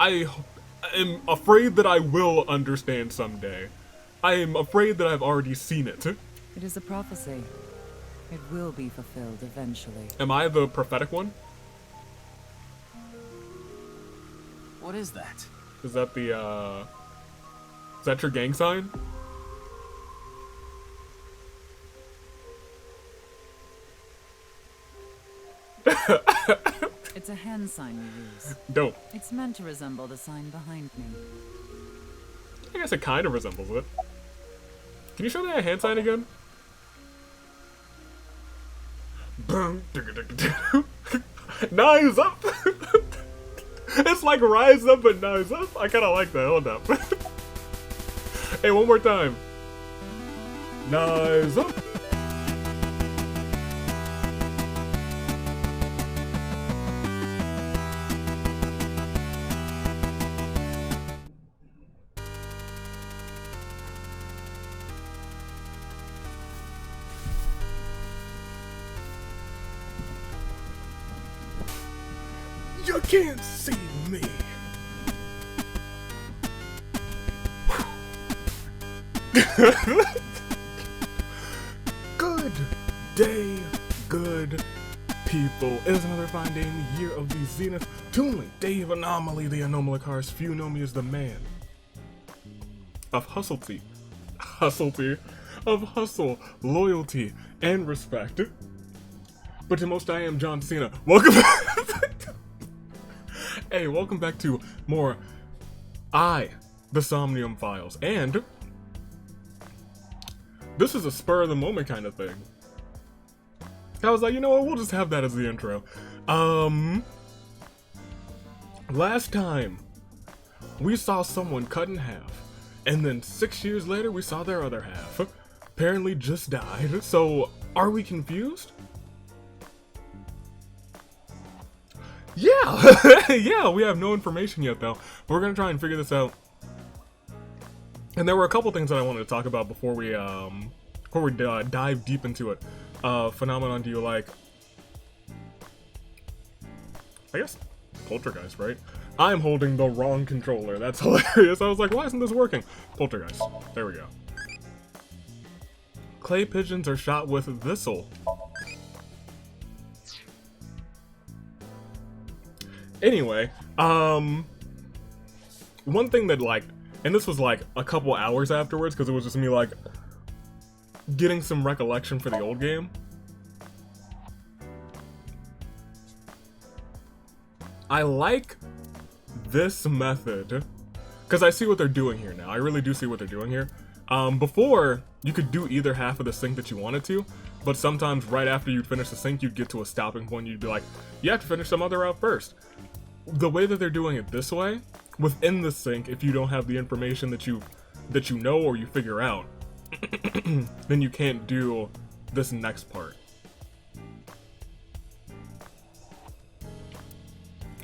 I am afraid that I will understand someday. I am afraid that I've already seen it. It is a prophecy. It will be fulfilled eventually. Am I the prophetic one? What is that? Is that the, is that your gang sign? It's a hand sign we use. Dope. It's meant to resemble the sign behind me. I guess it kind of resembles it. Can you show me that hand sign again? Boom. Knives up! It's like rise up and knives up. I kind of like that. Hold up. Hey, one more time. Knives up. You can't see me. Good day, good people. It is another fine day in the year of the Zenith. Toonlink, Dave Anomaly, the Anomalicars. Few know me as the man of hustlety, of hustle, loyalty, and respect. But to most, I am John Cena. Welcome back. Hey, welcome back to more the Somnium Files. And this is a spur of the moment kind of thing. I was like, you know what, we'll just have that as the intro. Last time we saw someone cut in half, and then 6 years later we saw their other half. Apparently just died. So are we confused? Yeah, yeah, we have no information yet though. But we're gonna try and figure this out. And there were a couple things that I wanted to talk about before we dive deep into it. Phenomenon do you like? I guess Poltergeist, right? I'm holding the wrong controller. That's hilarious. I was like, why isn't this working? Poltergeist. There we go. Clay pigeons are shot with thistle. Anyway, one thing that, like, and this was like a couple hours afterwards because it was just me like getting some recollection for the old game. I like this method because I see what they're doing here now. I really do see what they're doing here. Before, you could do either half of the sync that you wanted to, but sometimes right after you'd finish the sync, you'd get to a stopping point. You'd be like, you have to finish some other route first. The way that they're doing it this way, within the sync, if you don't have the information that you know or you figure out, then you can't do this next part.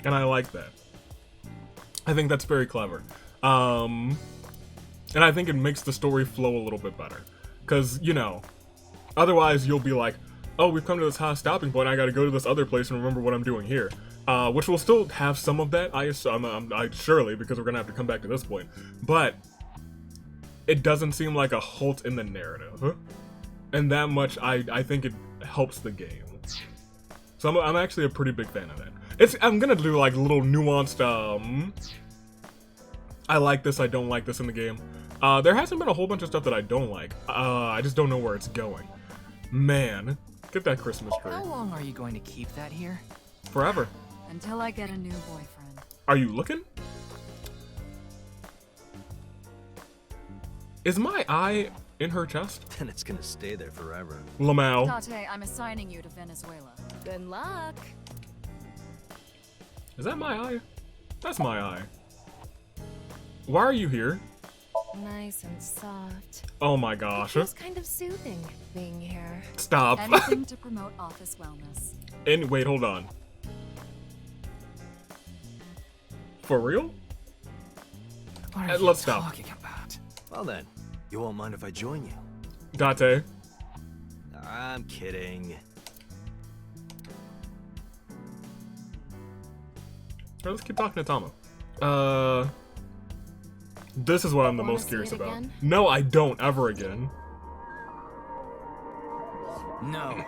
And I like that. I think that's very clever. And I think it makes the story flow a little bit better. Because, you know, otherwise you'll be like, oh, we've come to this high stopping point, I gotta go to this other place and remember what I'm doing here. Which will still have some of that, I surely, because we're gonna have to come back to this point. But it doesn't seem like a halt in the narrative. And that much, I think it helps the game. So I'm actually a pretty big fan of that. I'm gonna do like little nuanced, I like this, I don't like this in the game. There hasn't been a whole bunch of stuff that I don't like. I just don't know where it's going. Man, get that Christmas tree. How long are you going to keep that here? Forever. Until I get a new boyfriend. Are you looking? Is my eye in her chest? Then it's gonna stay there forever. Lmao. Tate, I'm assigning you to Venezuela. Good luck. Is that my eye? That's my eye. Why are you here? Nice and soft. Oh my gosh. It feels kind of soothing being here. Stop. Anything to promote office wellness. And wait, hold on. For real? What are you Let's stop. talking about? Well then, you won't mind if I join you? Date. I'm kidding. Alright, let's keep talking to Tama. This is what I'm the Wanna most see curious it about. again? No, I don't ever again. No.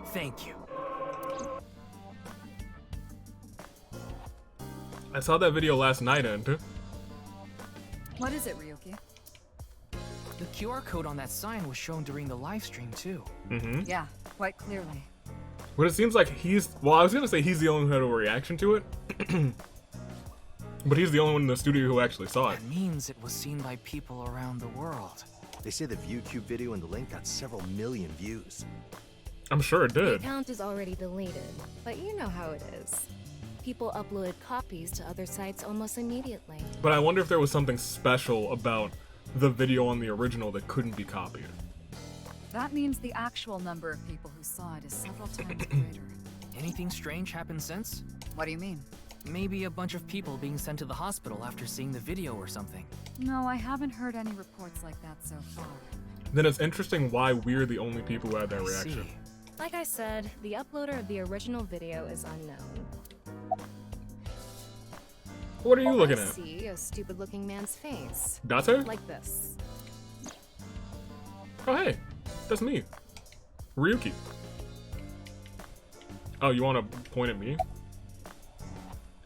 Thank you. I saw that video last night and What is it, Ryuki? The QR code on that sign was shown during the live stream too. Yeah, quite clearly. but it seems like well, I was gonna say he's the only one who had a reaction to it. But he's the only one in the studio who actually saw it. That means it was seen by people around the world. They say the ViewTube video and the link got several million views. I'm sure it The did. account is already deleted, but you know how it is. People uploaded copies to other sites almost immediately. But I wonder if there was something special about the video on the original that couldn't be copied. That means the actual number of people who saw it is several times greater. Anything strange happened since? What do you mean? Maybe a bunch of people being sent to the hospital after seeing the video or something. No, I haven't heard any reports like that so far. Then it's interesting why we're the only people who had that I reaction. see. Like I said, the uploader of the original video is unknown. What are you looking I at? see a stupid-looking man's face. Date? Like this. Oh hey, that's me. Ryuki. Oh, you want to point at me?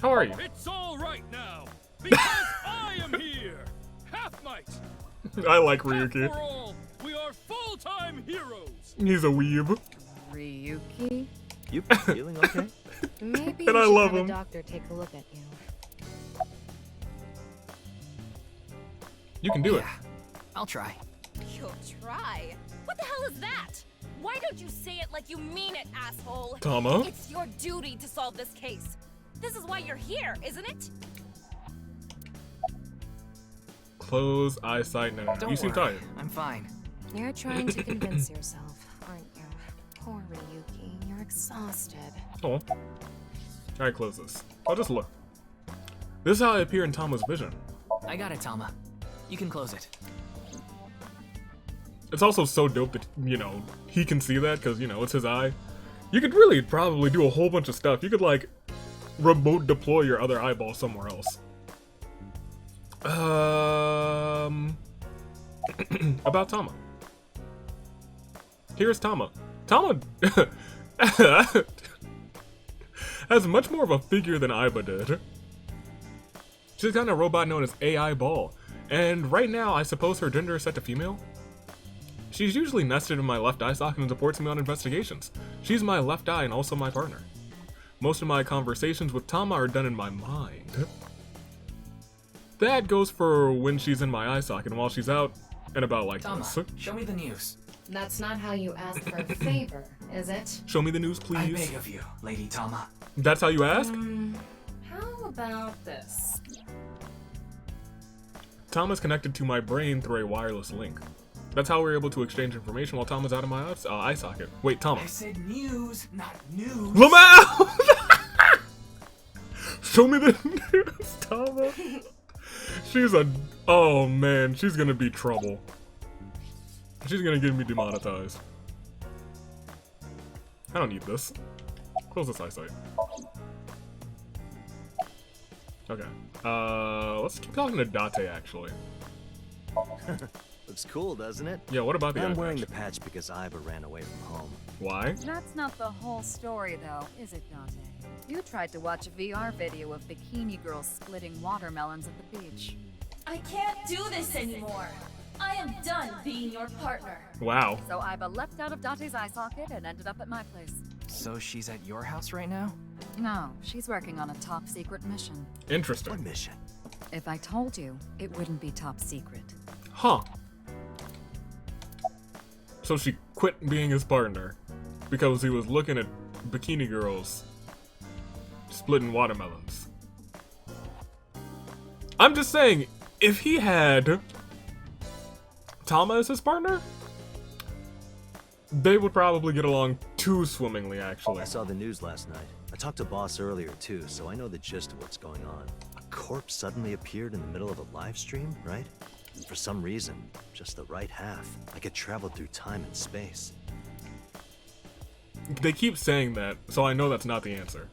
How are you? It's all right now, because I am here. Half might. I like Half Ryuki. for all. We are full-time heroes. He's a weeb. Ryuki? You feeling okay? Maybe And you I should love have him. a doctor take a look at you. You can do it. Yeah, I'll try. You'll try. What the hell is that? Why don't you say it like you mean it, asshole? Tama? It's your duty to solve this case. This is why you're here, isn't it? Close eyesight now. Don't You seem worry, tired. I'm fine. You're trying to convince yourself, aren't you? Poor Ryuki, you're exhausted. Oh. Alright, close this. I'll just look. This is how I appear in Tama's vision. I got it, Tama. You can close it. It's also so dope that, you know, he can see that because, you know, it's his eye. You could really probably do a whole bunch of stuff. You could, like, remote deploy your other eyeball somewhere else. About Tama. Here's Tama. Tama has much more of a figure than Aiba did. She's got a robot known as AI Ball, and right now I suppose her gender is set to female. She's usually nested in my left eye socket and supports me on investigations. She's my left eye and also my partner. Most of my conversations with Tama are done in my mind. That goes for when she's in my eye socket and while she's out and about like Tama, this. show me the news. That's not how you ask for a favor, is it? Show me the news, I please. beg of you, Lady Tama. That's how you ask? How about this? Tama's connected to my brain through a wireless link. That's how we're able to exchange information while Tama's out of my eye socket. Wait, Tama. I said news, not news. lmao! Show me the news, Tama. She's a... Oh, man. She's gonna be trouble. She's gonna get me demonetized. I don't need this. Close this eyesight. Okay. Let's keep talking to Date, actually. Looks cool, doesn't it? Yeah, what about the eye I'm wearing the patch? patch because Iva ran away from home. Why? That's not the whole story, though, is it, Dante? You tried to watch a VR video of bikini girls splitting watermelons at the beach. I can't do this anymore. I am done being your partner. Wow. So Iba left out of Dante's eye socket and ended up at my place. So she's at your house right now? No, she's working on a top secret mission. What Interesting. mission? If I told you, it wouldn't be top secret. Huh. So she quit being his partner because he was looking at bikini girls splitting watermelons. I'm just saying, if he had Tama as his partner, they would probably get along too swimmingly, actually. I saw the news last night. I talked to Boss earlier too, so I know the gist of what's going on. A corpse suddenly appeared in the middle of a live stream, right? And for some reason, just the right half, like it traveled through time and space. They keep saying that, so I know that's not the answer.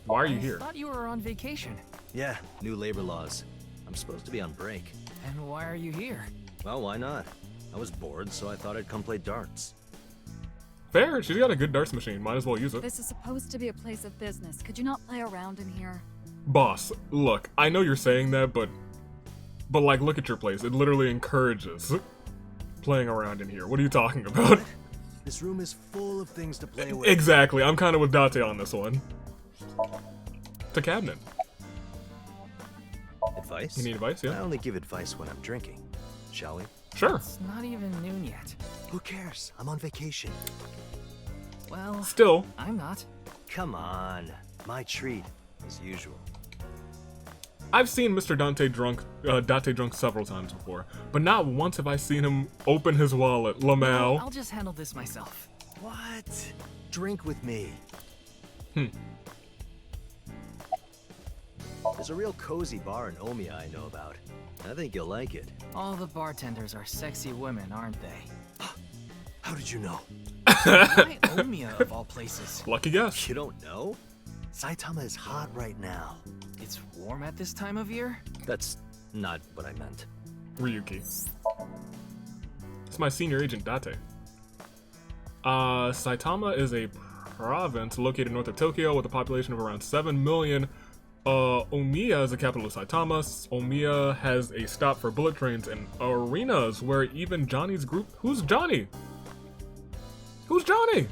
Why are you I here? thought you were on vacation. Yeah, new labor laws. I'm supposed to be on break. And why are you here? Well, why not? I was bored, so I thought I'd come play darts. Fair, she's got a good darts machine. Might as well use it. This is supposed to be a place of business. Could you not play around in here? Boss, look, I know you're saying that, but like, look at your place. It literally encourages playing around in here. What are you talking about? This room is full of things to play with. Exactly. I'm kind of with Date on this one. It's a cabinet. Advice? You need advice, I yeah? only give advice when I'm drinking. Shall we? Sure. It's not even noon yet. Who cares? I'm on vacation. Well, Still, I'm not. Come on. My treat, as usual. I've seen Mr. Date drunk several times before, but not once have I seen him open his wallet. I'll Lmao. just handle this myself. What? Drink with me. There's a real cozy bar in Omiya I know about. I think you'll like it. All the bartenders are sexy women, aren't they? How did you know? Why Omiya of all places? Lucky guess. You don't know? Saitama is hot right now. It's warm at this time of year? That's not what I meant. Ryuki. It's my senior agent, Date. Saitama is a province located north of Tokyo with a population of around 7 million. Omiya is the capital of Saitama. Omiya has a stop for bullet trains and arenas where even Johnny's group... Who's Johnny? Who's Johnny?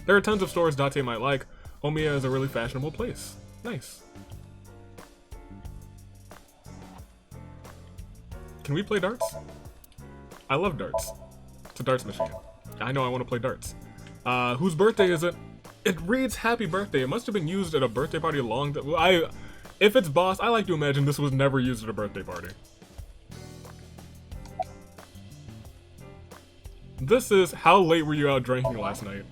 There are tons of stores Date might like. Omiya is a really fashionable place. Nice. Can we play darts? I love darts. It's a darts machine. I know I want to play darts. Whose birthday is it? It reads happy birthday. It must have been used at a birthday party a long time. If it's boss, I like to imagine this was never used at a birthday party. This is how late were you out drinking last night?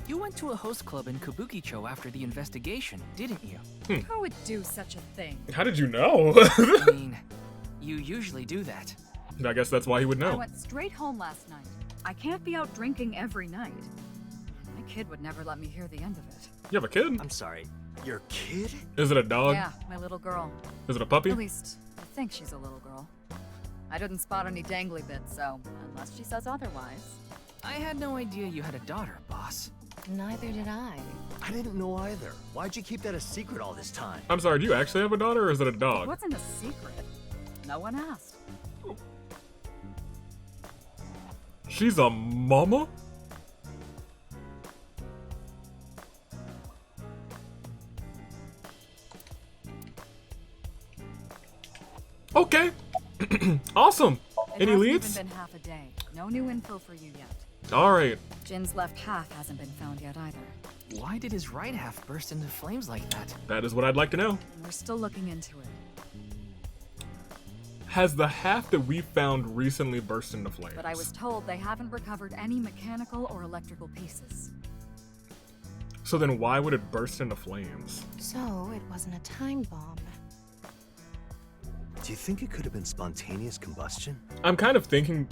You went to a host club in Kabukicho after the investigation, didn't you? Who would do such a thing? How did you know? I mean, you usually do that. I guess that's why he would I know. went straight home last night. I can't be out drinking every night. My kid would never let me hear the end of it. You have a kid? I'm sorry. Your kid? Is it a dog? Yeah, my little girl. Is it a puppy? At least, I think she's a little girl. I didn't spot any dangly bits, so unless she says otherwise. I had no idea you had a daughter, boss. Neither did I. I didn't know either. Why'd you keep that a secret all this time? I'm sorry, do you actually have a daughter or is it a It dog? wasn't a secret. No one asked. She's a mama? Okay. Awesome. It Any hasn't leads? even been half a day. No new info for you yet. All right. Jin's left half hasn't been found yet either. Why did his right half burst into flames like that? That is what I'd like to know. And we're still looking into it. Has the half that we found recently burst into flames? But I was told they haven't recovered any mechanical or electrical pieces. So then why would it burst into flames? So it wasn't a time bomb. Do you think it could have been spontaneous combustion? I'm kind of thinking,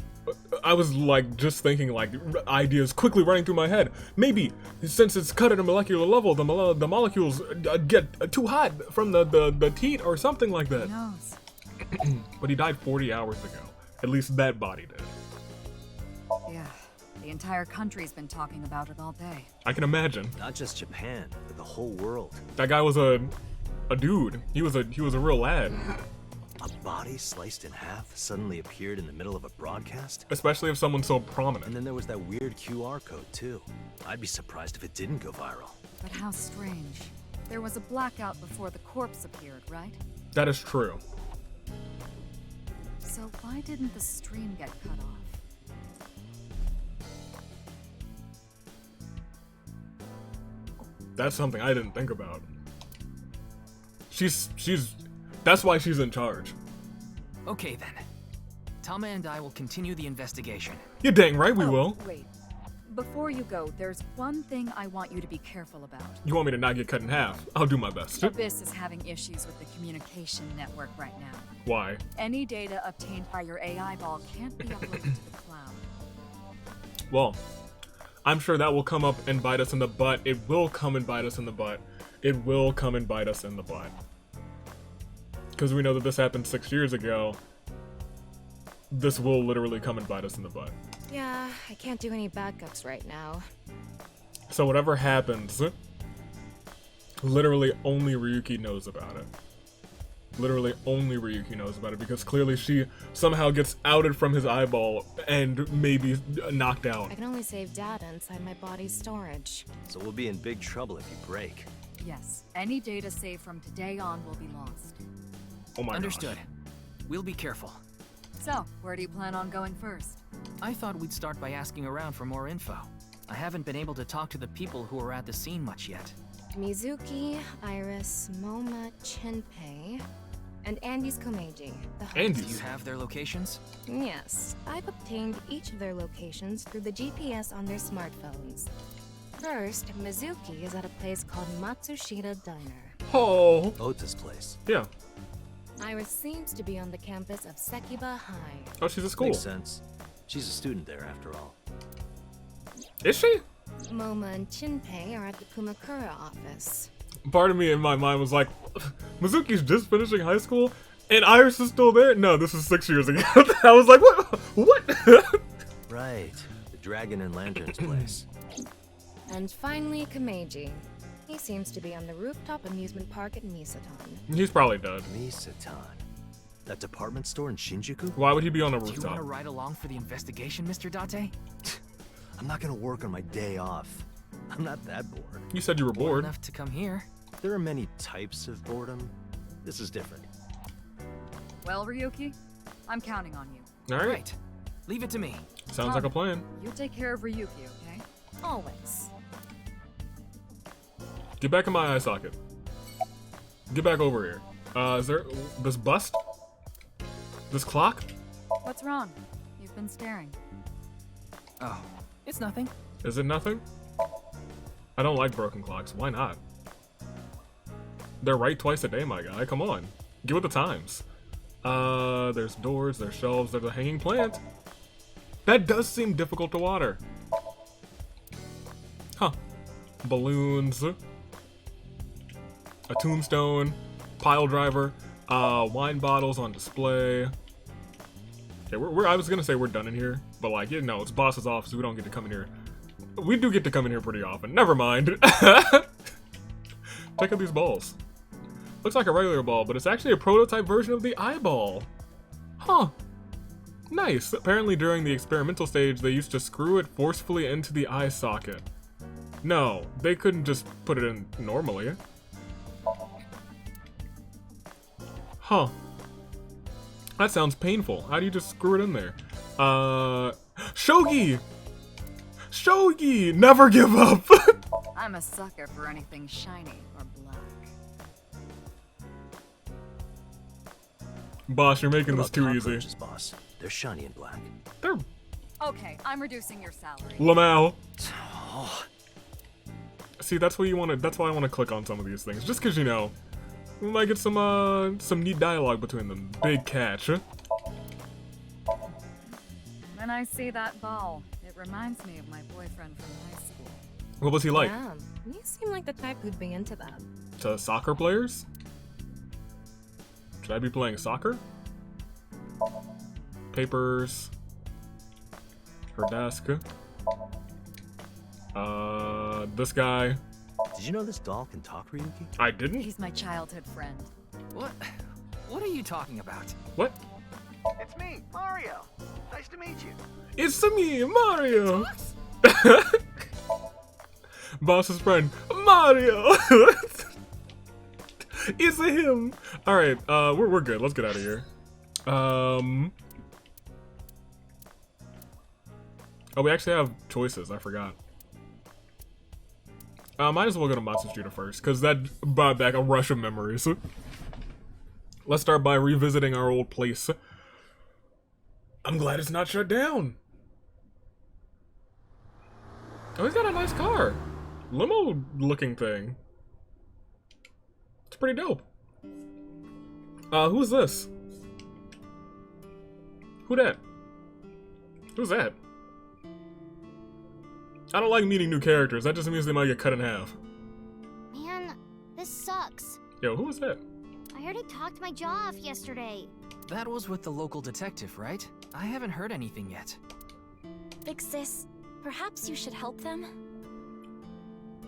I was like, just thinking like ideas quickly running through my head. Maybe, since it's cut at a molecular level, the molecules get too hot from the heat or something like Who that. knows? But he died 40 hours ago. At least that body did. Yeah, the entire country's been talking about it all day. I can imagine. Not just Japan, but the whole world. That guy was a dude. He was a real lad. A body sliced in half suddenly appeared in the middle of a broadcast? Especially if someone's so And prominent. then there was that weird QR code, too. I'd be surprised if it didn't go viral. But how strange. There was a blackout before the corpse appeared, right? That is true. So why didn't the stream get cut off? That's something I didn't think about. That's why she's in charge. Okay then. Tama and I will continue the investigation. You're dang right we Oh, will. Wait. Before you go, there's one thing I want you to be careful about. You want me to not get cut in half? I'll do my best. Abyss is having issues with the communication network right now. Why? Any data obtained by your AI ball can't be uploaded to the cloud. Well, I'm sure that will come up and bite us in the butt. It will come and bite us in the butt. it will come and bite us in the butt. Because we know that this happened 6 years ago. This will literally come and bite us in the butt. Yeah, I can't do any backups right now. So whatever happens, literally only Ryuki knows about it. Literally only Ryuki knows about it, because clearly she somehow gets outed from his eyeball and maybe knocked out. I can only save data inside my body's storage. So we'll be in big trouble if you break. Yes, any data saved from today on will be lost. Oh my Understood. gosh. We'll be careful. So, where do you plan on going first? I thought we'd start by asking around for more info. I haven't been able to talk to the people who were at the scene much yet. Mizuki, Iris, Moma, Chinpei, and Andy's Komeiji, the host. Do you Andy's. have their locations? Yes, I've obtained each of their locations through the GPS on their smartphones. First, Mizuki is at a place called Matsushita Diner. Oh. Ota's place. Yeah. Iris seems to be on the campus of Sekiba High. Oh, she's at school. Makes sense. She's a student there, after all. Is she? Moma and Chinpei are at the Kumakura office. Part of me in my mind was like, Mizuki's just finishing high school and Iris is still there? No, this is 6 years ago. I was like, what? What? Right. The Dragon and Lantern's place. And finally, Komeiji. He seems to be on the rooftop amusement park at Misaton. He's probably dead. Misatan. That department store in Shinjuku? Why would he be on a Do you want rooftop? to ride along for the investigation, Mr. Date? I'm not gonna work on my day off. I'm not that bored. You said you were Bored bored. enough to come here. There are many types of boredom. This is different. Well, Ryuki, I'm counting on you. All right. Right. Leave it to me. Sounds like a plan. You take care of Ryuki, okay? Always. Get back in my eye socket. Get back over here. Is there this bust? This clock? What's wrong? You've been staring. Oh, it's nothing. Is it nothing? I don't like broken clocks. Why not? They're right twice a day, my guy. Come on. Get with the times. There's doors, there's shelves, there's a hanging plant. That does seem difficult to water. Huh. Balloons. A tombstone. Pile driver. Wine bottles on display. Okay, I was gonna say we're done in here, but like, you know, it's boss's office. We don't get to come in here. We do get to come in here pretty often. Never mind. Check out these balls. Looks like a regular ball, but it's actually a prototype version of the eyeball. Huh. Nice. Apparently during the experimental stage, they used to screw it forcefully into the eye socket. No, they couldn't just put it in normally. Huh. That sounds painful. How do you just screw it in there? Shogi! Shogi! Never give up! I'm a sucker for anything shiny or black. Boss, you're making What this about too easy. cockroaches, boss? They're shiny and black. They're Okay, I'm reducing your salary. lmao. Oh, See, that's what you want to. That's why I want to click on some of these things, just because you know, we might get some neat dialogue between them. Big catch. When I see that ball, it reminds me of my boyfriend from high school. What was he like? Yeah, you seem like the type who'd be into that. To soccer players? Should I be playing soccer? Papers. Her desk. This guy. did you know this doll can talk, Ryuki? I didn't? He's my childhood friend. What? What are you talking about? What? It's me, Mario. Nice to meet you. It's me, Mario! Boss's friend, Mario! It's him! Alright, we're good. Let's get out of here. Oh, we actually have choices. I forgot. Might as well go to Matsushita first, because that brought back a rush of memories. Let's start by revisiting our old place. I'm glad it's not shut down. Oh, he's got a nice car. Limo looking thing. It's pretty dope. Who's this? Who that? Who's that? I don't like meeting new characters. That just means they might get cut in half. Man, This sucks. Yo, who was that? I heard he talked my jaw off yesterday. That was with the local detective, right? I haven't heard anything yet. Big sis, perhaps you should help them?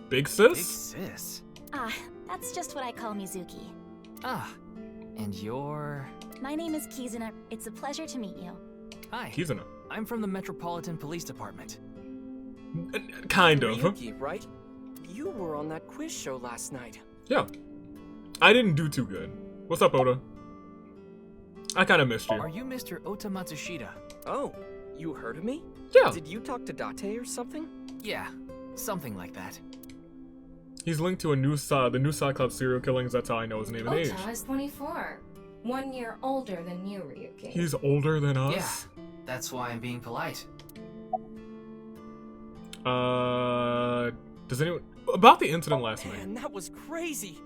Big Big sis? sis. Ah, that's just what I call Mizuki. Ah, and you're... My name is Kizuna. It's a pleasure to meet you. Hi. Kizuna. I'm from the Metropolitan Police Department. Kind of. Ryuki, right? You were on that quiz show last night. Yeah. I didn't do too good. What's up, Oda? I kind of missed you. Are you Mr. Ota Matsushita? Oh, you heard of me? Yeah. Did you talk to Date or something? Yeah, something like that. He's linked to the new Cyclops serial killings. That's how I know his name and age. Ota is 24. 1 year older than you, Ryuki. He's older than us? Yeah, that's why I'm being polite. Does anyone... About the incident last night. Man, that was crazy.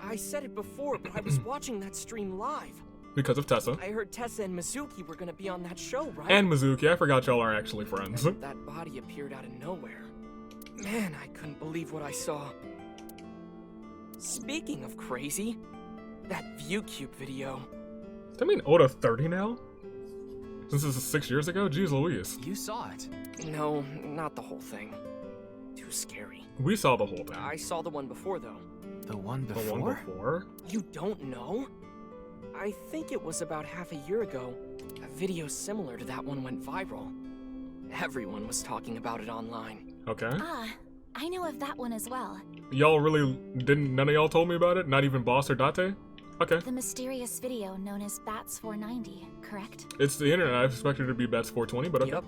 I said it before, but I was watching that stream live. Because of Tessa. I heard Tessa and Mizuki were gonna be on that show, right? And Mizuki. I forgot y'all are actually friends. And that body appeared out of nowhere. Man, I couldn't believe what I saw. Speaking of crazy, that ViewCube video. Does that mean Oda 30 now? Since this is 6 years ago? Jeez Louise. You saw it. No, not the whole thing. Too scary. We saw the whole thing. I saw the one before, though. The one before? The one before? You don't know? I think it was about half a year ago. A video similar to that one went viral. Everyone was talking about it online. Okay. Ah, I know of that one as well. Y'all really didn't... None of y'all told me about it? Not even Boss or Date? Okay. The mysterious video known as Bats 490, correct? It's the internet. I expected it to be Bats 420, but okay. Yep.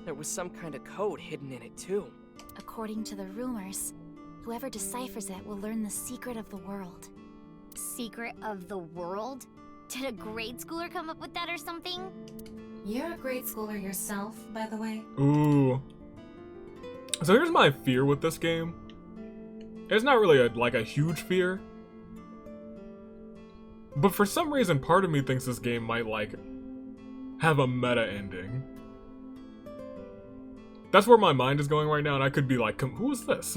There was some kind of code hidden in it, too. According to the rumors, whoever deciphers it will learn the secret of the world. Secret of the world? Did a grade schooler come up with that or something? You're a grade schooler yourself, by the way. Ooh. So here's my fear with this game. It's not really a huge fear. But for some reason, part of me thinks this game might, have a meta ending. That's where my mind is going right now, and I could be like, who is this?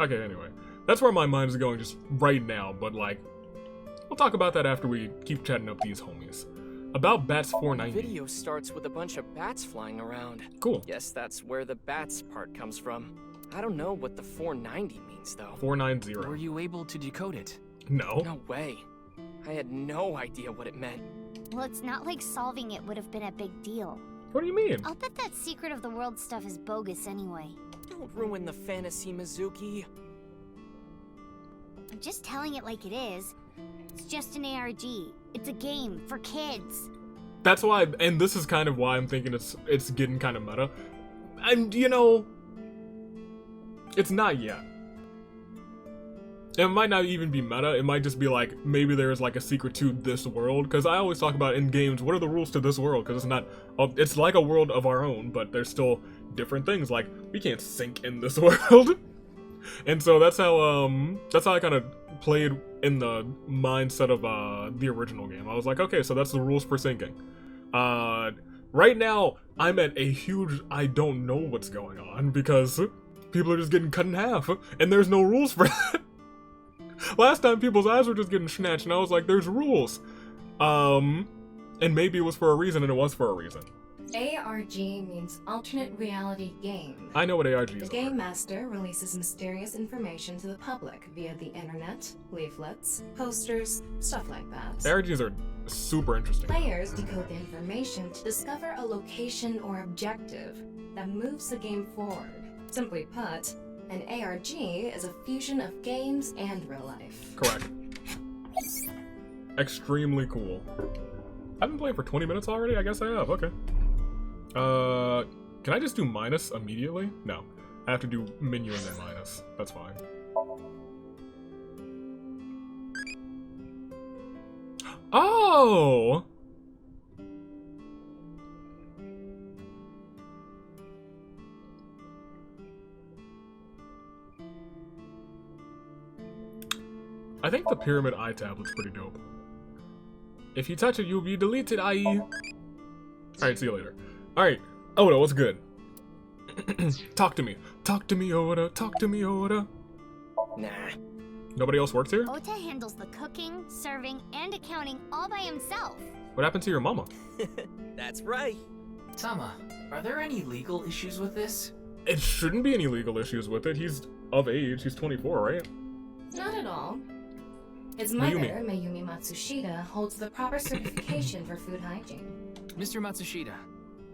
Okay, anyway. That's where my mind is going just right now, but, we'll talk about that after we keep chatting up these homies. About Bats 490. The video starts with a bunch of bats flying around. Cool. Guess that's where the bats part comes from. I don't know what the 490 means, though. 490. Were you able to decode it? No. No way. I had no idea what it meant. Well, it's not like solving it would have been a big deal. What do you mean? I'll bet that secret of the world stuff is bogus anyway. Don't ruin the fantasy, Mizuki. I'm just telling it like it is. It's just an ARG. It's a game for kids. That's why, and this is kind of why I'm thinking it's getting kind of meta. And, it's not yet. It might not even be meta, it might just be maybe there's a secret to this world, because I always talk about in games, what are the rules to this world, because it's not, it's like a world of our own, but there's still different things, we can't sink in this world. And so that's how I kind of played in the mindset of the original game. I was like, okay, so that's the rules for sinking. Right now, I'm at a huge I don't know what's going on, because people are just getting cut in half, and there's no rules for that. Last time people's eyes were just getting snatched, and I was like, there's rules. And maybe it was for a reason, and it was for a reason. ARG means alternate reality game. I know what ARG is. The game master releases mysterious information to the public via the internet, leaflets, posters, stuff like that. ARGs are super interesting. Players decode the information to discover a location or objective that moves the game forward. Simply put, an ARG is a fusion of games and real life. Correct. Extremely cool. I've been playing for 20 minutes already? I guess I have, okay. Can I just do minus immediately? No. I have to do menu and then minus. That's fine. Oh! I think the Pyramid Eye tablet's pretty dope. If you touch it, you'll be deleted, i.e. Alright, see you later. Alright, Oda, what's good? Talk to me. Talk to me, Oda. Talk to me, Oda. Nah. Nobody else works here? Ota handles the cooking, serving, and accounting all by himself. What happened to your mama? That's right. Tama, are there any legal issues with this? It shouldn't be any legal issues with it. He's of age. He's 24, right? Not at all. His mother, Mayumi Matsushita, holds the proper certification for food hygiene. Mr. Matsushita,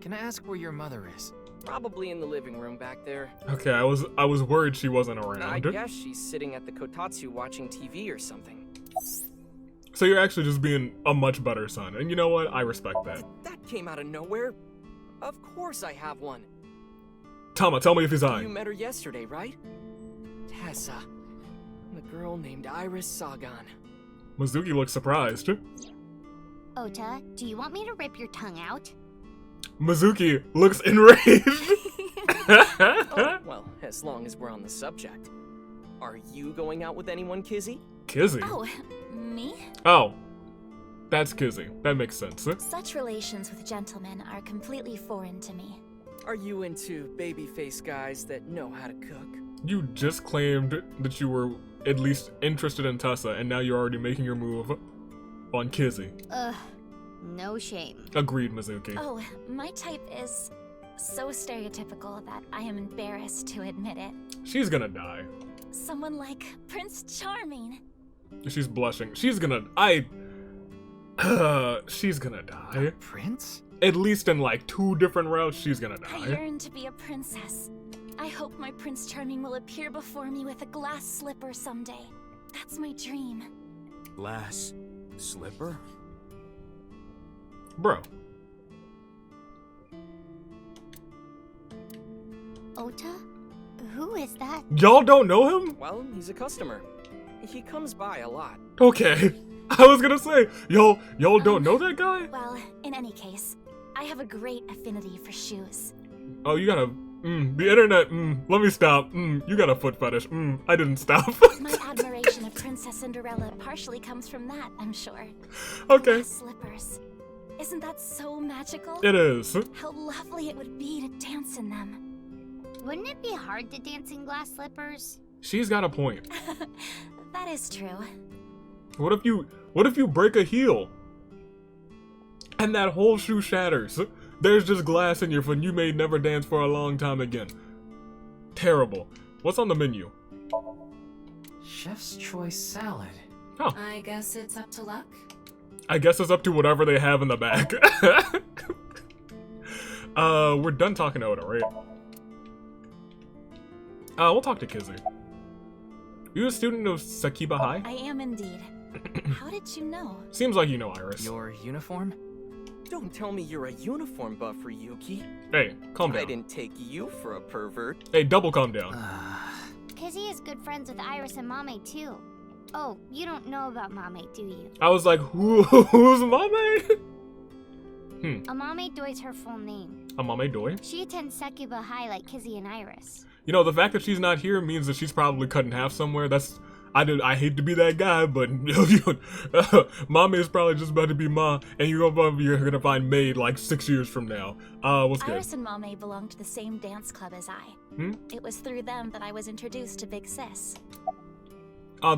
can I ask where your mother is? Probably in the living room back there. Okay, I was worried she wasn't around. I guess she's sitting at the kotatsu watching TV or something. So you're actually just being a much better son. And you know what? I respect that. That came out of nowhere. Of course I have one. Tama, tell me if he's You eyeing. met her yesterday, right? Tessa. The girl named Iris Sagan. Mizuki looks surprised. Ota, do you want me to rip your tongue out? Mizuki looks enraged. Oh, well, as long as we're on the subject. Are you going out with anyone, Kizzy? Kizzy? Oh, me? Oh. That's Kizzy. That makes sense. Such relations with gentlemen are completely foreign to me. Are you into babyface guys that know how to cook? You just claimed that you were at least interested in Tessa, and now you're already making your move on Kizzy. Ugh, no shame. Agreed, Mizuki. Oh, my type is so stereotypical that I am embarrassed to admit it. She's gonna die. Someone like Prince Charming. She's blushing. She's gonna... she's gonna die. Prince? At least in like 2 different routes, she's gonna I die. yearn to be a princess. I hope my Prince Charming will appear before me with a glass slipper someday. That's my dream. Glass slipper? Bro. Ota? Who is that? Y'all don't know him? Well, he's a customer. He comes by a lot. Okay. I was gonna say, y'all don't know that guy? Well, in any case, I have a great affinity for shoes. Oh, you got a... the internet, let me stop. You got a foot fetish. I didn't stop. My admiration of Princess Cinderella partially comes from that, I'm sure. Okay. Glass slippers. Isn't that so magical? It is. How lovely it would be to dance in them. Wouldn't it be hard to dance in glass slippers? She's got a point. That is true. What if you break a heel? And that whole shoe shatters. There's just glass in your foot and you may never dance for a long time again. Terrible. What's on the menu? Chef's choice salad. Oh. I guess it's up to luck. I guess it's up to whatever they have in the back. We're done talking to Oda, right? We'll talk to Kizzy. You a student of Sakiba High? I am indeed. How did you know? Seems like you know Iris. Your uniform? Don't tell me you're a uniform buffer, Yuki. Hey, calm down. I didn't take you for a pervert. Hey, double calm down. Kizzy is good friends with Iris and Mame too. Oh, you don't know about Mame, do you? I was like, who's Mame? Amame Doi's her full name. Amame Doi? She attends Sakuba High like Kizzy and Iris. You know, the fact that she's not here means that she's probably cut in half somewhere. That's... I hate to be that guy, but Mame is probably just about to be Ma, and you're gonna find Maid like 6 years from now. What's good? Iris and Mame belong to the same dance club as I. It was through them that I was introduced to Big Sis.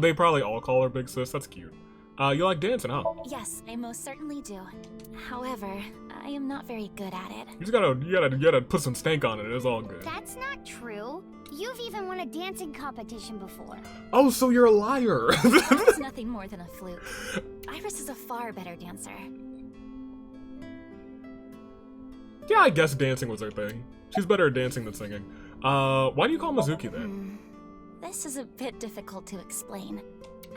They probably all call her Big Sis. That's cute. You like dancing, huh? Yes, I most certainly do. However, I am not very good at it. You gotta put some stank on it. It's all good. That's not true. You've even won a dancing competition before. Oh, so you're a liar. That was nothing more than a fluke. Iris is a far better dancer. Yeah, I guess dancing was her thing. She's better at dancing than singing. Why do you call Mizuki that? This is a bit difficult to explain.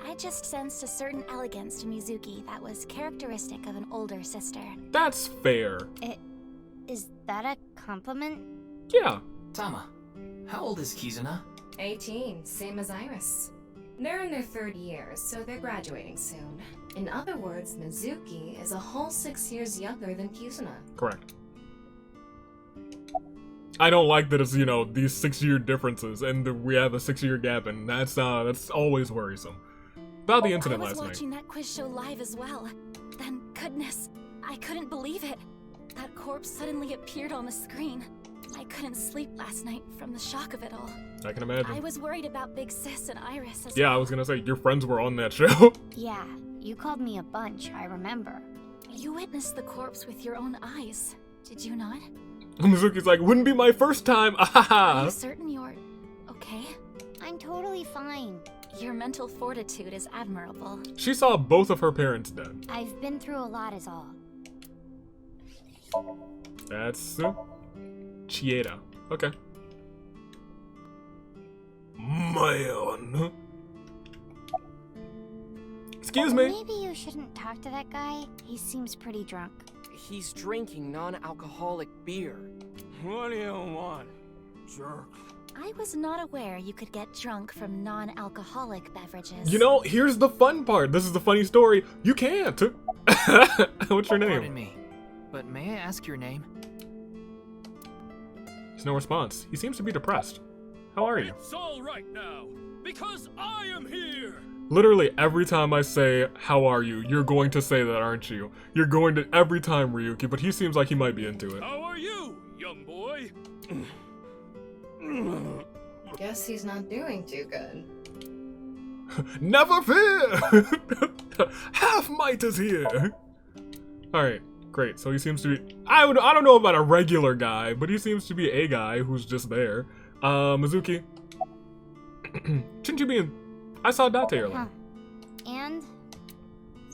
I just sensed a certain elegance to Mizuki that was characteristic of an older sister. That's fair. Is that a compliment? Yeah. Tama, how old is Kizuna? 18, same as Iris. They're in their 3rd year, so they're graduating soon. In other words, Mizuki is a whole 6 years younger than Kizuna. Correct. I don't like that it's, these 6-year differences and we have a 6-year gap, and that's always worrisome. About the incident last night. I was watching that quiz show live as well. Then, goodness, I couldn't believe it. That corpse suddenly appeared on the screen. I couldn't sleep last night from the shock of it all. I can imagine. I was worried about Big Sis and Iris as Yeah, well. I was gonna say, your friends were on that show. Yeah, you called me a bunch, I remember. You witnessed the corpse with your own eyes, did you not? Mizuki's like, wouldn't be my first time. Are you certain you're okay? I'm totally fine. Your mental fortitude is admirable. She saw both of her parents dead. I've been through a lot is all. That's Chieda. Okay. Man. Excuse me. Maybe you shouldn't talk to that guy. He seems pretty drunk. He's drinking non-alcoholic beer. What do you want, jerk? I was not aware you could get drunk from non-alcoholic beverages. You know, here's the fun part. This is the funny story. You can't. What's your name? Pardon me, but may I ask your name? There's no response. He seems to be depressed. How are you? It's all right now, because I am here. Literally every time I say, how are you, you're going to say that, aren't you? You're going to every time, Ryuki, but he seems like he might be into it. How are you, young boy? Guess he's not doing too good. Never fear! Half might is here! Alright, great. So he seems to be... I don't know about a regular guy, but he seems to be a guy who's just there. Mizuki. Shouldn't you be in... I saw Date earlier. Huh. And?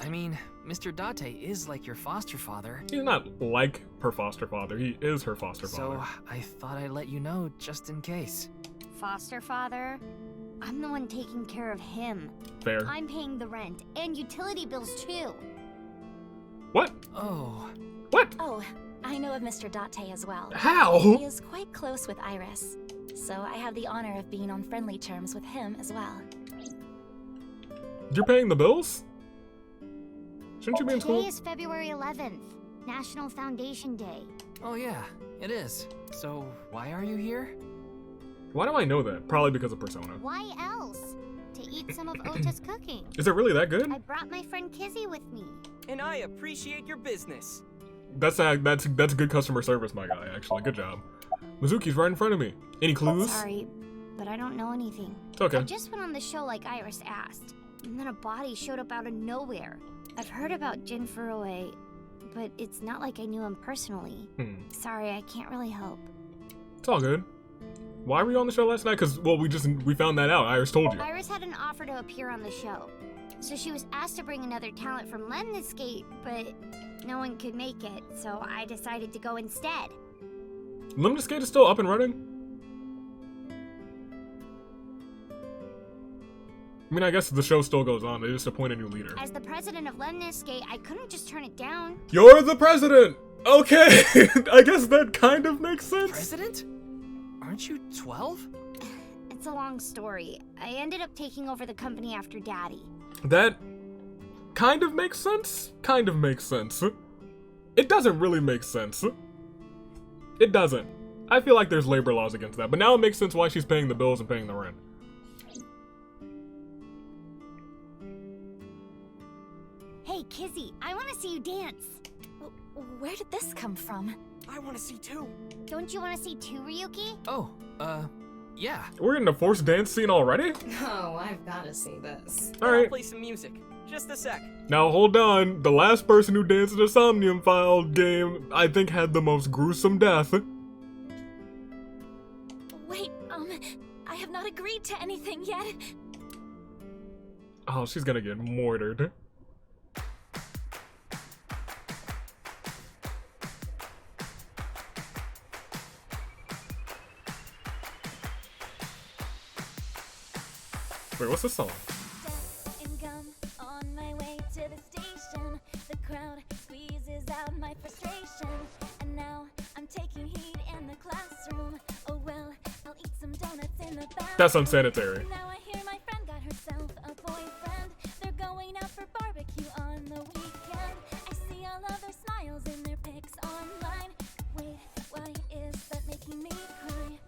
I mean, Mr. Date is like your foster father. He's not like her foster father. He is her foster father. So I thought I'd let you know just in case. Foster father? I'm the one taking care of him. Fair. I'm paying the rent and utility bills too. What? Oh. What? Oh, I know of Mr. Date as well. How? He is quite close with Iris, so I have the honor of being on friendly terms with him as well. You're paying the bills? Shouldn't you be in school? Today is February 11th, National Foundation Day. Oh yeah, it is. So why are you here? Why do I know that? Probably because of Persona. Why else? To eat some of Ota's cooking. Is it really that good? I brought my friend Kizzy with me. And I appreciate your business. That's good customer service, my guy, actually. Good job. Mizuki's right in front of me. Any clues? Sorry, but I don't know anything. It's okay. I just went on the show like Iris asked, and then a body showed up out of nowhere. I've heard about Jin Furue, but it's not like I knew him personally. Sorry, I can't really help. It's all good. Why were you on the show last night? Because, well, we found that out. Iris told you. Iris had an offer to appear on the show, so she was asked to bring another talent from Lemniscate, but no one could make it, so I decided to go instead. Lemniscate is still up and running? I mean, I guess the show still goes on. They just appoint a new leader. As the president of Lemniscate, I couldn't just turn it down. You're the president! Okay! I guess that kind of makes sense. President? Aren't you 12? It's a long story. I ended up taking over the company after Daddy. That kind of makes sense. Kind of makes sense. It doesn't really make sense. It doesn't. I feel like there's labor laws against that, but now it makes sense why she's paying the bills and paying the rent. Hey, Kizzy, I want to see you dance. Where did this come from? I want to see too. Don't you want to see too, Ryuki? Oh, yeah. We're in a forced dance scene already? Oh, I've got to see this. I'll Alright. play some music. Just a sec. Now hold on. The last person who danced in a Somnium file game, I think, had the most gruesome death. Wait, I have not agreed to anything yet. Oh, she's gonna get mortared. Wait, what's this song? On my way to the station, the crowd squeezes out my frustration, and now I'm taking heat in the classroom. Oh well, I'll eat some donuts in the bathroom. That's unsanitary. Now I hear my friend got herself a boyfriend. They're going out for barbecue on the weekend. I see all of their smiles in their pics online. Wait, why is that making me cry?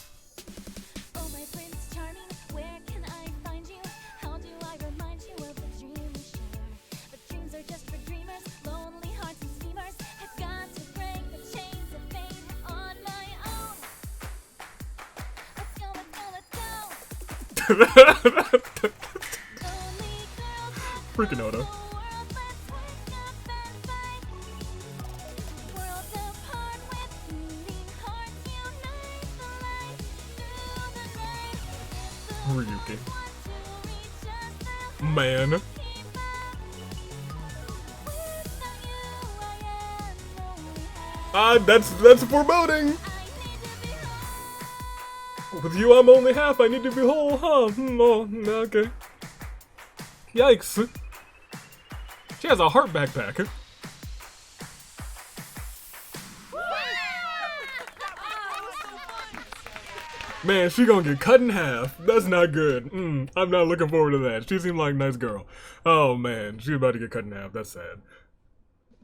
Oh my Prince Charming, where can I find you? How do I remind you of the dream we share? But dreams are just for dreamers, lonely hearts and schemers. I've got to break the chains of fate on my own. Freaking Oda. Ryuki. Man. That's foreboding. With you, I'm only half. I need to be whole, huh? Oh, okay. Yikes. She has a heart backpack. Man, she gonna get cut in half. That's not good. I'm not looking forward to that. She seemed like a nice girl. Oh man, she's about to get cut in half. That's sad.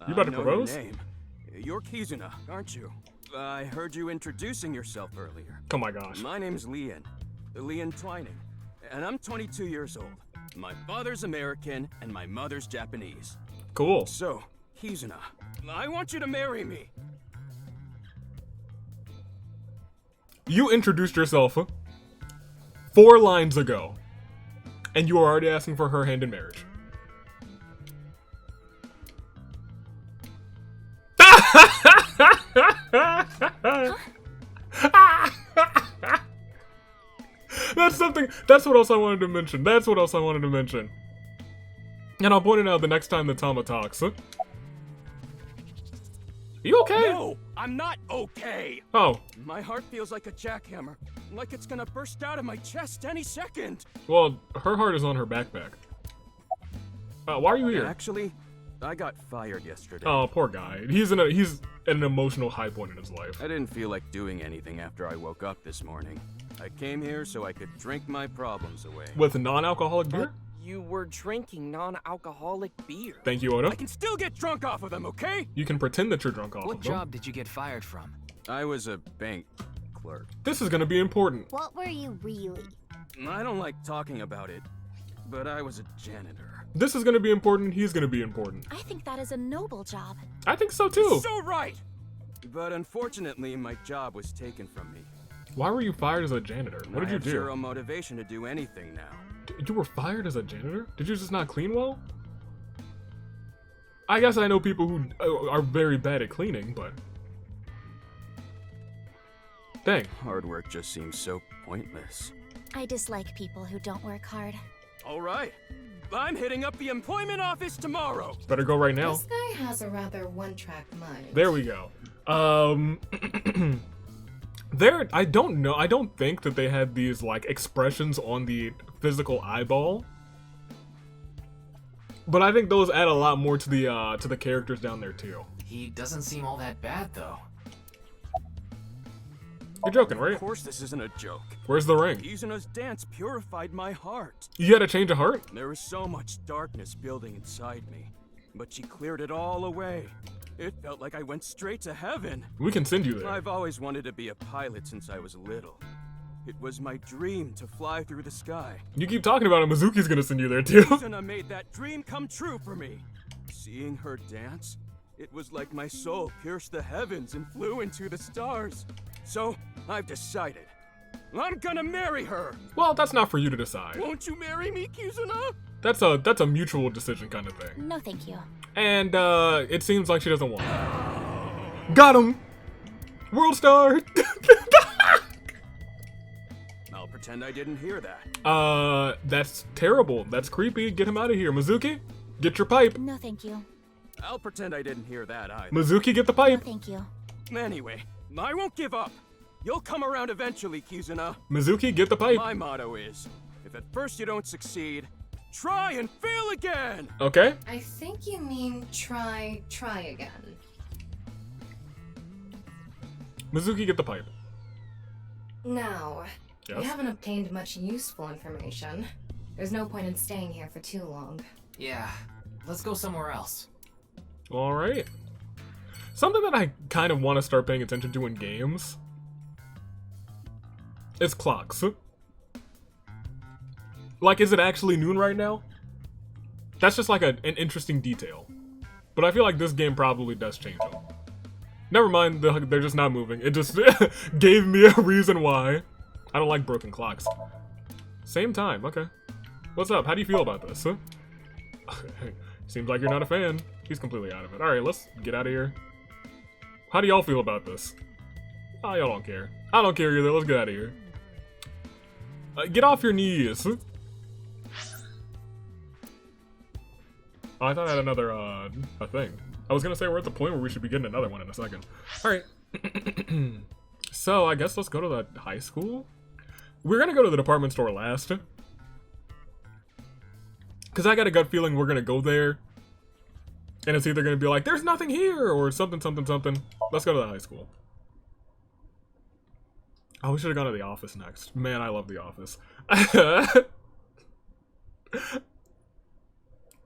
You about to propose? Your name. You're Kizuna, aren't you? I heard you introducing yourself earlier. Oh my gosh. My name's Leon Twining, and I'm 22 years old. My father's American, and my mother's Japanese. Cool. So, Kizuna, I want you to marry me. You introduced yourself 4 lines ago, and you are already asking for her hand in marriage. That's what else I wanted to mention. And I'll point it out the next time that Tama talks. Are you okay? No, I'm not okay. Oh. My heart feels like a jackhammer, like it's gonna burst out of my chest any second. Well, her heart is on her backpack. Why are you here? Actually, I got fired yesterday. Oh, poor guy. He's at an emotional high point in his life. I didn't feel like doing anything after I woke up this morning. I came here so I could drink my problems away. With non-alcoholic beer? You were drinking non-alcoholic beer. Thank you, Oda. I can still get drunk off of them, okay? You can pretend that you're drunk off What of them. job did you get fired from? I was a bank clerk. This is gonna be important. What were you really? I don't like talking about it, but I was a janitor. This is gonna be important. He's gonna be important. I think that is a noble job. I think so too. So right! But unfortunately, my job was taken from me. Why were you fired as a janitor? What did you do? I have zero motivation to do anything now. You were fired as a janitor? Did you just not clean well? I guess I know people who are very bad at cleaning, but... Dang. Hard work just seems so pointless. I dislike people who don't work hard. Alright, I'm hitting up the employment office tomorrow! Better go right now. This guy has a rather one-track mind. There we go. I don't know. I don't think that they had these, like, expressions on the physical eyeball. But I think those add a lot more to the characters down there, too. He doesn't seem all that bad, though. You're joking, right? Of course this isn't a joke. Where's the ring? Kizuna's dance purified my heart. You had a change of heart? There was so much darkness building inside me, but she cleared it all away. It felt like I went straight to heaven. We can send you there. I've always wanted to be a pilot since I was little. It was my dream to fly through the sky. You keep talking about it, Mizuki's gonna send you there too. Kizuna made that dream come true for me. Seeing her dance, it was like my soul pierced the heavens and flew into the stars. So, I've decided. I'm gonna marry her! Well, that's not for you to decide. Won't you marry me, Kizuna? That's a mutual decision kind of thing. No, thank you. And it seems like she doesn't want it. Got him! World star! I'll pretend I didn't hear that. That's terrible. That's creepy. Get him out of here. Mizuki, get your pipe. No, thank you. I'll pretend I didn't hear that either. Mizuki, get the No, pipe. thank you. Anyway, I won't give up. You'll come around eventually, Kizuna. Mizuki, get the pipe. My motto is, if at first you don't succeed, try and fail again! Okay. I think you mean try again. Mizuki, get the pipe. Now, Yes? we haven't obtained much useful information. There's no point in staying here for too long. Yeah, let's go somewhere else. All right. Something that I kind of want to start paying attention to in games is clocks. Like, is it actually noon right now? That's just like an interesting detail. But I feel like this game probably does change them. Never mind, they're just not moving. It just gave me a reason why. I don't like broken clocks. Same time, okay. What's up? How do you feel about this? Huh? Seems like you're not a fan. He's completely out of it. Alright, let's get out of here. How do y'all feel about this? Oh, y'all don't care. I don't care either. Let's get out of here. Get off your knees. Oh, I thought I had another, a thing. I was gonna say we're at the point where we should be getting another one in a second. Alright. So, I guess let's go to the high school? We're gonna go to the department store last. Because I got a gut feeling we're gonna go there. And it's either gonna be like, there's nothing here! Or something, something, something. Let's go to the high school. Oh, we should have gone to the office next. Man, I love the office.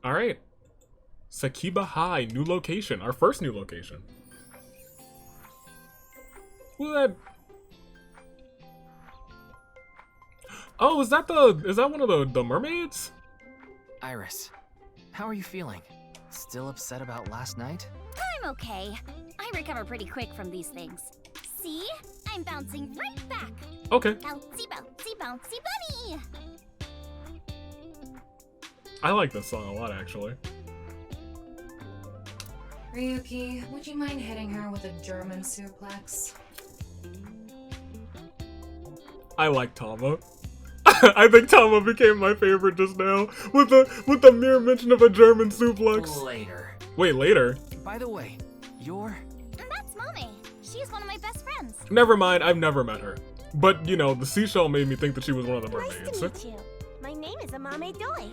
Alright. Sakiba High, new location. Our first new location. What? Oh, is that one of the mermaids? Iris, how are you feeling? Still upset about last night? I'm okay. I recover pretty quick from these things. See? I'm bouncing right back. Okay. Bouncy, bouncy, bouncy bunny! I like this song a lot, actually. Ryuki, would you mind hitting her with a German suplex? I like Tama. I think Tama became my favorite just now with the mere mention of a German suplex. Later. Wait, later? By the way, you're... That's Mommy. She's one of my best friends. Never mind, I've never met her. But, you know, the seashell made me think that she was one of the mermaids. Nice to meet you. My name is Amame Doi.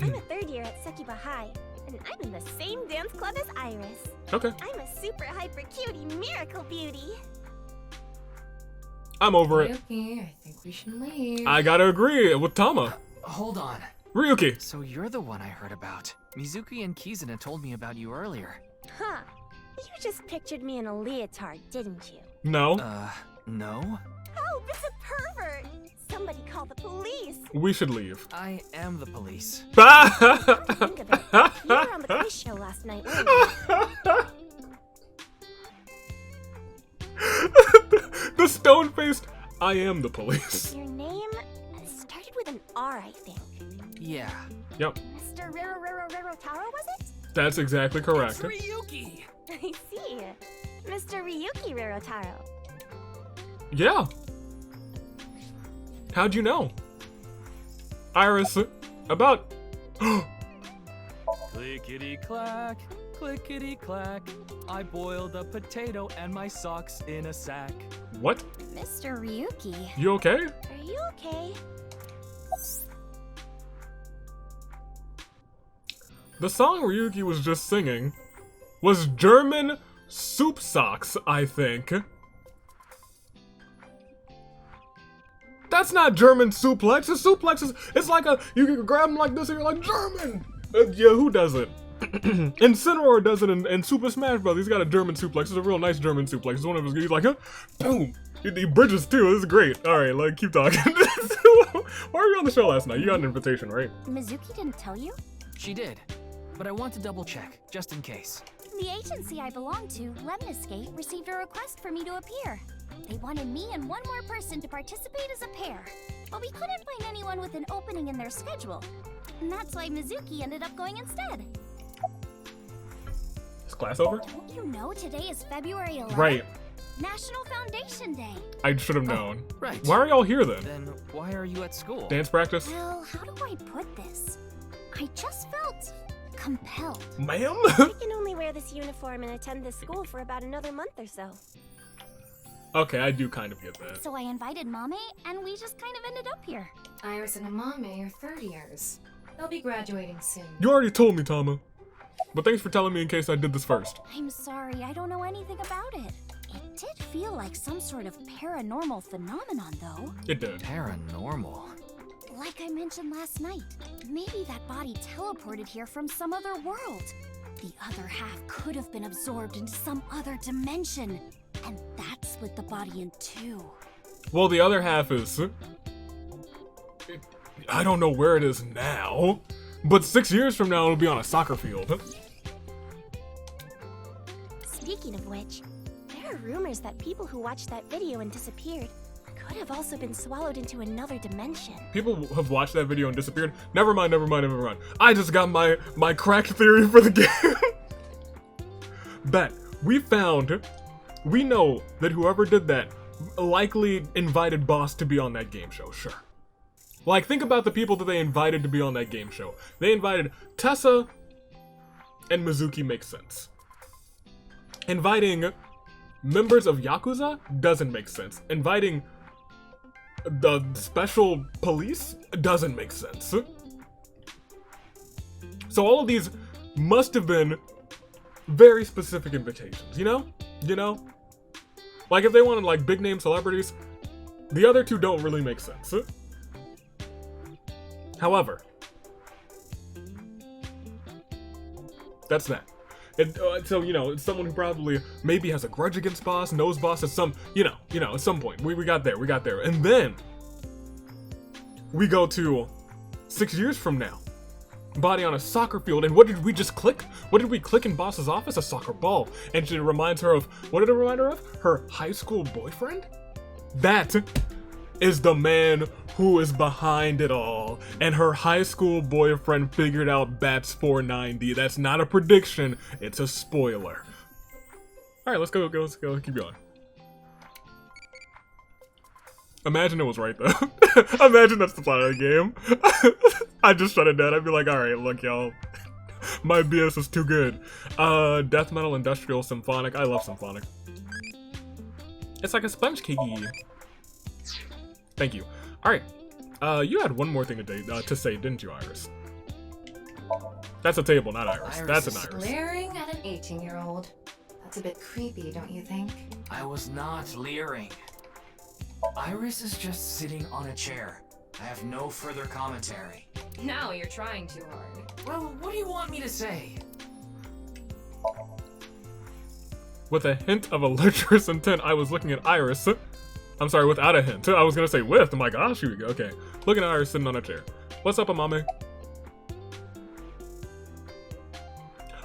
I'm a third year at Sakiba High, and I'm in the same dance club as Iris. Okay. I'm a super hyper cutie miracle beauty. I'm over it. Ryuki, I think we should leave. I gotta agree with Tama. Hold on. Ryuki. So you're the one I heard about. Mizuki and Kizuna told me about you earlier. Huh. You just pictured me in a leotard, didn't you? No. No? Oh, it's a pervert! Somebody call the police! We should leave. I am the police. Come to think of it, you were on the quiz show last night, weren't you? The stone-faced, I am the police. Your name started with an R, I think. Yeah. Yep. Mr. Rero Taro, was it? That's exactly correct. It's Ryuki! I see. Mr. Ryuki Rerotaro. Yeah. How'd you know? Iris, about... Clickety-clack, clickety-clack. I boiled a potato and my socks in a sack. What? Mr. Ryuki. You okay? Are you okay? The song Ryuki was just singing was German Soup Socks, I think. That's not German suplex. A suplex is, it's like a, you can grab them like this and you're like, German! Yeah, who does it? Incineroar does it in Super Smash Bros. He's got a German suplex. It's a real nice German suplex. It's one of his, he's like, huh? Boom! He bridges too. This is great. Alright, like, keep talking. Why were you on the show last night? You got an invitation, right? Mizuki didn't tell you? She did. But I want to double check, just in case. The agency I belong to, Lemniscape, received a request for me to appear. They wanted me and one more person to participate as a pair, but we couldn't find anyone with an opening in their schedule. And that's why Mizuki ended up going instead. Is class over? Don't you know today is February 11th? Right. National Foundation Day. I should have known. Right. Why are y'all here then? Then why are you at school? Dance practice? Well, how do I put this? I just felt compelled. Ma'am? I can only wear this uniform and attend this school for about another month or so. Okay, I do kind of get that. So I invited Mame, and we just kind of ended up here. Iris and Amame are third years. They'll be graduating soon. You already told me, Tama. But thanks for telling me in case I did this first. I'm sorry, I don't know anything about it. It did feel like some sort of paranormal phenomenon, though. It did. Paranormal? Like I mentioned last night, maybe that body teleported here from some other world. The other half could have been absorbed into some other dimension, and that split the body in two. Well, the other half is... I don't know where it is now, but 6 years from now it'll be on a soccer field. Speaking of which, there are rumors that people who watched that video and disappeared Could have also been swallowed into another dimension. People have watched that video and disappeared. Never mind. I just got my cracked theory for the game. Bet. We know that whoever did that likely invited Boss to be on that game show, sure. Like, think about the people that they invited to be on that game show. They invited Tessa and Mizuki makes sense. Inviting members of Yakuza doesn't make sense. Inviting the special police doesn't make sense. So all of these must have been very specific invitations, you know? Like, if they wanted, like, big name celebrities, the other two don't really make sense. However, that's that. So, it's someone who probably maybe has a grudge against Boss, knows Boss at some, at some point. We got there. And then we go to 6 years from now. Body on a soccer field, and what did we just click? What did we click in Boss's office? A soccer ball. And she reminds her of, what did it remind her of? Her high school boyfriend? That is the man who is behind it all. And her high school boyfriend figured out Bats 490. That's not a prediction, it's a spoiler. Alright, let's go, keep going. Imagine it was right though. Imagine that's the plot of the game. I just shut it down. I'd be like, alright, look y'all. My BS is too good. Death metal, industrial, symphonic. I love symphonic. It's like a sponge cakey. Thank you. Alright. You had one more thing to say, didn't you, Iris? That's a table, not Iris. That's an Iris. Leering at an 18-year-old. That's a bit creepy, don't you think? I was not leering. Iris is just sitting on a chair. I have no further commentary. Now you're trying too hard. Well, what do you want me to say? With a hint of a lecherous intent, I was looking at Iris. I'm sorry, without a hint. I was gonna say with. Oh my gosh, here we go. Okay. Looking at Iris sitting on a chair. What's up, Amame?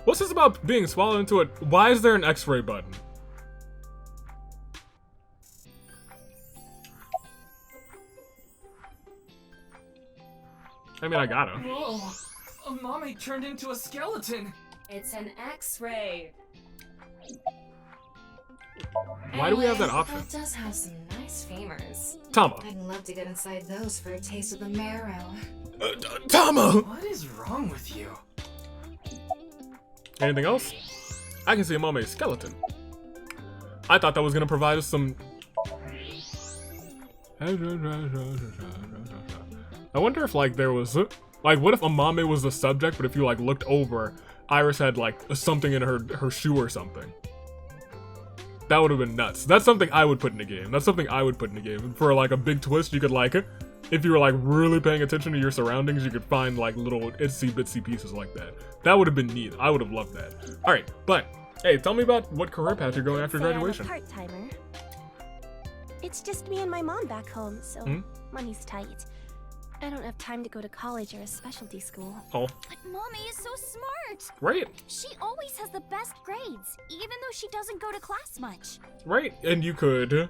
What's this about being swallowed into it? Why is there an X-ray button? I mean, I got him. Whoa! Mommy turned into a skeleton! It's an X-ray. Why do we have that option? It does have some nice femurs. Tama. I'd love to get inside those for a taste of the marrow. Tama! What is wrong with you? Anything else? I can see a Mame's skeleton. I thought that was gonna provide us some... I wonder if, like, there was... Like, what if Amame was the subject, but if you, like, looked over, Iris had, like, something in her shoe or something? That would have been nuts. That's something I would put in a game. For, like, a big twist, you could, like... If you were, like, really paying attention to your surroundings, you could find, like, little itsy-bitsy pieces like that. That would have been neat. I would have loved that. Alright, but... Hey, tell me about what career path you're going after graduation. I'm a part-timer. It's just me and my mom back home, so money's tight. I don't have time to go to college or a specialty school. Oh. But Mommy is so smart! Right. She always has the best grades, even though she doesn't go to class much. Right, and you could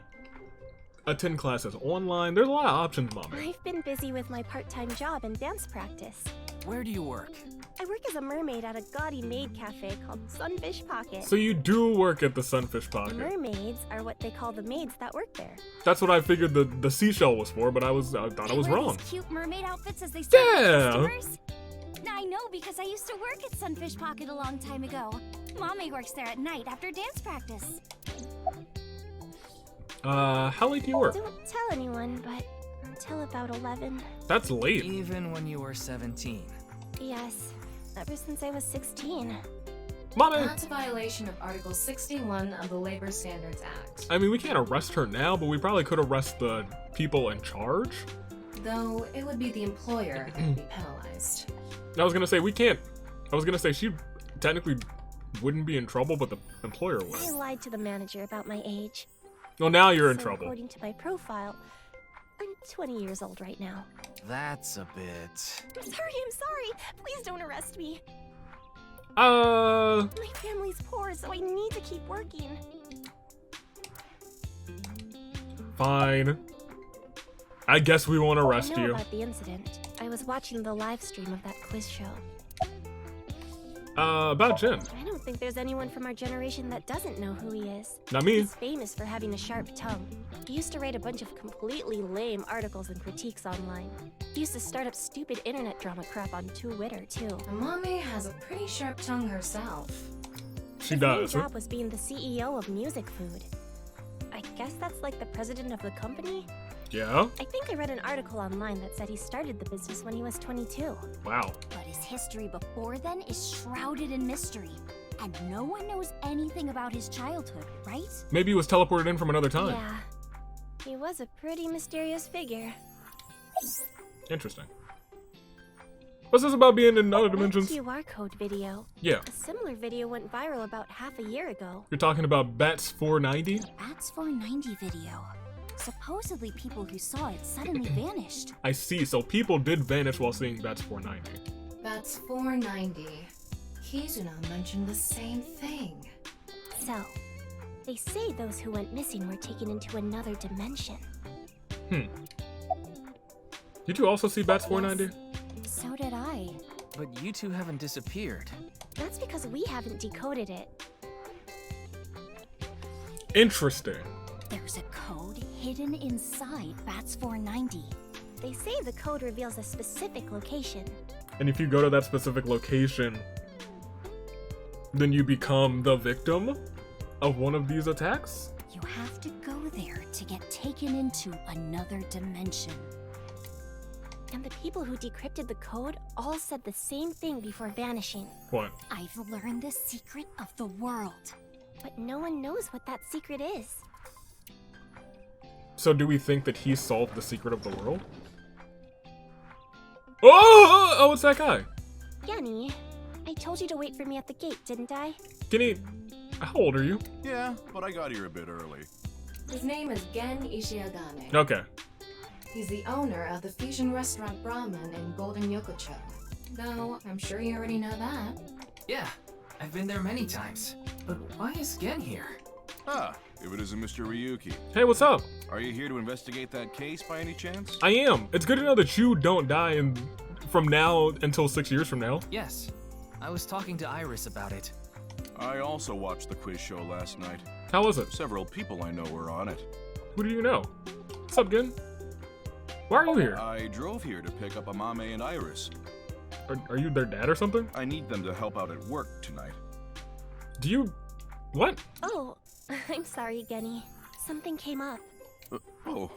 attend classes online. There's a lot of options, Mommy. I've been busy with my part-time job and dance practice. Where do you work? I work as a mermaid at a gaudy maid cafe called Sunfish Pocket. So you do work at the Sunfish The Pocket. mermaids are what they call the maids that work there. That's what I figured the seashell was for, but I thought I was wrong. These cute mermaid outfits as they serve Yeah. customers. I know because I used to work at Sunfish Pocket a long time ago. Mommy works there at night after dance practice. How late do you work? Don't tell anyone, but until about 11. That's late. Even when you were 17. Yes, ever since I was 16. Mommy! That's a violation of Article 61 of the Labor Standards Act. I mean, we can't arrest her now, but we probably could arrest the people in charge. Though it would be the employer who would be penalized. I was gonna say, we can't. I was gonna say, she technically wouldn't be in trouble, but the employer would. I lied to the manager about my age. Well, now you're in So trouble. According to my profile, I'm 20 years old right now. That's a bit... I'm sorry. Please don't arrest me. My family's poor, so I need to keep working. Fine. I guess we won't I arrest know you. about the incident. I was watching the live stream of that quiz show. About Jin. I don't think there's anyone from our generation that doesn't know who he is. Not me. He's famous for having a sharp tongue. He used to write a bunch of completely lame articles and critiques online. He used to start up stupid internet drama crap on Twitter, too. Mommy has a pretty sharp tongue herself. She His does. main job was being the CEO of Music Food. I guess that's like the president of the company? Yeah? I think I read an article online that said he started the business when he was 22. Wow. But his history before then is shrouded in mystery. And no one knows anything about his childhood, right? Maybe he was teleported in from another time. Yeah. He was a pretty mysterious figure. Interesting. What's this about being in other That dimensions? QR code video. Yeah. A similar video went viral about half a year ago. You're talking about Bats 490? Bats 490 video. Supposedly people who saw it suddenly vanished. I see, so people did vanish while seeing Bats 490. That's 490. Kizuna mentioned the same thing. So, they say those who went missing were taken into another dimension. Did you also see Bats 490? So did I. But you two haven't disappeared. That's because we haven't decoded it. Interesting. There's a code hidden inside Bats 490. They say the code reveals a specific location. And if you go to that specific location, then you become the victim of one of these attacks? You have to go there to get taken into another dimension. And the people who decrypted the code all said the same thing before vanishing. What? I've learned the secret of the world. But no one knows what that secret is. So do we think that he solved the secret of the world? Oh, it's that guy. Yanni, I told you to wait for me at the gate, didn't I? Kenny, how old are you? Yeah, but I got here a bit early. His name is Gen Ishiagane. Okay. He's the owner of the fusion restaurant Brahman in Golden Yokocho. Though, I'm sure you already know that. Yeah, I've been there many times. But why is Gen here? Ah, if it isn't Mr. Ryuki. Hey, what's up? Are you here to investigate that case by any chance? I am. It's good to know that you don't die from now until 6 years from now. Yes. I was talking to Iris about it. I also watched the quiz show last night. How was it? Several people I know were on it. Who do you know? What's up, Gen? Why are you here? I drove here to pick up Amame and Iris. Are you their dad or something? I need them to help out at work tonight. Do you... What? Oh, I'm sorry, Genny. Something came up. Oh,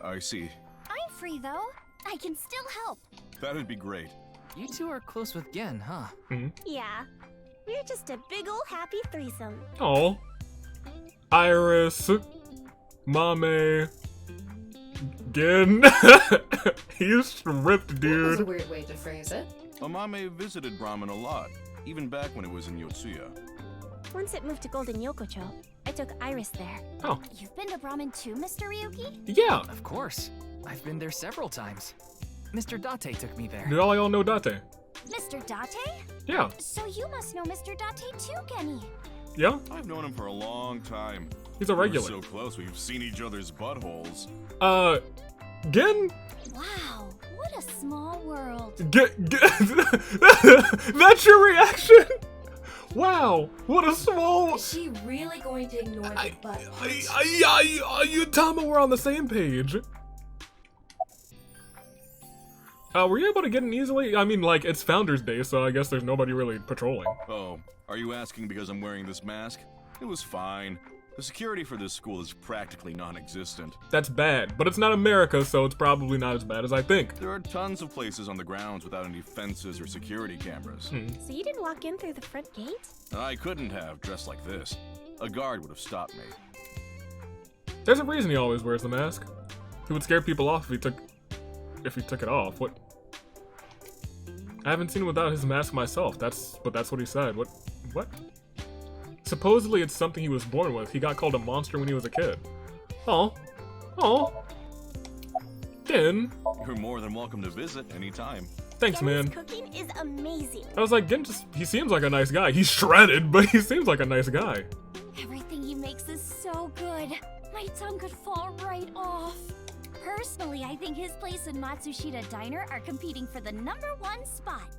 I see. I'm free though. I can still help. That'd be great. You two are close with Gen, huh? Yeah. We're just a big ol' happy threesome. Oh. Iris. Mame. Gen. He's ripped, That was a dude. weird way to phrase it. Amame visited Brahman a lot, even back when it was in Yotsuya. Once it moved to Golden Yokocho, I took Iris there. Oh. You've been to Brahman too, Mr. Ryuki? Yeah. Of course. I've been there several times. Mr. Date took me there. Do y'all know Date? Mr. Date? Yeah. So you must know Mr. Date too, Genny. Yeah? I've known him for a long time. He's a regular. We're so close, we've seen each other's buttholes. Gen? Wow, what a small world. That's your reaction? Wow, what a small... Is she really going to ignore the butt punch? You and Tama were on the same page. Were you able to get in easily? I mean, like, it's Founders Day, so I guess there's nobody really patrolling. Oh, are you asking because I'm wearing this mask? It was fine. The security for this school is practically non-existent. That's bad, but it's not America, so it's probably not as bad as I think. There are tons of places on the grounds without any fences or security cameras. So you didn't walk in through the front gate? I couldn't have, dressed like this. A guard would have stopped me. There's a reason he always wears the mask. He would scare people off if he took it off. What? I haven't seen him without his mask myself. But that's what he said. What? Supposedly it's something he was born with. He got called a monster when he was a kid. Oh. Gen. You're more than welcome to visit anytime. Thanks, man. Cooking is amazing. I was like, Gen he seems like a nice guy. He's shredded, but he seems like a nice guy. Everything he makes is so good. My tongue could fall right off. Personally, I think his place and Matsushita Diner are competing for the #1 spot.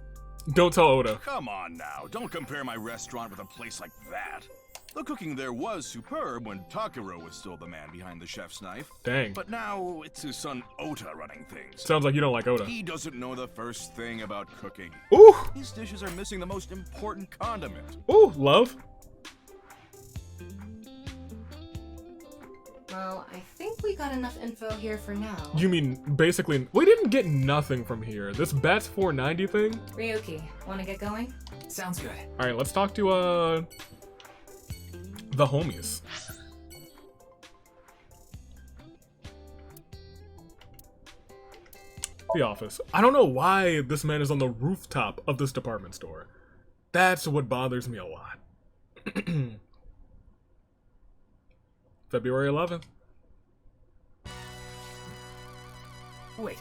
Don't tell Oda. Come on now, don't compare my restaurant with a place like that. The cooking there was superb when Takuro was still the man behind the chef's knife. Dang. But now it's his son Ota running things. Sounds like you don't like Oda. He doesn't know the first thing about cooking. Ooh! His dishes are missing the most important condiment. Ooh, love. Well, I think we got enough info here for now. You mean basically we didn't get nothing from here. This Bats 490 thing? Ryuki, wanna get going? Sounds good. Alright, let's talk to the homies. The office. I don't know why this man is on the rooftop of this department store. That's what bothers me a lot. February 11th. Wait,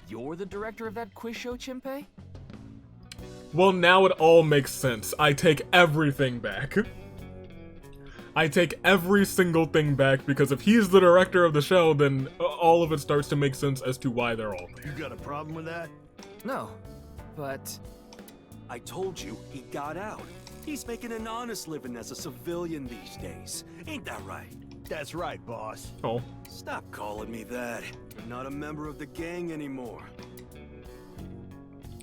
you're the director of that quiz show, Chimpei? Well, now it all makes sense. I take everything back. I take every single thing back because if he's the director of the show, then all of it starts to make sense as to why they're all there. You got a problem with that? No, but... I told you, he got out. He's making an honest living as a civilian these days. Ain't that right? That's right, boss. Oh. Stop calling me that. You're not a member of the gang anymore.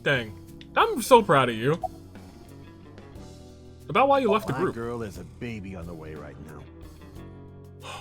Dang. I'm so proud of you. About why you left the My group. girl has a baby on the way right now.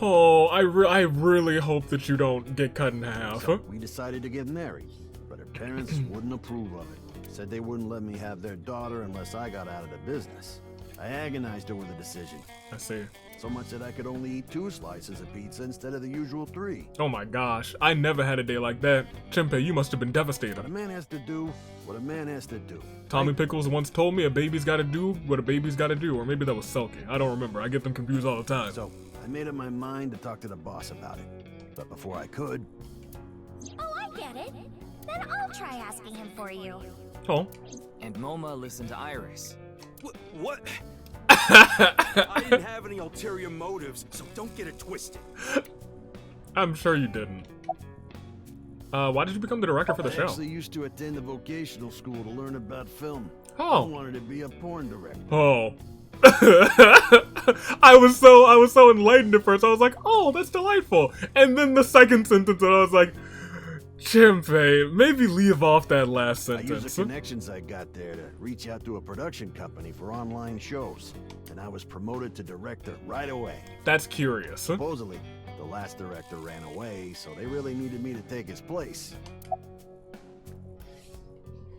Oh, I really hope that you don't get cut in half. So we decided to get married, but her parents wouldn't approve of it. Said they wouldn't let me have their daughter unless I got out of the business. I agonized over the decision. I see. So much that I could only eat 2 slices of pizza instead of the usual 3. Oh my gosh, I never had a day like that. Chimpei, you must have been devastated. What a man has to do, what a man has to do. Tommy Pickles once told me a baby's gotta do what a baby's gotta do, or maybe that was Selkie. I don't remember, I get them confused all the time. So, I made up my mind to talk to the boss about it. But before I could... Oh, I get it. Then I'll try asking him for you. Oh. And Moma listened to Iris. What? I didn't have any ulterior motives, so don't get it twisted. I'm sure you didn't. Why did you become the director for the show? I actually used to attend the vocational school to learn about film. Oh. I wanted to be a porn director. Oh. I was so enlightened at first. I was like, oh, that's delightful. And then the second sentence, I was like, Chimpei, maybe leave off that last I used sentence. the connections I got there to reach out to a production company for online shows, and I was promoted to director right away. That's curious. Supposedly, the last director ran away, so they really needed me to take his place.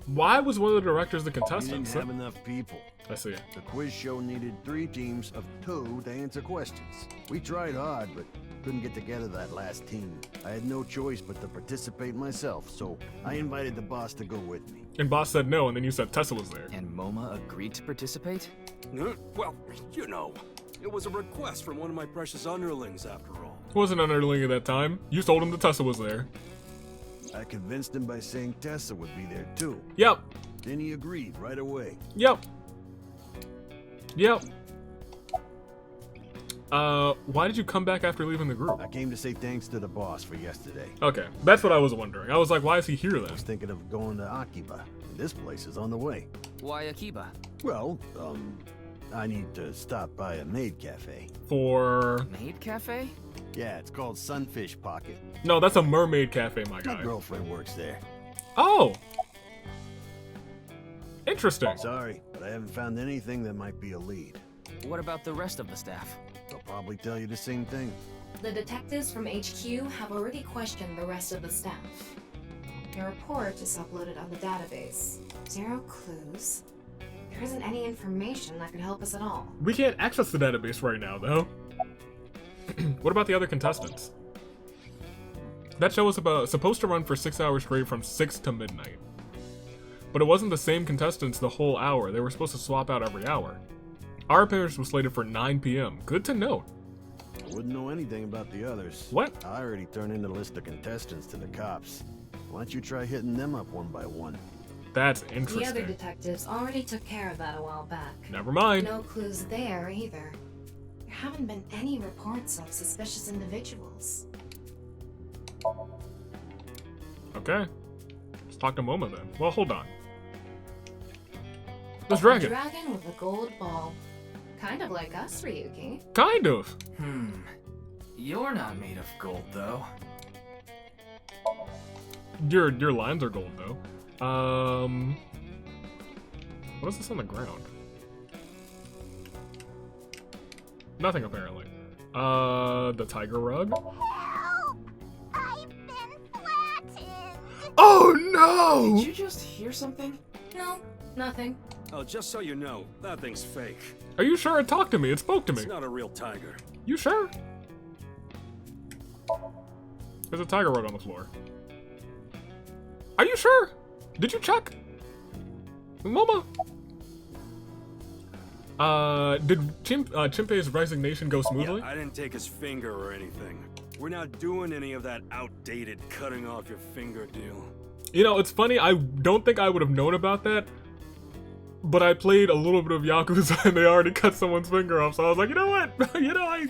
Why was one of the directors the We contestant? didn't have enough people. I see. The quiz show needed 3 teams of 2 to answer questions. We tried hard, but couldn't get together that last team. I had no choice but to participate myself, so I invited the boss to go with me. And boss said no, and then you said Tessa was there. And Moma agreed to participate? Well, you know, it was a request from one of my precious underlings after all. He wasn't an underling at that time. You told him that Tessa was there. I convinced him by saying Tessa would be there too. Yep. Then he agreed right away. Yep. Yep. Why did you come back after leaving the group? I came to say thanks to the boss for yesterday. Okay, that's what I was wondering. I was like, why is he here I then? was thinking of going to Akiba. This place is on the way. Why Akiba? Well, I need to stop by a maid cafe. For... Maid cafe? Yeah, it's called Sunfish Pocket. No, that's a mermaid cafe, my guy. My girlfriend works there. Oh! Interesting. Sorry, but I haven't found anything that might be a lead. What about the rest of the staff? They'll probably tell you the same thing. The detectives from HQ have already questioned the rest of the staff. Your report is uploaded on the database. 0 clues. There isn't any information that could help us at all. We can't access the database right now, though. What about the other contestants? That show was supposed to run for 6 hours straight from 6 to midnight. But it wasn't the same contestants the whole hour. They were supposed to swap out every hour. Our appearance was slated for 9 p.m. Good to know. I wouldn't know anything about the others. What? I already turned in the list of contestants to the cops. Why don't you try hitting them up one by one? That's The interesting. other detectives already took care of that a while back. Never mind. No clues there either. There haven't been any reports of suspicious individuals. Okay. Let's talk to Moma then. Well, hold on. This A dragon. dragon with a gold ball. Kind of like us, Ryuki. Kind of. You're not made of gold, though. Your lines are gold though. What is this on the ground? Nothing apparently. The tiger rug. Oh no! Did you just hear something? No, nothing. Oh, just so you know, that thing's fake. Are you sure it talked to me? It spoke to me. It's not a real tiger. You sure? There's a tiger rug on the floor. Are you sure? Did you check? Moma? Did Chimpe's resignation go smoothly? Yeah, I didn't take his finger or anything. We're not doing any of that outdated cutting off your finger deal. You know, it's funny, I don't think I would have known about that, but I played a little bit of Yakuza and they already cut someone's finger off, so I was like, you know what? You know,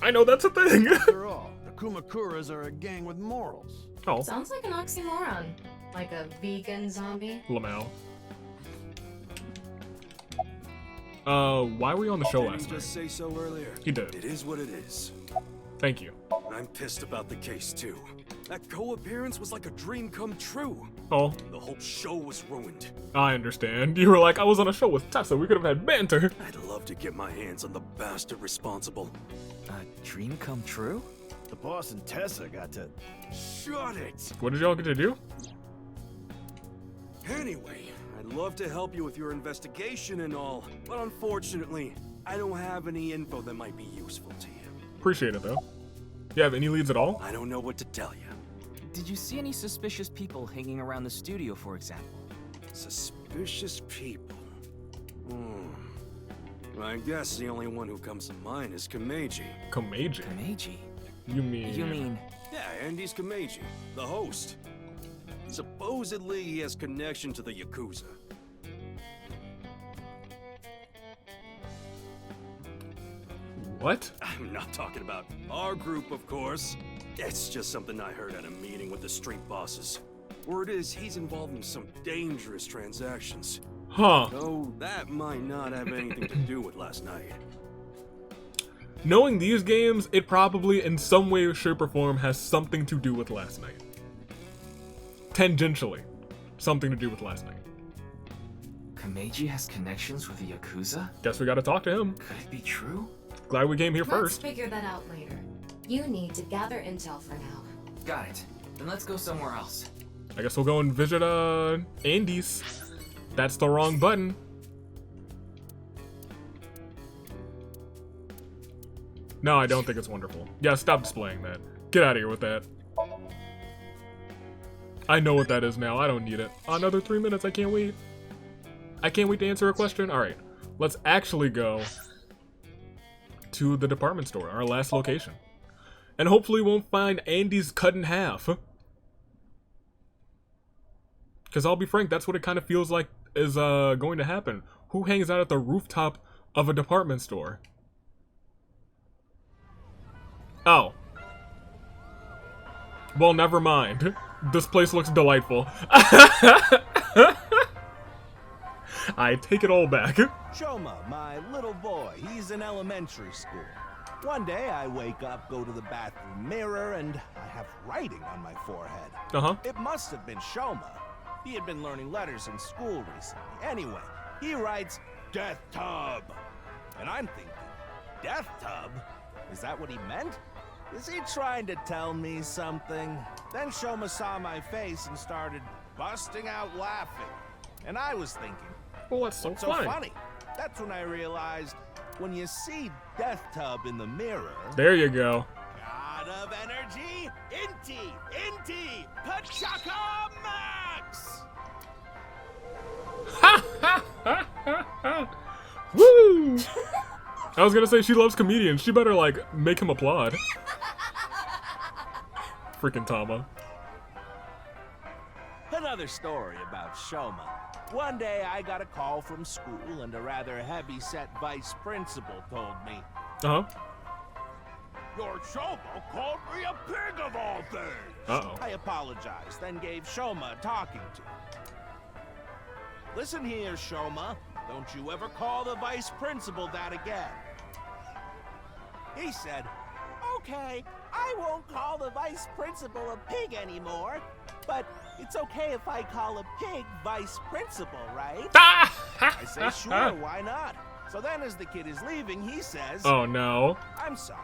I know that's a thing. After all, the Kumakuras are a gang with morals. Oh. Sounds like an oxymoron. Like a vegan zombie. Lmao. Why were you on the show last night? Didn't you just say so earlier? He did. It is what it is. Thank you. I'm pissed about the case too. That co-appearance was like a dream come true. Oh. The whole show was ruined. I understand. You were like, I was on a show with Tessa, we could have had banter. I'd love to get my hands on the bastard responsible. A dream come true? The boss and Tessa got to... Shut it! What did y'all get to do? Anyway, I'd love to help you with your investigation and all, but unfortunately, I don't have any info that might be useful to you. Appreciate it, though. You have any leads at all? I don't know what to tell you. Did you see any suspicious people hanging around the studio, for example? Suspicious people? I guess the only one who comes to mind is Kameji. Kameji? Kameji? You mean... Yeah, Andy's Kameji, the host. Supposedly, he has connection to the Yakuza. What? I'm not talking about our group, of course. It's just something I heard at a meeting with the street bosses. Word is he's involved in some dangerous transactions. Huh. Though that might not have anything to do with last night. Knowing these games, it probably in some way, shape, or form has something to do with last night. Tangentially. Something to do with last night. Kameji has connections with the Yakuza? Guess we gotta talk to him. Could it be true? Glad we came here Let's first. figure that out later. You need to gather intel for now. Got it. Then let's go somewhere else. I guess we'll go and visit, Andy's. That's the wrong button. No, I don't think it's wonderful. Yeah, stop displaying that. Get out of here with that. I know what that is now. I don't need it. Another 3 minutes. I can't wait. I can't wait to answer a question. All right. Let's actually go to the department store, our last location. And hopefully won't find Andy's cut in half. Because I'll be frank, that's what it kind of feels like is going to happen. Who hangs out at the rooftop of a department store? Oh. Well, never mind. This place looks delightful. I take it all back. Shoma, my little boy, he's in elementary school. One day I wake up, go to the bathroom mirror, and I have writing on my forehead. Uh-huh. It must have been Shoma. He had been learning letters in school recently. Anyway, he writes, Death Tub. And I'm thinking, Death Tub? Is that what he meant? Is he trying to tell me something? Then Shoma saw my face and started busting out laughing. And I was thinking, well, what's so funny? That's when I realized, when you see Death Tub in the mirror... There you go. God of energy, Inti, Pachaka Max! Woo! I was gonna say she loves comedians. She better, like, make him applaud. Freaking Tama. Another story about Shoma. One day I got a call from school and a rather heavy-set vice principal told me, Uh-huh. Your Shoma called me a pig of all things. Uh-oh. I apologized, then gave Shoma a talking to. Listen here, Shoma. Don't you ever call the vice principal that again. He said, okay, I won't call the vice principal a pig anymore, but it's okay if I call a pig vice principal, right? I say, sure, why not? So then as the kid is leaving, he says, oh no. I'm sorry.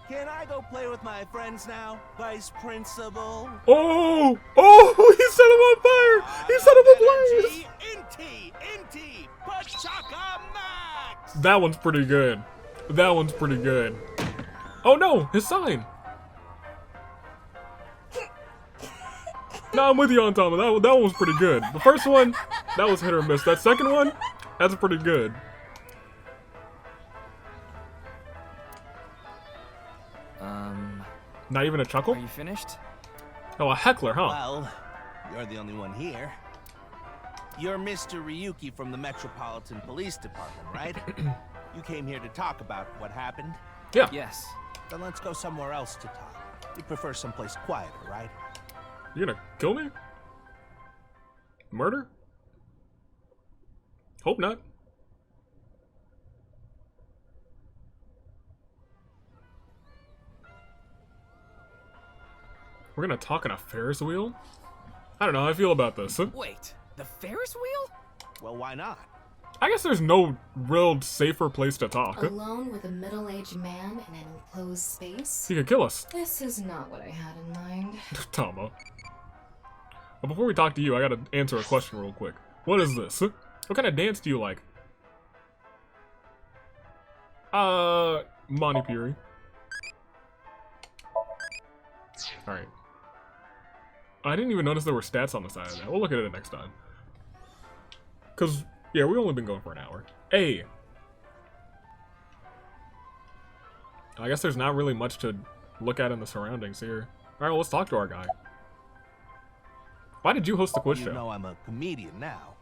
Can I go play with my friends now, vice principal? Oh! Oh! He set him on fire! He set him ablaze! Inti, Pachaka Max! That one's pretty good. That one's pretty good. Oh no! His sign! No, I'm with you on Tama. That one was pretty good. The first one, that was hit or miss. That second one, that's pretty good. Not even a chuckle? Are you finished? Oh, a heckler, huh? Well, you're the only one here. You're Mr. Ryuki from the Metropolitan Police Department, right? You came here to talk about what happened? Yeah. Yes. Then let's go somewhere else to talk. You prefer someplace quieter, right? You gonna kill me? Murder? Hope not. We're gonna talk on a Ferris wheel? I don't know how I feel about this. Wait, the Ferris wheel? Well, why not? I guess there's no real safer place to talk. Alone with a middle-aged man in an enclosed space? He could kill us. This is not what I had in mind. Tama. But before we talk to you, I gotta answer a question real quick. What is this? What kind of dance do you like? Monty Puri. Alright. I didn't even notice there were stats on the side of that. We'll look at it next time. Cause, yeah, we've only been going for an hour. Hey! I guess there's not really much to look at in the surroundings here. Alright, well, let's talk to our guy. Why did you host the quiz show? You know I'm a comedian now.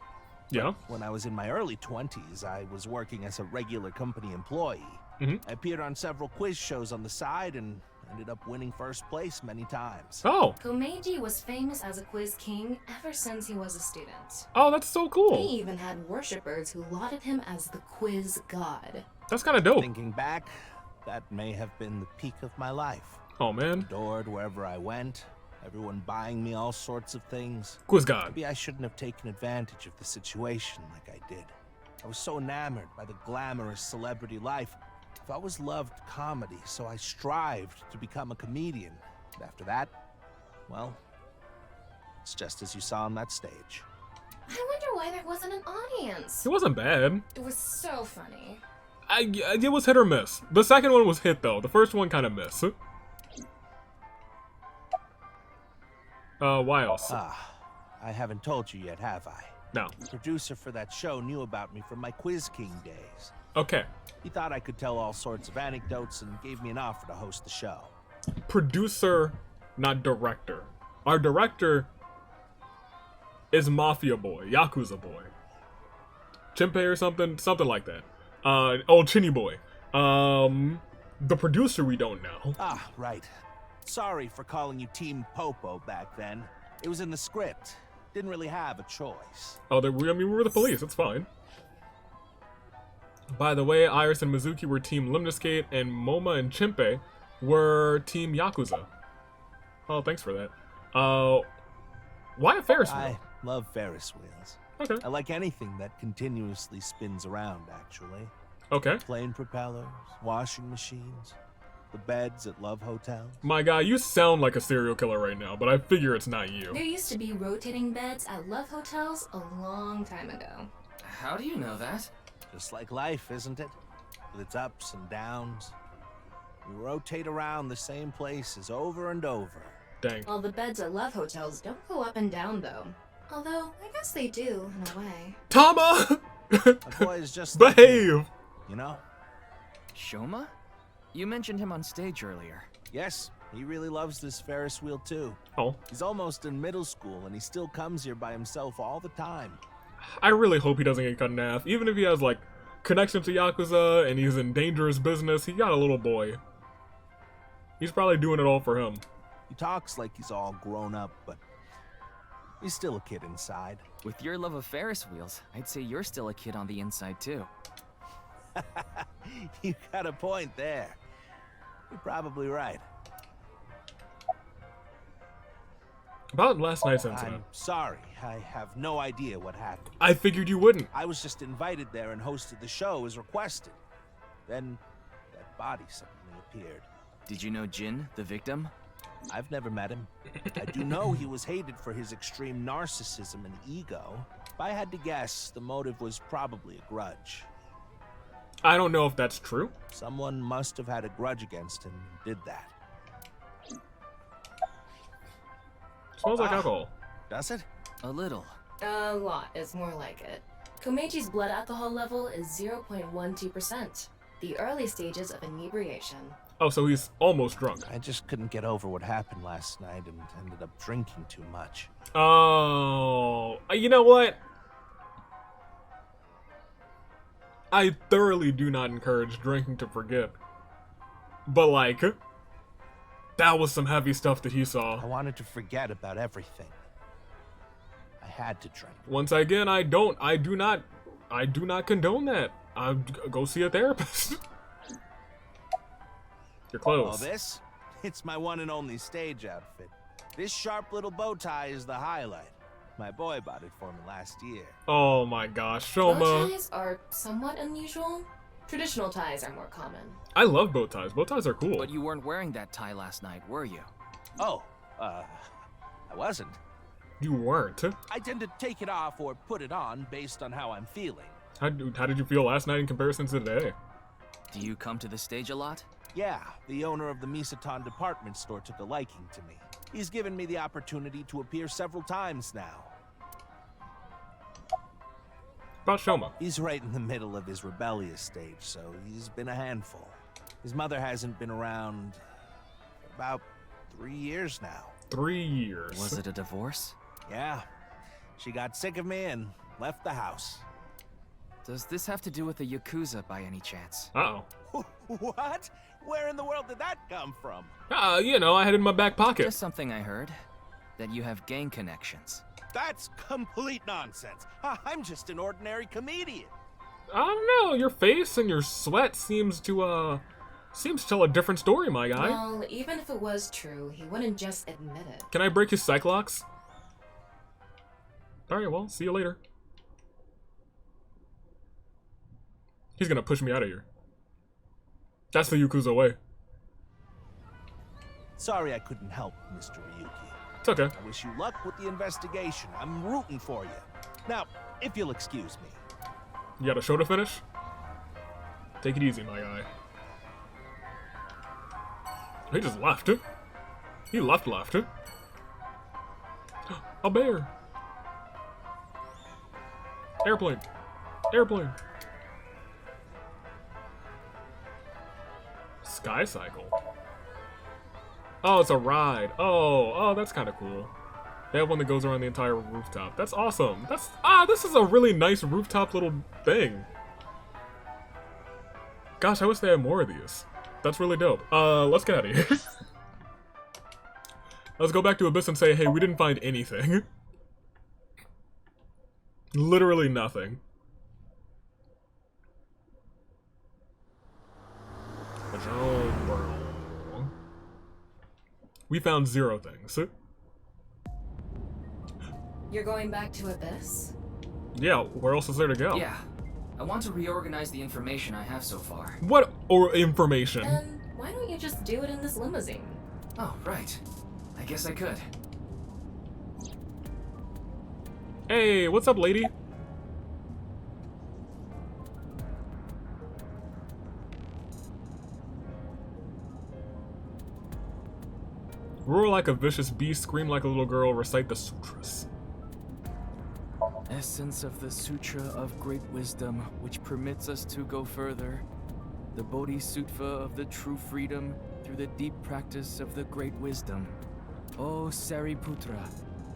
Yeah? When I was in my early 20s, I was working as a regular company employee. I appeared on several quiz shows on the side and ended up winning first place many times. Oh! Komeiji was famous as a quiz king ever since he was a student. Oh, that's so cool! He even had worshippers who lauded him as the quiz god. That's kind of dope. Thinking back, that may have been the peak of my life. Oh, man. Adored wherever I went. Everyone buying me all sorts of things. Quiz god. Maybe I shouldn't have taken advantage of the situation like I did. I was so enamored by the glamorous celebrity life. I've always loved comedy, so I strived to become a comedian. And after that, well, it's just as you saw on that stage. I wonder why there wasn't an audience. It wasn't bad. It was so funny. It was hit or miss. The second one was hit, though. The first one kind of missed. Why else? I haven't told you yet, have I? No. The producer for that show knew about me from my Quiz King days. Okay. He thought I could tell all sorts of anecdotes and gave me an offer to host the show. Producer, not director. Our director is Mafia Boy, Yakuza Boy. Chimpei or something like that. Old Chinny Boy. The producer we don't know. Ah, right. Sorry for calling you Team Popo back then. It was in the script. Didn't really have a choice. Oh, we were the police. It's fine. By the way, Iris and Mizuki were Team Limniscate, and Moma and Chimpei were Team Yakuza. Oh, thanks for that. Why a Ferris wheel? I love Ferris wheels. Okay. I like anything that continuously spins around, actually. Okay. Plane propellers, washing machines, the beds at love hotels. My guy, you sound like a serial killer right now, but I figure it's not you. There used to be rotating beds at love hotels a long time ago. How do you know that? Just like life, isn't it? With its ups and downs. We rotate around the same places over and over. Dang. Well, the beds at love hotels don't go up and down, though. Although, I guess they do, in a way. Tama! A boy is just behave! Like, you know? Shoma? You mentioned him on stage earlier. Yes, he really loves this Ferris wheel too. Oh. He's almost in middle school and he still comes here by himself all the time. I really hope he doesn't get cut in half. Even if he has, like, connection to Yakuza and he's in dangerous business, he got a little boy. He's probably doing it all for him. He talks like he's all grown up, but he's still a kid inside. With your love of Ferris wheels, I'd say you're still a kid on the inside, too. You got a point there. You're probably right. About last night's incident. I'm sorry. I have no idea what happened. I figured you wouldn't. I was just invited there and hosted the show as requested. Then that body suddenly appeared. Did you know Jin, the victim? I've never met him. I do know he was hated for his extreme narcissism and ego. If I had to guess, the motive was probably a grudge. I don't know if that's true. Someone must have had a grudge against him and did that. Smells like alcohol. Does it? A little. A lot is more like it. Komechi's blood alcohol level is 0.12%. The early stages of inebriation. Oh, so he's almost drunk. I just couldn't get over what happened last night and ended up drinking too much. Oh, you know what? I thoroughly do not encourage drinking to forget. But like, that was some heavy stuff that he saw. I wanted to forget about everything. I had to drink. Once again, I do not condone that. Go see a therapist. Your clothes. Oh, this? It's my one and only stage outfit. This sharp little bow tie is the highlight. My boy bought it for me last year. Oh my gosh, Bow Shoma. ties are somewhat unusual. Traditional ties are more common. I love bow ties. Bow ties are cool. But you weren't wearing that tie last night, were you? Oh, I wasn't. You weren't? I tend to take it off or put it on based on how I'm feeling. How did you feel last night in comparison to today? Do you come to the stage a lot? Yeah, the owner of the Misatan department store took a liking to me. He's given me the opportunity to appear several times now. About Shoma. He's right in the middle of his rebellious stage, so he's been a handful. His mother hasn't been around for about 3 years now. 3 years. Was it a divorce? Yeah. She got sick of me and left the house. Does this have to do with the Yakuza by any chance? Uh-oh. What? Where in the world did that come from? You know, I had it in my back pocket. Just something I heard. That you have gang connections. That's complete nonsense. I'm just an ordinary comedian. I don't know. Your face and your sweat seems to tell a different story, my guy. Well, even if it was true, he wouldn't just admit it. Can I break his cyclocks? Alright, well, see you later. He's gonna push me out of here. That's the Yakuza way. Sorry I couldn't help, Mr. Ryuki. It's okay. I wish you luck with the investigation. I'm rooting for you. Now, if you'll excuse me. You got a show to finish? Take it easy, my guy. He just left. He left. A bear. Airplane. Airplane. Sky Cycle. Oh, it's a ride. Oh, that's kind of cool. They have one that goes around the entire rooftop. That's awesome. This is a really nice rooftop little thing. Gosh, I wish they had more of these. That's really dope. Let's get out of here. Let's go back to Abyss and say, hey, we didn't find anything. Literally nothing. We found 0 things. You're going back to Abyss? Yeah, where else is there to go? Yeah. I want to reorganize the information I have so far. What information? Then why don't you just do it in this limousine? Oh, right. I guess I could. Hey, what's up, lady? Roar like a vicious beast, scream like a little girl, recite the sutras. Essence of the Sutra of Great Wisdom, which permits us to go further. The Bodhisattva of the true freedom through the deep practice of the Great Wisdom. O Sariputra,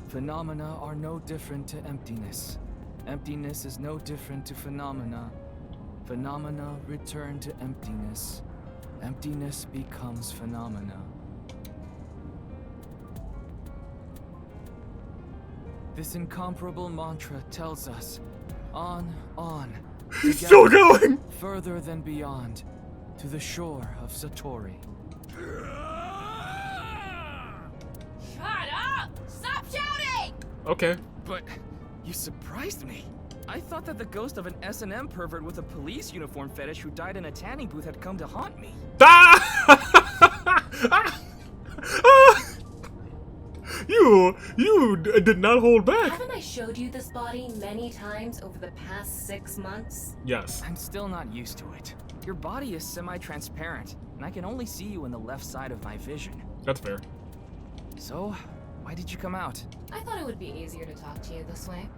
phenomena are no different to emptiness. Emptiness is no different to phenomena. Phenomena return to emptiness. Emptiness becomes phenomena. This incomparable mantra tells us, on, He's still together, going! further than beyond, to the shore of Satori. Shut up! Stop shouting! Okay. But you surprised me. I thought that the ghost of an S&M pervert with a police uniform fetish who died in a tanning booth had come to haunt me. You did not hold back. Haven't I showed you this body many times over the past 6 months? Yes. I'm still not used to it. Your body is semi-transparent, and I can only see you in the left side of my vision. That's fair. So, why did you come out? I thought it would be easier to talk to you this way.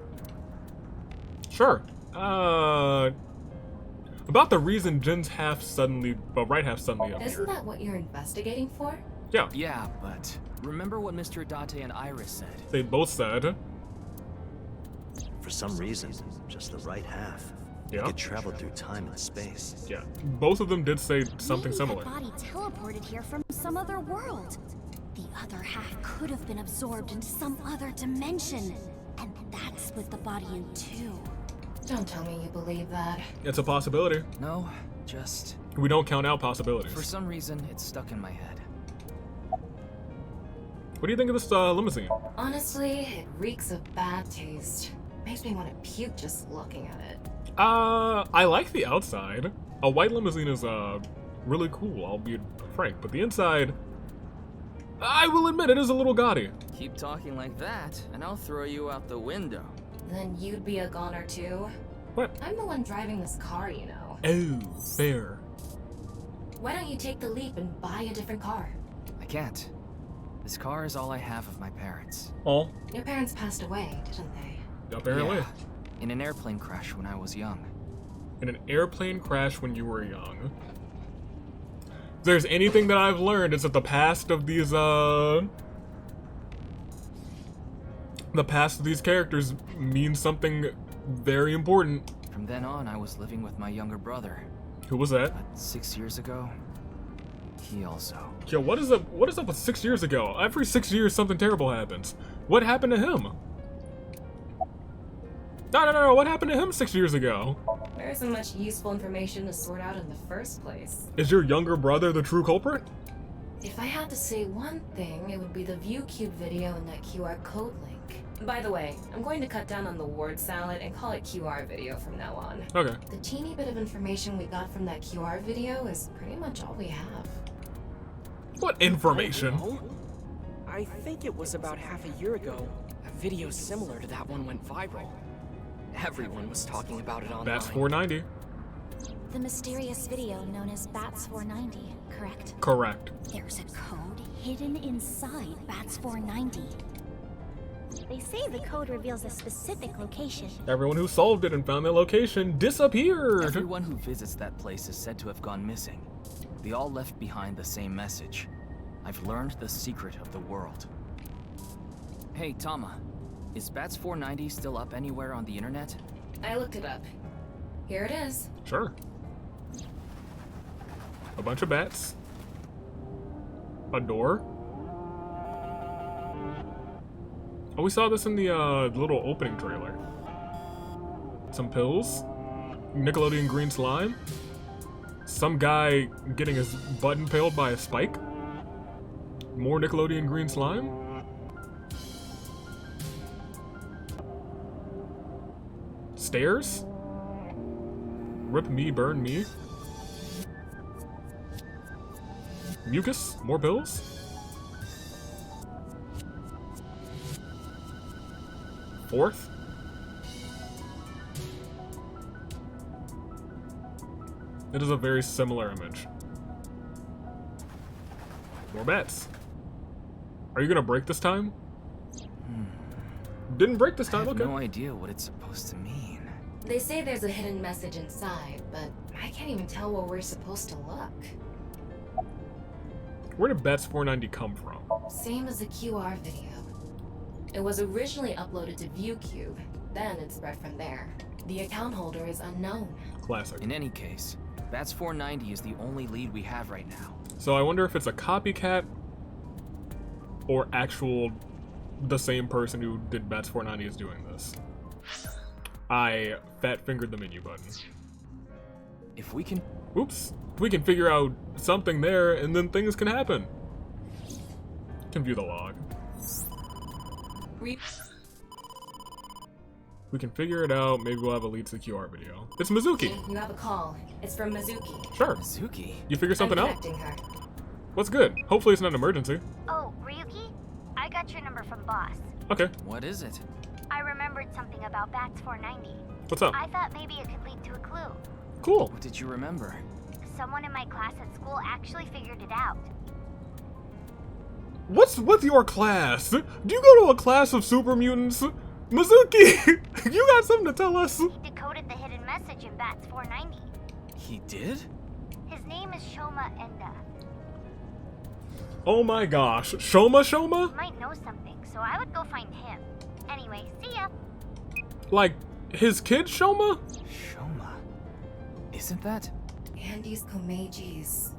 Sure. About the reason Jin's right half suddenly appeared. Isn't that what you're investigating for? Yeah. Yeah, but remember what Mr. Date and Iris said? They both said. For some reason, just the right half. Yeah. I could travel through time and space. Yeah. Both of them did say something Maybe similar. That body teleported here from some other world. The other half could have been absorbed into some other dimension. And that split the body in two. Don't tell me you believe that. It's a possibility. No, just... We don't count out possibilities. For some reason, it's stuck in my head. What do you think of this limousine? Honestly, it reeks of bad taste. Makes me want to puke just looking at it. I like the outside. A white limousine is really cool, I'll be frank, but the inside, I will admit, it is a little gaudy. Keep talking like that, and I'll throw you out the window. Then you'd be a goner too. What? I'm the one driving this car, you know. Oh, fair. Why don't you take the leap and buy a different car? I can't. This car is all I have of my parents. Oh. Your parents passed away, didn't they? Apparently. Yeah, in an airplane crash when I was young. In an airplane crash when you were young. If there's anything that I've learned, it's that the past of these characters means something very important. From then on, I was living with my younger brother. Who was that? But 6 years ago, he also. Yo, what is up with 6 years ago? Every 6 years something terrible happens. What happened to him? No, what happened to him 6 years ago? There isn't much useful information to sort out in the first place. Is your younger brother the true culprit? If I had to say one thing, it would be the ViewCube video and that QR code link. By the way, I'm going to cut down on the word salad and call it QR video from now on. Okay. The teeny bit of information we got from that QR video is pretty much all we have. What information? Oh, I think it was about half a year ago. A video similar to that one went viral. Everyone was talking about it online. That's 490. The mysterious video known as Bats 490, correct? Correct. There's a code hidden inside Bats 490. They say the code reveals a specific location. Everyone who solved it and found that location disappeared. Everyone who visits that place is said to have gone missing. They all left behind the same message. I've learned the secret of the world. Hey, Tama. Is Bats 490 still up anywhere on the internet? I looked it up. Here it is. Sure. A bunch of bats. A door. Oh, we saw this in the little opening trailer. Some pills. Nickelodeon green slime. Some guy getting his butt impaled by a spike. More Nickelodeon green slime. Stairs. Rip me, burn me. Mucus. More pills. Fourth. It is a very similar image. More bats. Are you gonna break this time? Didn't break this time, I have okay. no idea what it's supposed to mean. They say there's a hidden message inside, but I can't even tell where we're supposed to look. Where did Bats 490 come from? Same as the QR video. It was originally uploaded to ViewCube, then it spread from there. The account holder is unknown. Classic. In any case, Bats 490 is the only lead we have right now. So I wonder if it's a copycat or actual the same person who did Bats 490 is doing this. I fat fingered the menu button. If we can... Oops. We can figure out something there, and then things can happen. Can view the log. We can figure it out. Maybe we'll have a lead to the QR video. It's Mizuki. You have a call. It's from Mizuki. Sure. Mizuki? You figure something I'm out? connecting her. What's good? Hopefully it's not an emergency. Oh, Ryuki? I got your number from Boss. Okay. What is it? I remembered something about Bats 490. What's up? I thought maybe it could lead to a clue. Cool. What did you remember? Someone in my class at school actually figured it out. What's with your class? Do you go to a class of super mutants? Mizuki, you got something to tell us? He decoded the hidden message in Bats 490. He did? His name is Shoma Enda. Oh my gosh. Shoma? He might know something, so I would go find him. Anyway, see ya. Like, his kid Shoma? Shoma? Isn't that? Andy's Komeji's.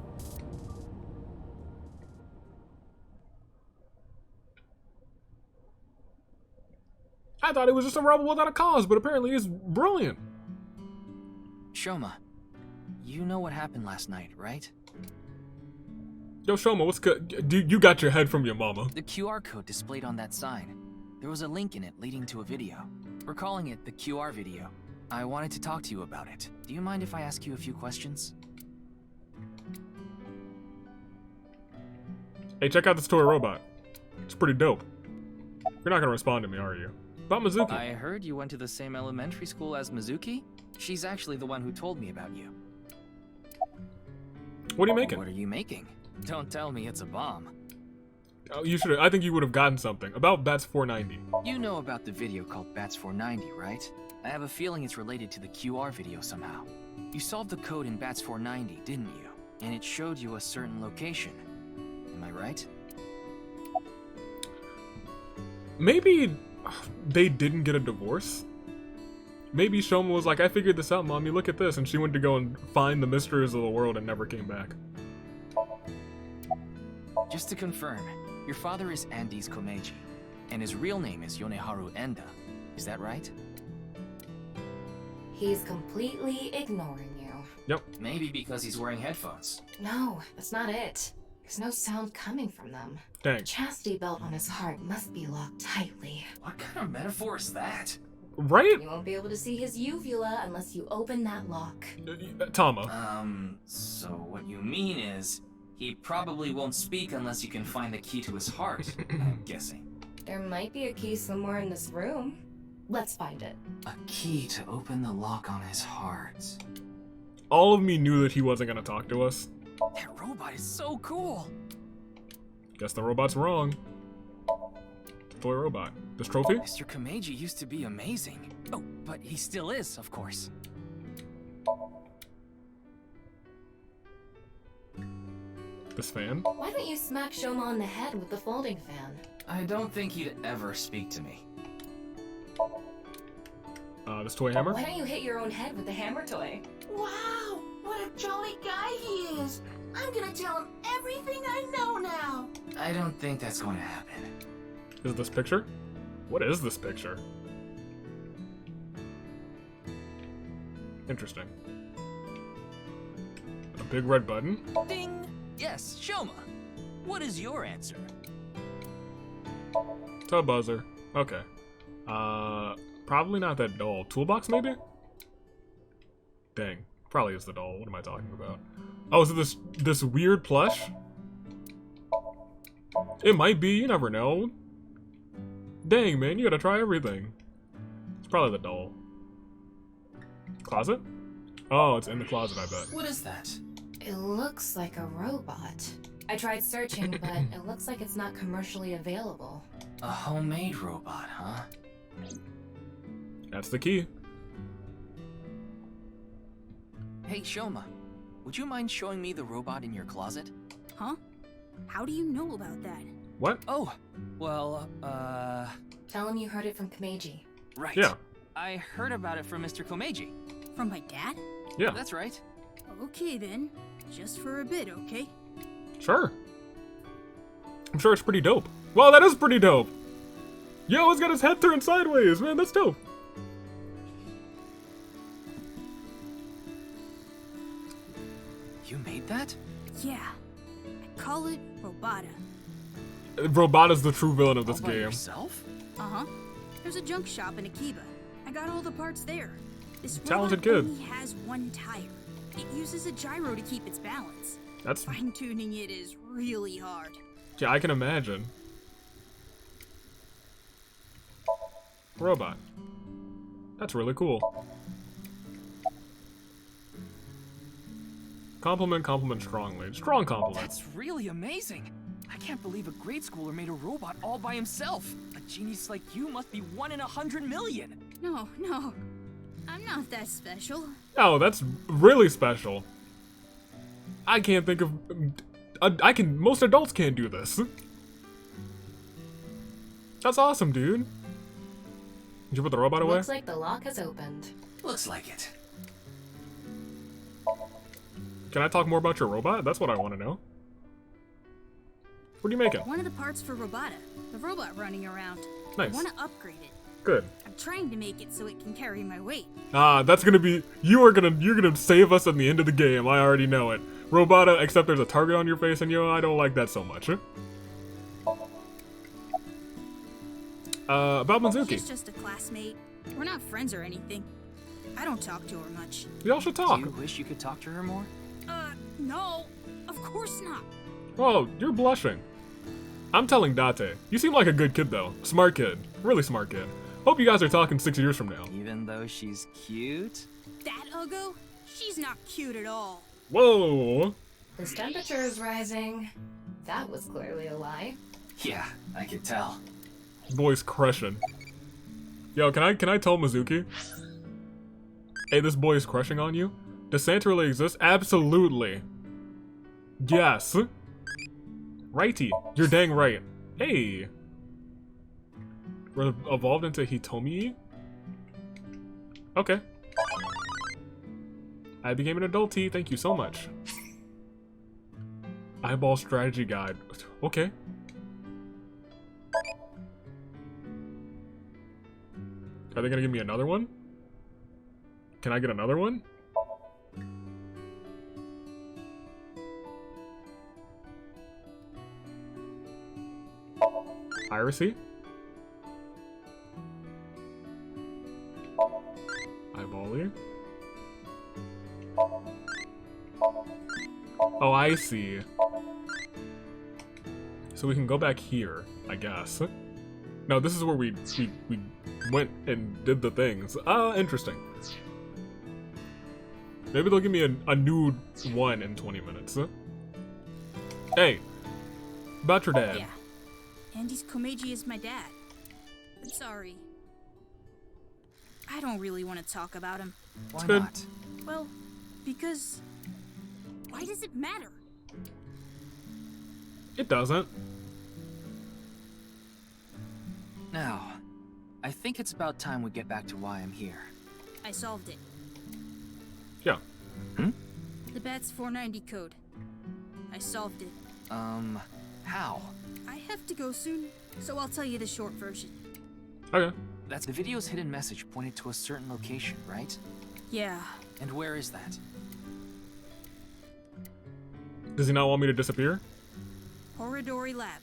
I thought he was just a rebel without a cause, but apparently he's brilliant. Shoma, you know what happened last night, right? Yo, Shoma, what's good? Dude, you got your head from your mama. The QR code displayed on that sign. There was a link in it leading to a video. We're calling it the QR video. I wanted to talk to you about it. Do you mind if I ask you a few questions? Hey, check out this toy robot. It's pretty dope. You're not gonna respond to me, are you? About Mizuki. I heard you went to the same elementary school as Mizuki? She's actually the one who told me about you. What are you making? What are you making? Don't tell me it's a bomb. Oh, you should. I think you would have gotten something about Bats 490. You know about the video called Bats 490, right? I have a feeling it's related to the QR video somehow. You solved the code in Bats 490, didn't you? And it showed you a certain location. Am I right? Maybe they didn't get a divorce. Maybe Shoma was like, I figured this out, Mommy, look at this. And she went to go and find the mysteries of the world and never came back. Just to confirm, your father is Andes Komeji, and his real name is Yoneharu Enda. Is that right? He's completely ignoring you. Yep. Maybe because he's wearing headphones. No, that's not it. There's no sound coming from them. Dang. The chastity belt on his heart must be locked tightly. What kind of metaphor is that? Right? You won't be able to see his uvula unless you open that lock. Tama. So what you mean is, he probably won't speak unless you can find the key to his heart, I'm guessing. There might be a key somewhere in this room. Let's find it. A key to open the lock on his heart. All of me knew that he wasn't gonna talk to us. That robot is so cool! Guess the robot's wrong. Toy robot. This trophy? Mr. Komeji used to be amazing. Oh, but he still is, of course. This fan? Why don't you smack Shoma on the head with the folding fan? I don't think he'd ever speak to me. This toy hammer? Why don't you hit your own head with the hammer toy? Wow, what a jolly guy he is. I'm gonna tell him everything I know now. I don't think that's going to happen. Is this picture? What is this picture? Interesting. A big red button? Ding! Yes, Shoma. What is your answer? Tub buzzer. Okay. Probably not that doll. Toolbox, maybe? Dang. Probably is the doll. What am I talking about? Oh, is it this weird plush? It might be. You never know. Dang, man. You gotta try everything. It's probably the doll. Closet? Oh, it's in the closet, I bet. What is that? It looks like a robot. I tried searching, but it looks like it's not commercially available. A homemade robot, huh? That's the key. Hey, Shoma. Would you mind showing me the robot in your closet? Huh? How do you know about that? What? Oh, well, Tell him you heard it from Komeji. Right. Yeah. I heard about it from Mr. Komeji. From my dad? Yeah. That's right. Okay then. Just for a bit, okay? Sure. I'm sure it's pretty dope. Well, that is pretty dope. Yo, it's got his head turned sideways, man. That's dope. You made that? Yeah. I call it Robota. Robata's the true villain of this All by game. yourself? Uh-huh. There's a junk shop in Akiba. I got all the parts there. This Talented robot kid. only has one tire. It uses a gyro to keep its balance. That's Fine-tuning it is really hard. yeah, I can imagine. Robot. That's really cool. Compliment, compliment strongly. Strong compliment. That's really amazing. I can't believe a grade schooler made a robot all by himself. A genius like you must be 1 in 100 million. No. I'm not that special. Oh, that's really special. I can't think of... most adults can't do this. That's awesome, dude. Did you put the robot away? Looks like the lock has opened. Looks like it. Can I talk more about your robot? That's what I want to know. What are you making? One of the parts for Robota. The robot running around. Nice. I want to upgrade it. Good. I'm trying to make it so it can carry my weight. Ah, that's gonna be... You're gonna save us at the end of the game. I already know it. Robota, except there's a target on your face, and yo, I don't like that so much. About Mizuki. She's just a classmate. We're not friends or anything. I don't talk to her much. Y'all should talk. Do you wish you could talk to her more? No. Of course not. Oh, you're blushing. I'm telling Date. You seem like a good kid, though. Smart kid. Really smart kid. Hope you guys are talking 6 years from now. Even though she's cute? That Uggo? She's not cute at all. Whoa. This temperature is rising. That was clearly a lie. Yeah, I could tell. Boy's crushing. Yo, can I tell Mizuki? Hey, this boy is crushing on you? Does Santa really exist? Absolutely. Yes. Righty. You're dang right. Hey. We're evolved into Hitomi? Okay. I became an adultie. Thank you so much. Eyeball strategy guide. Okay. Are they gonna give me another one? Can I get another one? Piracy? Eyeball-y? Oh, I see. So we can go back here, I guess. No, this is where we went and did the things. Interesting. Maybe they'll give me a new one in 20 minutes. Hey, about your dad. Yeah. Andy's Komeiji is my dad. I'm sorry. I don't really want to talk about him. Why not? Well, because... Why does it matter? It doesn't. Now, I think it's about time we get back to why I'm here. I solved it. Yeah. The BATS 490 code. I solved it. How? I have to go soon, so I'll tell you the short version. Okay. That's the video's hidden message pointed to a certain location, right? Yeah. And where is that? Does he not want me to disappear? Horodori Lab.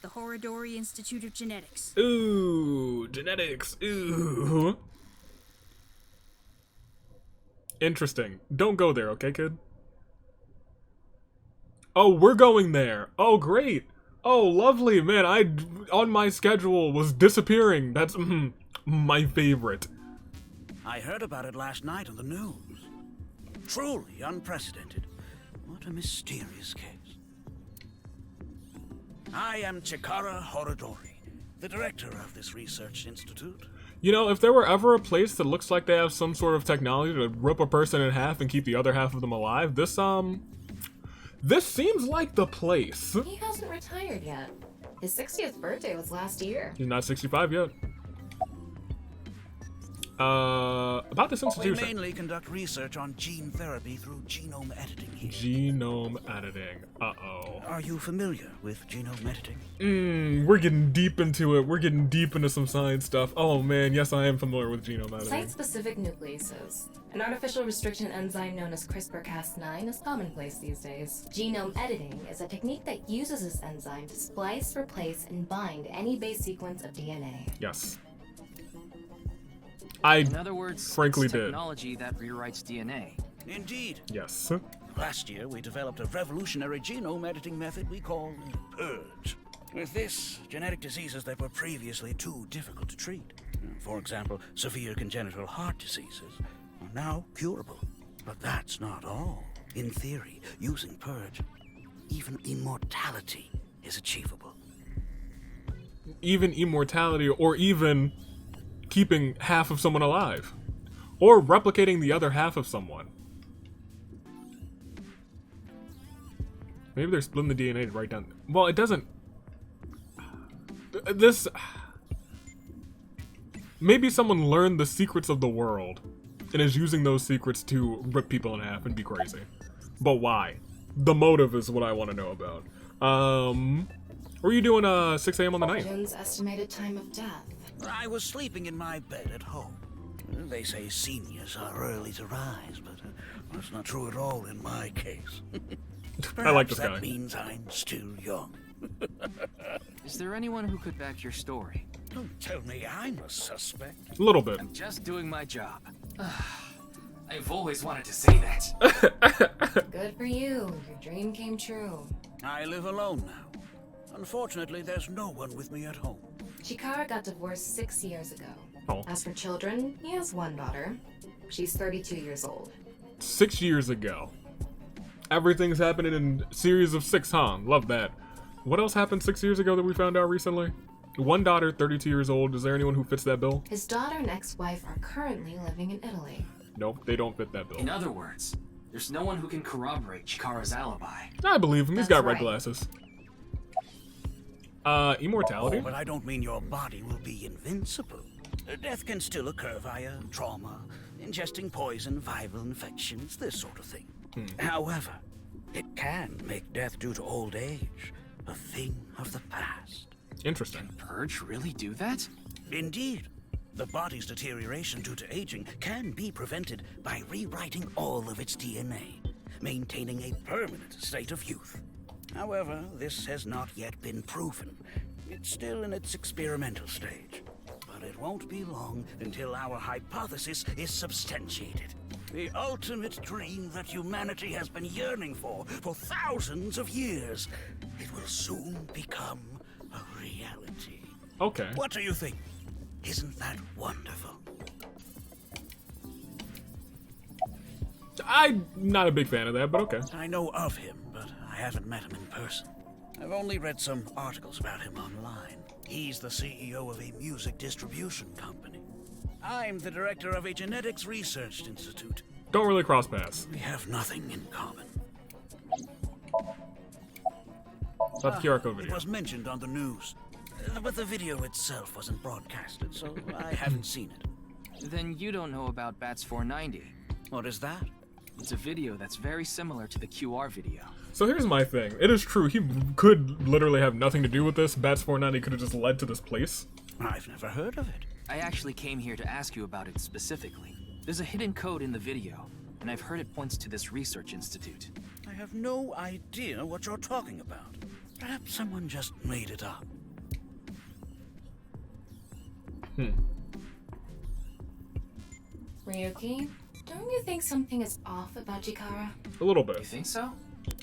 The Horodori Institute of Genetics. Ooh, genetics. Ooh. Interesting. Don't go there, okay, kid? Oh, we're going there. Oh, great. Oh, lovely, man. On my schedule was disappearing. That's my favorite. I heard about it last night on the news. Truly unprecedented. What a mysterious case. I am Chikara Horodori, the director of this research institute. You know, if there were ever a place that looks like they have some sort of technology to rip a person in half and keep the other half of them alive, this seems like the place. He hasn't retired yet. His 60th birthday was last year. He's not 65 yet. About this We institution. mainly conduct research on gene therapy through genome editing here. Genome editing. Uh-oh. Are you familiar with genome editing? We're getting deep into it. We're getting deep into some science stuff. Oh man, yes, I am familiar with genome editing. Site-specific nucleases. An artificial restriction enzyme known as CRISPR-Cas9 is commonplace these days. Genome editing is a technique that uses this enzyme to splice, replace, and bind any base sequence of DNA. Yes. In other words, frankly it's did. technology that rewrites DNA. Indeed. Yes. Last year, we developed a revolutionary genome editing method we call Purge. With this, genetic diseases that were previously too difficult to treat, for example, severe congenital heart diseases, are now curable. But that's not all. In theory, using Purge, even immortality is achievable. Even immortality, or even keeping half of someone alive. Or replicating the other half of someone. Maybe they're splitting the DNA right down. Well, it doesn't. This. Maybe someone learned the secrets of the world and is using those secrets to rip people in half and be crazy. But why? The motive is what I want to know about. What are you doing 6 a.m. on the night? Jin's estimated time of death. I was sleeping in my bed at home. They say seniors are early to rise, but that's not true at all in my case. I like this Perhaps guy. That means I'm still young. Is there anyone who could back your story? Don't tell me I'm a suspect. A little bit. I'm just doing my job. I've always wanted to say that. Good for you. Your dream came true. I live alone now. Unfortunately, there's no one with me at home. Chikara got divorced 6 years ago. Oh. As for children, he has one daughter. She's 32 years old. 6 years ago. Everything's happening in series of 6, huh? Love that. What else happened 6 years ago that we found out recently? One daughter, 32 years old. Is there anyone who fits that bill? His daughter and ex-wife are currently living in Italy. Nope, they don't fit that bill. In other words, there's no one who can corroborate Chikara's alibi. I believe him. He's got red right. glasses. Immortality? Oh, but I don't mean your body will be invincible. Death can still occur via trauma, ingesting poison, viral infections, this sort of thing. However, it can make death due to old age a thing of the past. Interesting. Can Purge really do that? Indeed. The body's deterioration due to aging can be prevented by rewriting all of its DNA, maintaining a permanent state of youth. However, this has not yet been proven. It's still in its experimental stage. But it won't be long until our hypothesis is substantiated. The ultimate dream that humanity has been yearning for thousands of years. It will soon become a reality. Okay. What do you think? Isn't that wonderful? I'm not a big fan of that, but okay. I know of him, but I haven't met him in person. I've only read some articles about him online. He's the CEO of a music distribution company. I'm the director of a genetics research institute. Don't really cross paths. We have nothing in common. That's the QR code It video. was mentioned on the news, but the video itself wasn't broadcasted, so I haven't seen it. Then you don't know about Bats 490. What is that? It's a video that's very similar to the QR video. So here's my thing. It is true, he could literally have nothing to do with this. Bats 490 could have just led to this place. I've never heard of it. I actually came here to ask you about it specifically. There's a hidden code in the video, and I've heard it points to this research institute. I have no idea what you're talking about. Perhaps someone just made it up. Ryuki, don't you think something is off about Chikara? A little bit. You think so?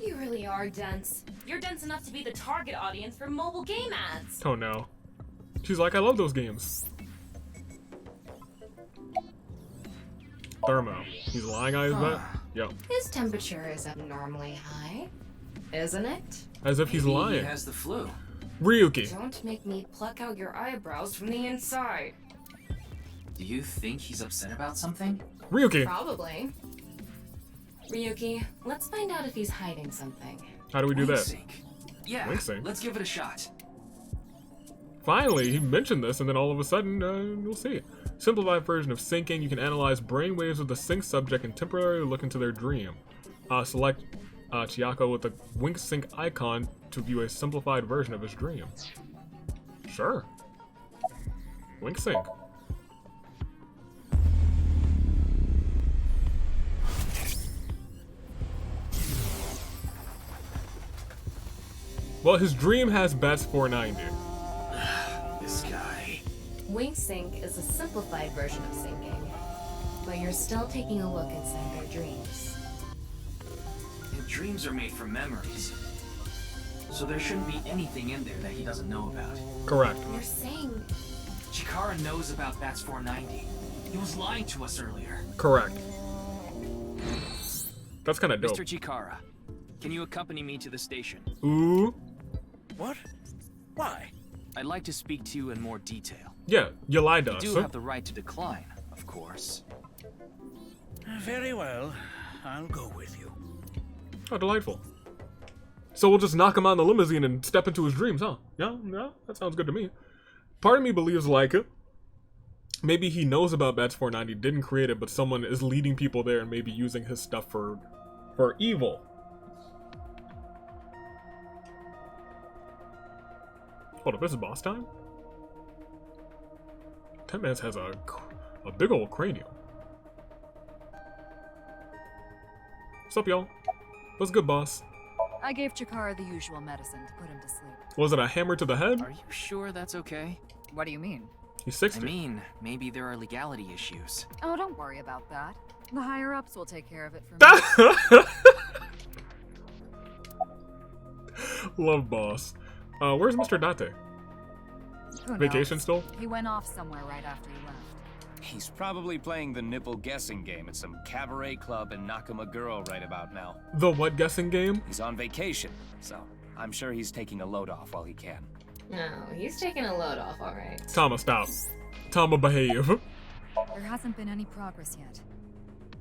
You really are dense. You're dense enough to be the target audience for mobile game ads. Oh no. She's like, I love those games. Thermo. He's lying on his butt? Yep. His temperature is abnormally high, isn't it? As if he's Maybe lying. He has the flu. Ryuki. Don't make me pluck out your eyebrows from the inside. Do you think he's upset about something? Ryuki. Probably. Ryuki, let's find out if he's hiding something. How do we do that? Sync. Yeah, Link sync. let's give it a shot. Finally, he mentioned this, and then all of a sudden, you'll see it. Simplified version of syncing, you can analyze brainwaves of the sync subject and temporarily look into their dream. Select Chiako with the wink sync icon to view a simplified version of his dream. Sure. Wink sync. Well, his dream has Bats 490. This guy. Wing Sync is a simplified version of syncing, but you're still taking a look inside their dreams. And dreams are made from memories. So there shouldn't be anything in there that he doesn't know about. Correct. You're saying... Chikara knows about Bats 490. He was lying to us earlier. Correct. That's kind of dope. Mr. Chikara, can you accompany me to the station? Ooh. What? Why? I'd like to speak to you in more detail. Yeah, you lied to us. You do have the right to decline, of course. Very well. I'll go with you. Oh, delightful. So we'll just knock him out in the limousine and step into his dreams, huh? Yeah, that sounds good to me. Part of me believes like it. Maybe he knows about Bats 490, didn't create it, but someone is leading people there and maybe using his stuff for evil. Hold up, this is boss time? 10 Minutes has a big old cranium. What's up, y'all? What's good, boss? I gave Chikara the usual medicine to put him to sleep. Was it a hammer to the head? Are you sure that's okay? What do you mean? He's 60. I mean, maybe there are legality issues. Oh, don't worry about that. The higher-ups will take care of it for me. Love boss. Where's Mr. Date? Who Vacation knows? still? He went off somewhere right after you left. He's probably playing the nipple guessing game at some cabaret club in Nakamaguro right about now. The what guessing game? He's on vacation, so I'm sure he's taking a load off while he can. No, he's taking a load off, alright. Tama, stop. Tama, behave. There hasn't been any progress yet.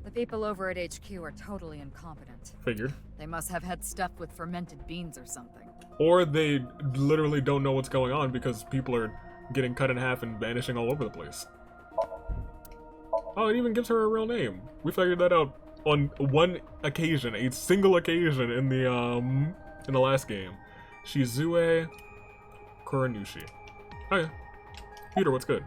The people over at HQ are totally incompetent. Figured. They must have had stuff with fermented beans or something. Or they literally don't know what's going on because people are getting cut in half and vanishing all over the place. Oh, it even gives her a real name. We figured that out on one occasion, a single occasion in the last game. Shizue Kuranushi. Okay. Peter, what's good?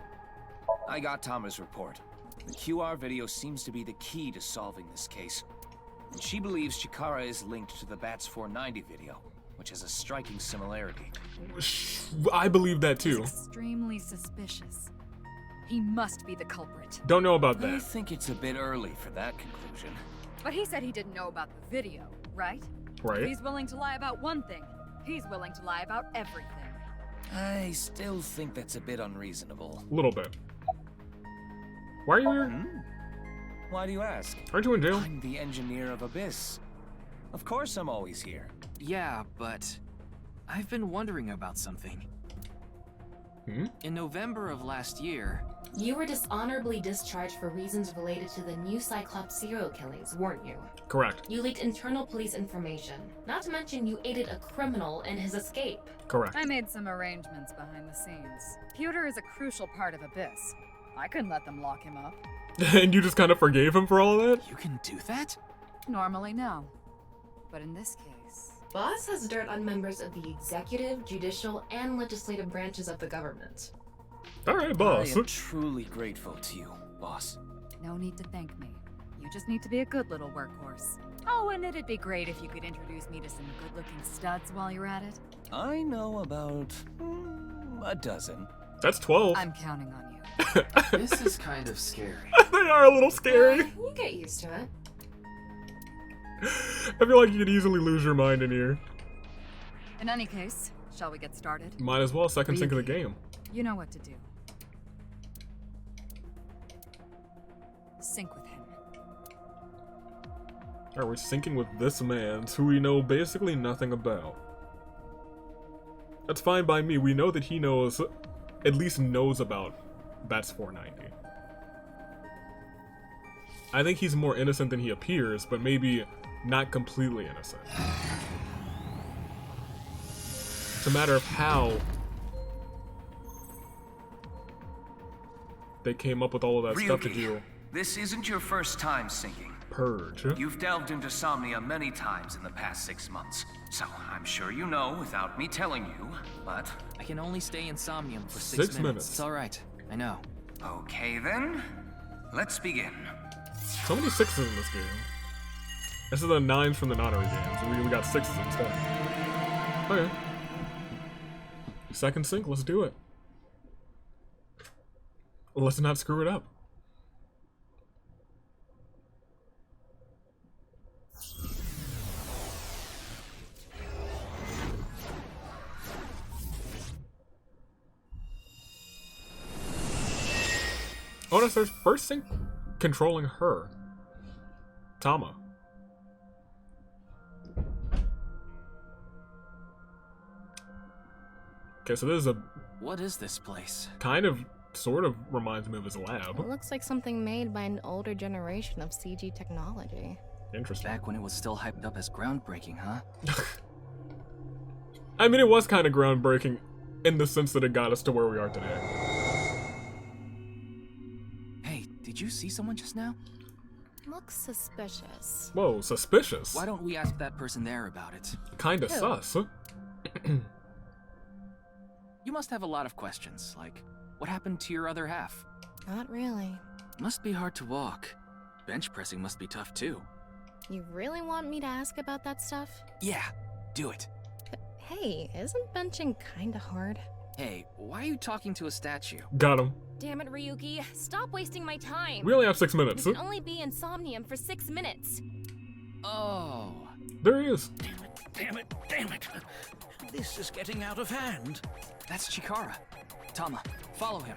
I got Tama's report. The QR video seems to be the key to solving this case. And she believes Chikara is linked to the Bats 490 video, which has a striking similarity. I believe that too. Extremely suspicious. He must be the culprit. Don't know about that. I think it's a bit early for that conclusion. But he said he didn't know about the video, right? Right. If he's willing to lie about one thing, he's willing to lie about everything. I still think that's a bit unreasonable. A little bit. Why are you here? Why do you ask? Aren't you in jail? I'm the engineer of Abyss. Of course I'm always here. Yeah, but I've been wondering about something. In November of last year... You were dishonorably discharged for reasons related to the new Cyclops serial killings, weren't you? Correct. You leaked internal police information. Not to mention you aided a criminal in his escape. Correct. I made some arrangements behind the scenes. Pewter is a crucial part of Abyss. I couldn't let them lock him up. And you just kind of forgave him for all of that? You can do that? Normally, no. But in this case... Boss has dirt on members of the executive, judicial, and legislative branches of the government. Alright, boss. I am truly grateful to you, boss. No need to thank me. You just need to be a good little workhorse. Oh, and it'd be great if you could introduce me to some good-looking studs while you're at it. I know about a dozen. That's 12. I'm counting on you. This is kind of scary. They are a little scary. You get used to it. I feel like you could easily lose your mind in here. In any case, shall we get started? Might as well. Second sync of the game. You know what to do. Sync with him. Alright, we're syncing with this man, who we know basically nothing about. That's fine by me. We know that he knows, at least knows about Bats 490. I think he's more innocent than he appears, but maybe not completely innocent. It's a matter of how they came up with all of that stuff to do. This isn't your first time sinking. Purge. You've delved into Somnia many times in the past 6 months, so I'm sure you know without me telling you, but... I can only stay in Somnium for 6 minutes. It's alright, I know. Okay then, let's begin. So many 6s in this game. This is the 9s from the Notary games, and we got 6s instead. Okay. Second sync, let's do it. Let's not screw it up. Oh, no, there's first sync controlling her. Tama. Okay, so this is a... What is this place? Kind of, sort of reminds me of his lab. It looks like something made by an older generation of CG technology. Interesting. Back when it was still hyped up as groundbreaking, huh? I mean, it was kind of groundbreaking in the sense that it got us to where we are today. Hey, did you see someone just now? Looks suspicious. Whoa, suspicious? Why don't we ask that person there about it? Kinda sus. You must have a lot of questions, like, what happened to your other half? Not really. Must be hard to walk. Bench pressing must be tough too. You really want me to ask about that stuff? Yeah, do it. But hey, isn't benching kinda hard? Hey, why are you talking to a statue? Got him. Damn it, Ryuki. Stop wasting my time. We only have 6 minutes. We can only be in Somnium for 6 minutes. Oh. There he is. Damn it, damn it. This is getting out of hand. That's Chikara. Tama, follow him.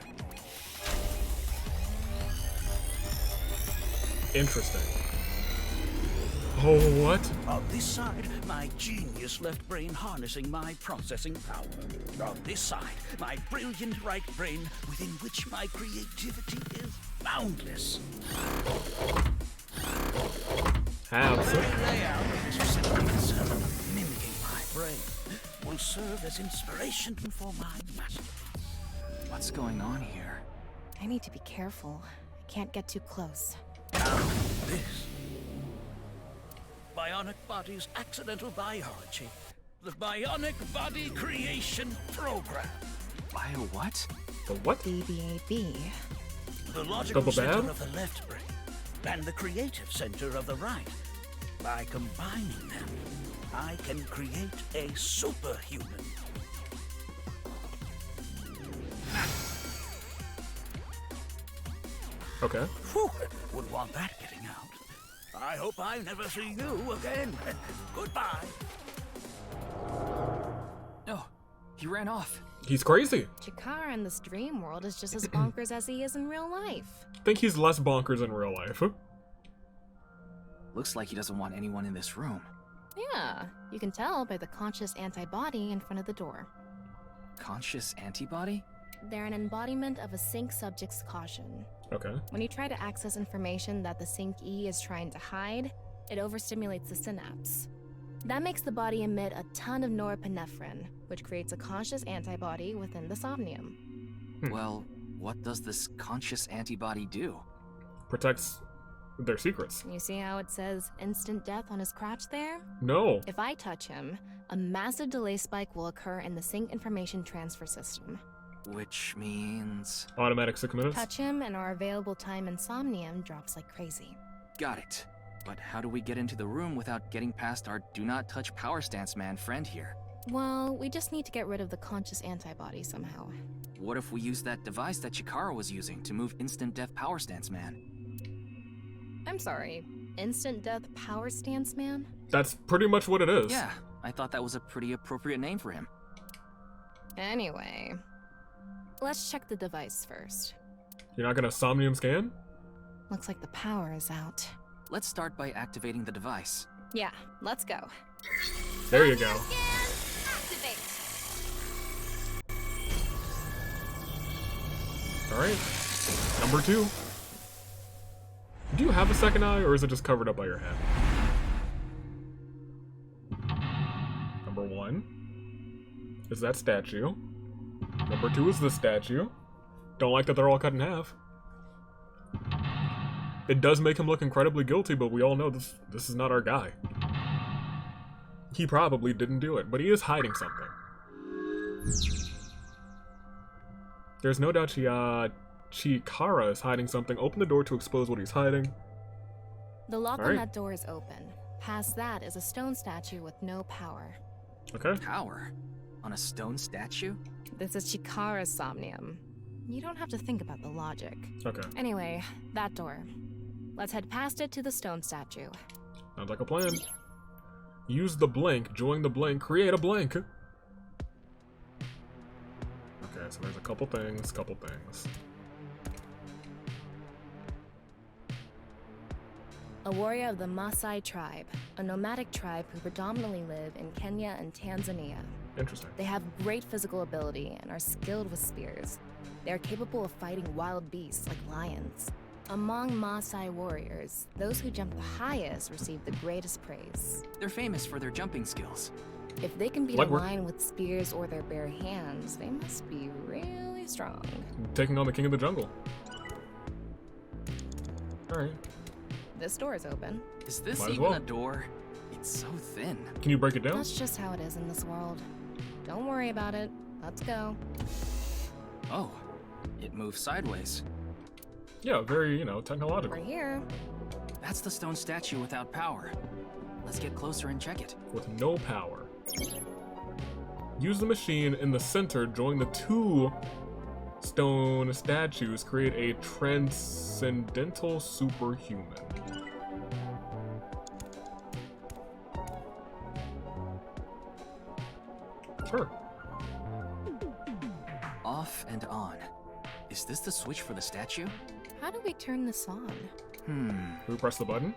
Interesting. Oh, what? On this side, my genius left brain harnessing my processing power. On this side, my brilliant right brain within which my creativity is boundless. Have The very layout of this facility, mimicking my brain, will serve as inspiration for my master. What's going on here? I need to be careful. I can't get too close. Now, this. Bionic Body's accidental biology. The Bionic Body Creation Program. Bio what? The what? BBAB. The logical Double center bad? of the left brain and the creative center of the right. By combining them, I can create a superhuman. Okay. Whew, would want that getting out. I hope I never see you again. Goodbye. No, he ran off. He's crazy. Chikara in this dream world is just as bonkers as he is in real life. I think he's less bonkers in real life. Looks like he doesn't want anyone in this room. Yeah, you can tell by the conscious antibody in front of the door. Conscious antibody? They're an embodiment of a sync subject's caution. Okay. When you try to access information that the sync E is trying to hide, it overstimulates the synapse. That makes the body emit a ton of norepinephrine, which creates a conscious antibody within the Somnium. Well, what does this conscious antibody do? Protects their secrets. You see how it says instant death on his crotch there? No. If I touch him, a massive delay spike will occur in the sync information transfer system. Which means... Automatic 6 minutes? Touch him and our available time in Somnium drops like crazy. Got it. But how do we get into the room without getting past our do not touch power stance man friend here? Well, we just need to get rid of the conscious antibody somehow. What if we use that device that Chikara was using to move instant death power stance man? I'm sorry, instant death power stance man? That's pretty much what it is. Yeah, I thought that was a pretty appropriate name for him. Anyway, let's check the device first. You're not gonna Somnium scan? Looks like the power is out. Let's start by activating the device. Yeah, let's go. There you go. Activate. Alright. Number 2. Do you have a second eye, or is it just covered up by your head? Number 1 is that statue. Number 2 is the statue. Don't like that they're all cut in half. It does make him look incredibly guilty, but we all know this is not our guy. He probably didn't do it, but he is hiding something. There's no doubt Chikara is hiding something. Open the door to expose what he's hiding. The lock on that door is open. Past that is a stone statue with no power. Okay. Power? On a stone statue? This is Chikara's Somnium. You don't have to think about the logic. Okay. Anyway, that door. Let's head past it to the stone statue. Sounds like a plan. Use the blink, join the blink, create a blink. Okay, so there's a couple things. A warrior of the Maasai tribe, a nomadic tribe who predominantly live in Kenya and Tanzania. Interesting. They have great physical ability and are skilled with spears. They are capable of fighting wild beasts like lions. Among Maasai warriors, those who jump the highest receive the greatest praise. They're famous for their jumping skills. If they can beat a lion with spears or their bare hands, they must be really strong. Taking on the king of the jungle. Alright. This door is open. Is this even a door? It's so thin. Can you break it down? That's just how it is in this world. Don't worry about it. Let's go. Oh, it moves sideways. Yeah, very, technological. We're here. That's the stone statue without power. Let's get closer and check it. With no power. Use the machine in the center, join the two stone statues, create a transcendental superhuman. Sure. Off and on. Is this the switch for the statue? How do we turn this on? Can we press the button?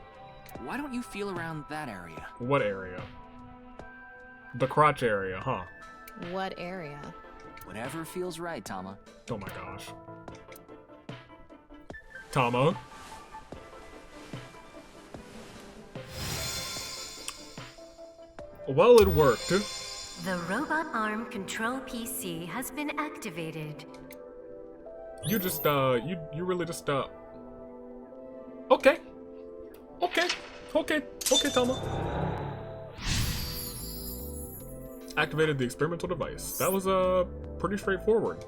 Why don't you feel around that area? What area? The crotch area, huh? What area? Whatever feels right, Tama. Oh my gosh. Tama? Well, it worked. The robot arm control PC has been activated. You just, you really just, Okay, Tama. Activated the experimental device. That was, pretty straightforward.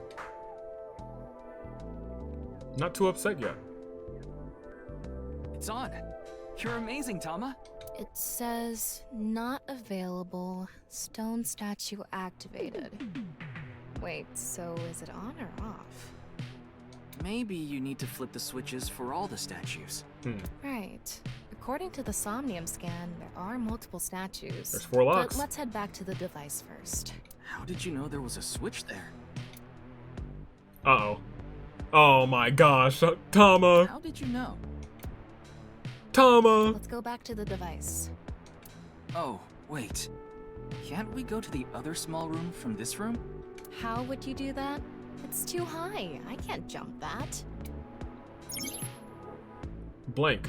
Not too upset yet. It's on. You're amazing, Tama. It says, not available, stone statue activated. Wait, so is it on or off? Maybe you need to flip the switches for all the statues. Right. According to the Somnium scan, there are multiple statues. There's 4 locks. But let's head back to the device first. How did you know there was a switch there? Uh-oh. Oh my gosh, Tama. How did you know? Tama. Let's go back to the device. Oh, wait. Can't we go to the other small room from this room? How would you do that? It's too high. I can't jump that. Blink.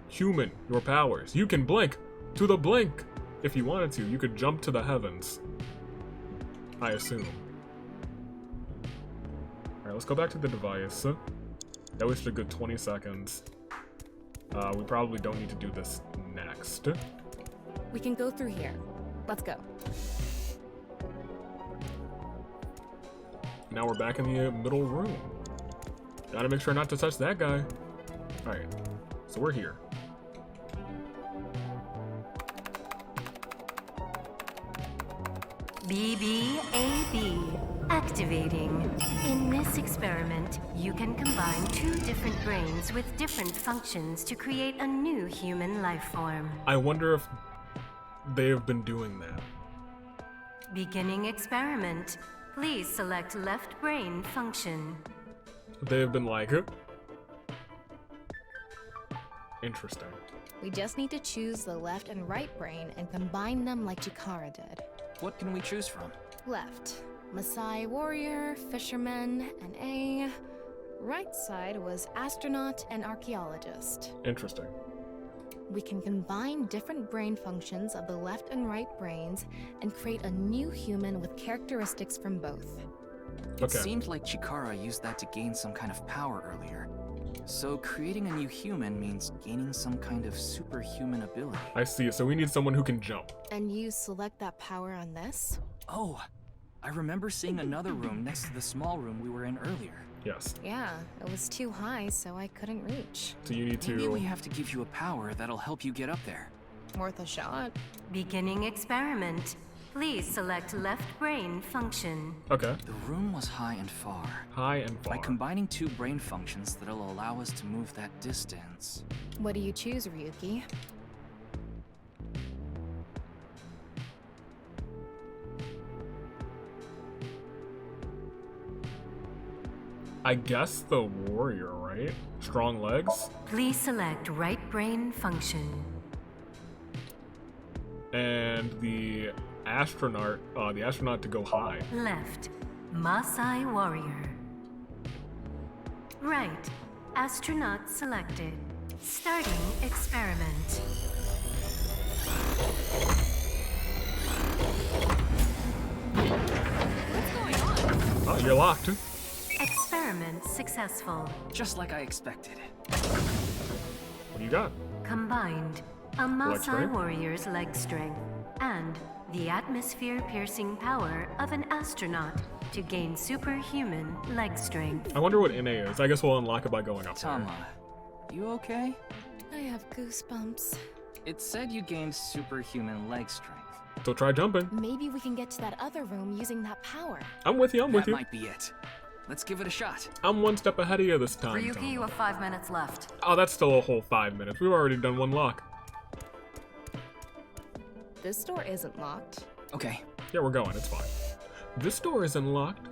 Human, your powers. You can blink to the blink. If you wanted to, you could jump to the heavens. I assume. Alright, let's go back to the device. That wasted a good 20 seconds. We probably don't need to do this next. We can go through here. Let's go. Now we're back in the middle room. Gotta make sure not to touch that guy. Alright, so we're here. BBAB activating. In this experiment, you can combine 2 different brains with different functions to create a new human life form. I wonder if they have been doing that. Beginning experiment. Please select left brain function. They have been like, interesting. We just need to choose the left and right brain and combine them like Chikara did. What can we choose from? Left. Maasai warrior, fisherman, and A. Right side was astronaut and archaeologist. Interesting. We can combine different brain functions of the left and right brains and create a new human with characteristics from both. It seemed like Chikara used that to gain some kind of power earlier. So creating a new human means gaining some kind of superhuman ability. I see. So we need someone who can jump. And you select that power on this? Oh, I remember seeing another room next to the small room we were in earlier. Yes. Yeah, it was too high, so I couldn't reach. So you need to... Maybe we have to give you a power that'll help you get up there. Worth a shot. Beginning experiment. Please select left brain function. Okay. The room was high and far. High and far. By combining two brain functions that'll allow us to move that distance. What do you choose, Ryuki? I guess the warrior, right? Strong legs. Please select right brain function. And the astronaut to go high. Left, Maasai warrior. Right, astronaut selected. Starting experiment. What's going on? Oh, you're locked. Experiment successful. Just like I expected. What do you got? Combined, a Maasai warrior's leg strength and the atmosphere-piercing power of an astronaut to gain superhuman leg strength. I wonder what NA is. I guess we'll unlock it by going up there. Tama, you okay? I have goosebumps. It said you gained superhuman leg strength. So try jumping. Maybe we can get to that other room using that power. I'm with you, I'm with you. That might be it. Let's give it a shot. I'm one step ahead of you this time. Ryuki, you have 5 minutes left. Oh, that's still a whole 5 minutes. We've already done one lock. This door isn't locked. Okay. Yeah, we're going. It's fine. This door isn't locked.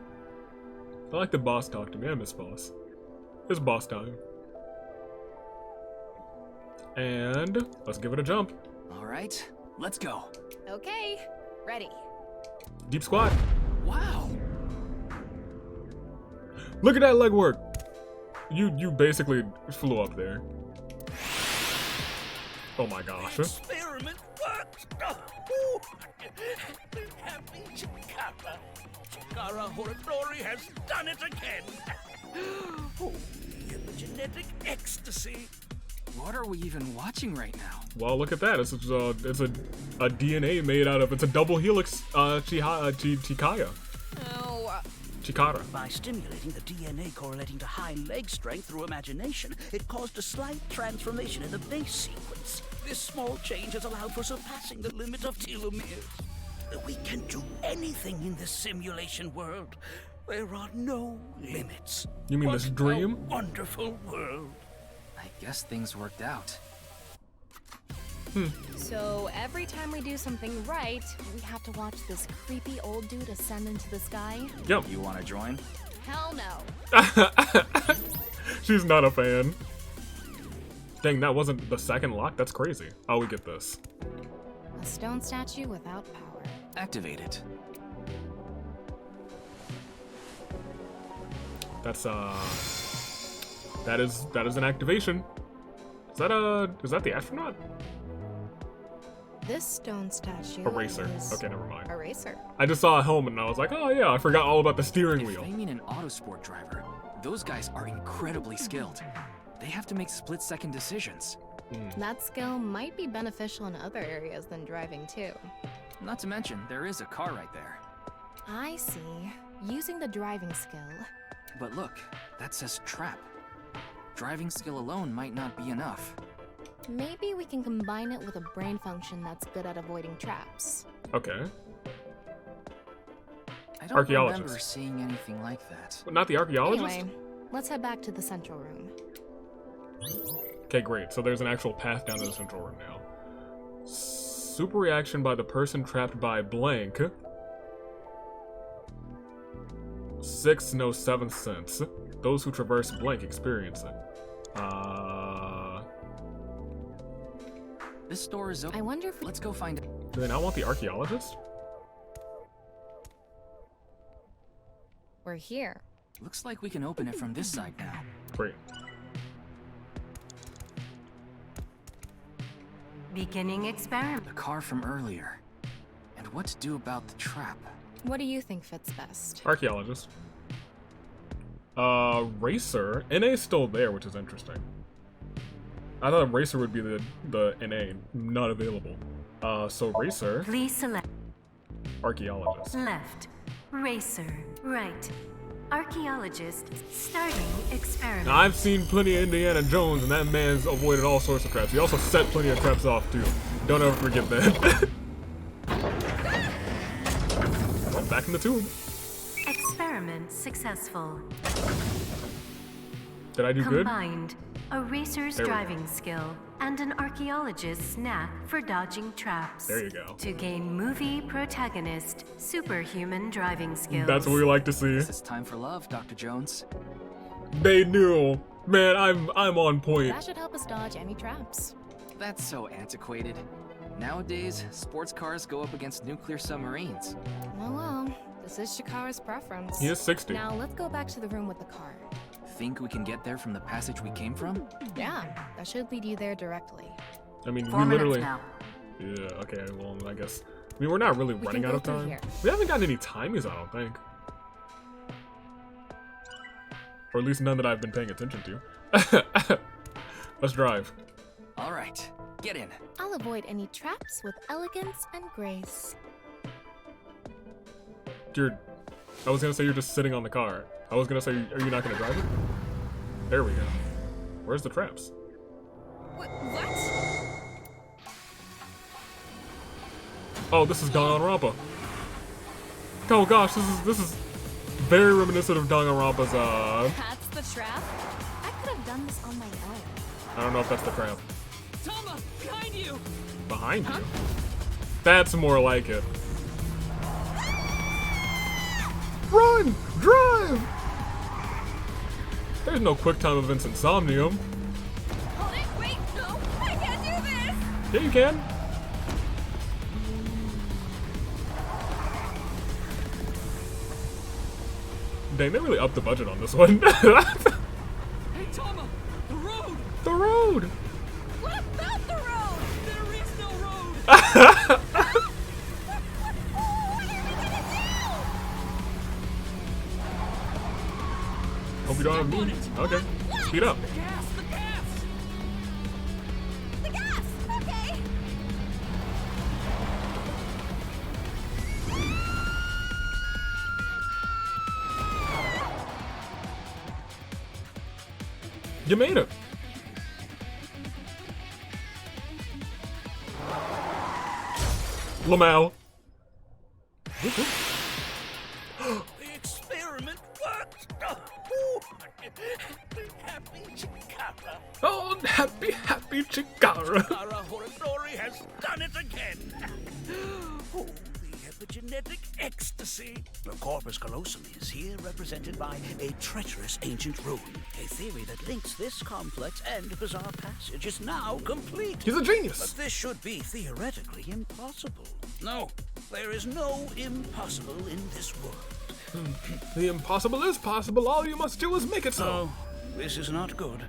I like the boss talk to me. I miss boss. It's boss time. And let's give it a jump. All right, let's go. Okay, ready. Deep squat. Wow. Look at that leg work. You basically flew up there. Oh my gosh. Experiment works. Oh, happy Chikara. Chikara Horadori has done it again. Oh, genetic ecstasy. What are we even watching right now? Well, look at that. It's a DNA made out of. It's a double helix Chikaya. Oh. Chikara. By stimulating the DNA correlating to high leg strength through imagination, it caused a slight transformation in the base sequence. This small change has allowed for surpassing the limit of telomeres. We can do anything in this simulation world. There are no limits. You mean What this dream? a wonderful world. I guess things worked out. So every time we do something right, we have to watch this creepy old dude ascend into the sky? Yep. You want to join? Hell no. She's not a fan. Dang, that wasn't the second lock? That's crazy. Oh, we get this. A stone statue without power. Activate it. That's that is an activation. Is that the astronaut? This stone statue Eraser. is Okay, never mind. Eraser. I just saw a helmet and I was like, oh yeah, I forgot all about the steering If wheel. they mean an autosport driver, those guys are incredibly skilled. They have to make split-second decisions. That skill might be beneficial in other areas than driving too. Not to mention, there is a car right there. I see. Using the driving skill. But look, that says trap. Driving skill alone might not be enough. Maybe we can combine it with a brain function that's good at avoiding traps. Okay. I don't remember seeing anything like that. But not the archaeologist? Anyway, let's head back to the central room. Okay, great. So there's an actual path down to the central room now. Super reaction by the person trapped by blank. 6th, no 7th sense. Those who traverse blank experience it. This door is open. I wonder if Let's go find it. Do they not want the archaeologist? We're here. Looks like we can open it from this side now. Great. Beginning experiment. The car from earlier. And what to do about the trap? What do you think fits best? Archaeologist. Racer. NA's still there, which is interesting. I thought Racer would be the NA, not available. So Racer. Please select. Archaeologist. Left. Racer. Right. Archaeologist. Starting experiment. Now, I've seen plenty of Indiana Jones, and that man's avoided all sorts of traps. He also set plenty of traps off, too. Don't ever forget that. Well, back in the tube. Experiment successful. Did I do good? Combined. A racer's driving skill and an archaeologist's knack for dodging traps. There you go. To gain movie protagonist superhuman driving skills. That's what we like to see. It's time for love, Dr. Jones. They knew. Man, I'm on point. That should help us dodge any traps. That's so antiquated. Nowadays, sports cars go up against nuclear submarines. Oh well, this is Shikara's preference. He is 60. Now let's go back to the room with the car. Think we can get there from the passage we came from? Yeah, that should lead you there directly. I mean, 4 we minutes literally. now. Yeah. Okay. Well, I guess. I mean, we're not really running out of time. We haven't gotten any timies, I don't think. Or at least none that I've been paying attention to. Let's drive. All right, get in. I'll avoid any traps with elegance and grace. I was gonna say you're just sitting on the car. I was gonna say, are you not gonna drive it? There we go. Where's the traps? What? Oh, this is Danganronpa. Oh gosh, this is very reminiscent of Danganronpa's. That's the trap? I could have done this on my own. I don't know if that's the trap. Tama, behind you! Behind you? That's more like it. Run! Drive! There's no quick time events in Somnium. Hold it! Wait! No! I can't do this! Yeah, you can. Dang, they really upped the budget on this one. Hey, Tama! The road! The road! What about the road? There is no road! Hope you don't have me. Okay. Speed up. The gas! The gas! The gas! Okay! You made it. Lmao. The experiment worked! Happy Chikara! Oh, happy Chikara! Chikara Horodori has done it again! Oh, the epigenetic ecstasy! The corpus callosum is here represented by a treacherous ancient rune. A theory that links this complex and bizarre passage is now complete. He's a genius! But this should be theoretically impossible. No, there is no impossible in this world. The impossible is possible. All you must do is make it so. Oh, this is not good.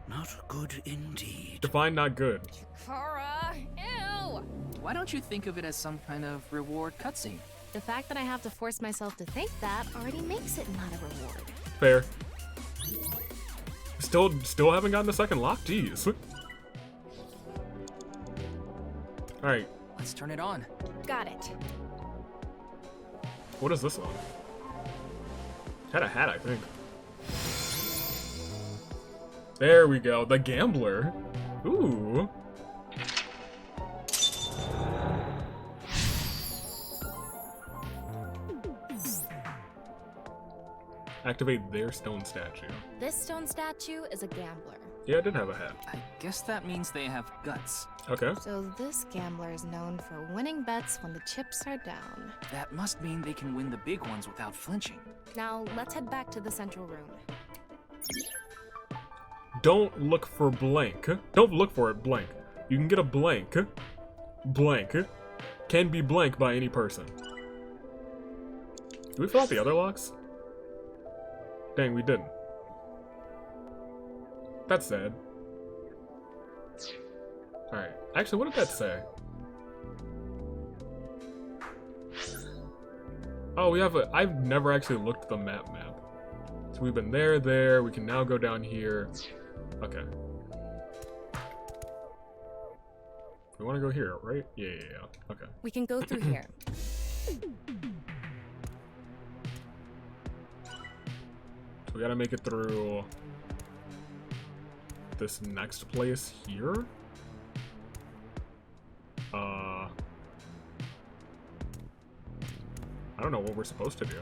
Not good indeed. Define not good. Kara! Ew! Why don't you think of it as some kind of reward cutscene? The fact that I have to force myself to think that already makes it not a reward. Fair. Still haven't gotten the second lock? Jeez. Alright. Let's turn it on. Got it. What is this one? Had a hat, I think. There we go. The Gambler. Ooh. Activate their stone statue. This stone statue is a gambler. Yeah, I did have a hat. I guess that means they have guts. Okay. So this gambler is known for winning bets when the chips are down. That must mean they can win the big ones without flinching. Now, let's head back to the central room. Don't look for blank. Don't look for it blank. You can get a blank. Blank. Can be blank by any person. Did we fill out the other locks? Dang, we didn't. That's sad. Alright. Actually, what did that say? Oh, we have a... I've never actually looked at the map. So we've been there. We can now go down here. Okay. We want to go here, right? Yeah. Okay. We can go through here. So we gotta make it through this next place here. I don't know what we're supposed to do.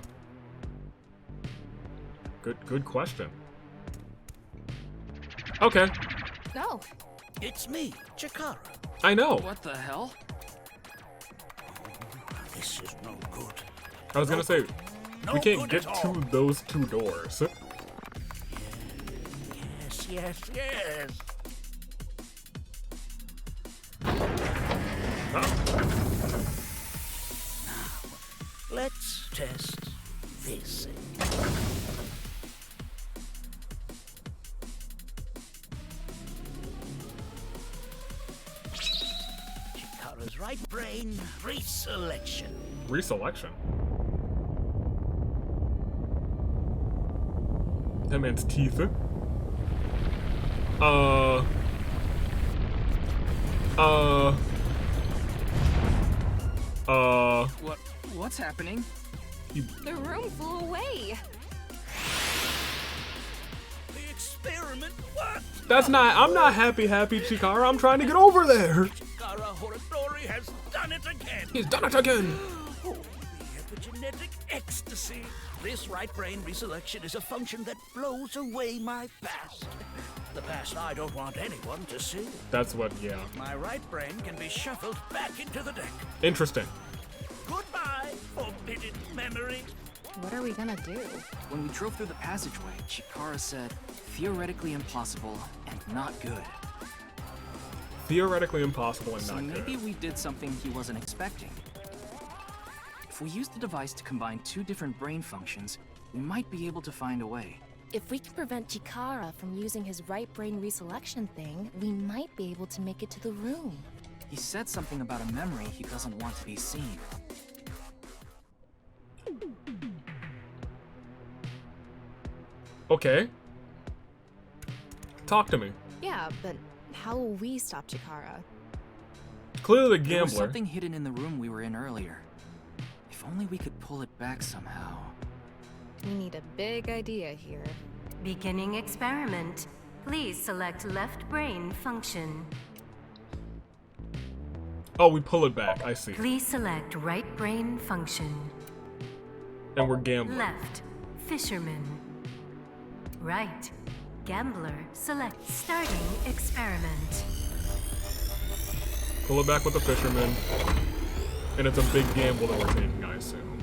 Good question. Okay. No. It's me, Chikara. I know. What the hell? This is no good. I was gonna say, No we can't good get at to all. those two doors. Yes. Now, let's test this. Chikara's right brain reselection. Reselection? That man's teeth. What's happening? The room flew away. The experiment worked. That's not. I'm not happy, Chikara. I'm trying to get over there. Chikara Horadori has done it again. He's done it again. Oh, the epigenetic ecstasy. This right brain reselection is a function that blows away my past. The past I don't want anyone to see. That's what, yeah. My right brain can be shuffled back into the deck. Interesting. Goodbye, forbidden memory. What are we gonna do? When we drove through the passageway, Chikara said, theoretically impossible and not good. Theoretically impossible and So not maybe good. we did something he wasn't expecting. If we use the device to combine two different brain functions, we might be able to find a way. If we can prevent Chikara from using his right brain reselection thing, we might be able to make it to the room. He said something about a memory he doesn't want to be seen. Okay. Talk to me. Yeah, but how will we stop Chikara? Clearly the There was gambler. something hidden in the room we were in earlier. If only we could pull it back somehow. We need a big idea here. Beginning experiment. Please select left brain function. Oh, we pull it back. I see. Please select right brain function. And we're gambling. Left, fisherman. Right, gambler. Select starting experiment. Pull it back with the fisherman. And it's a big gamble that we're taking, I assume.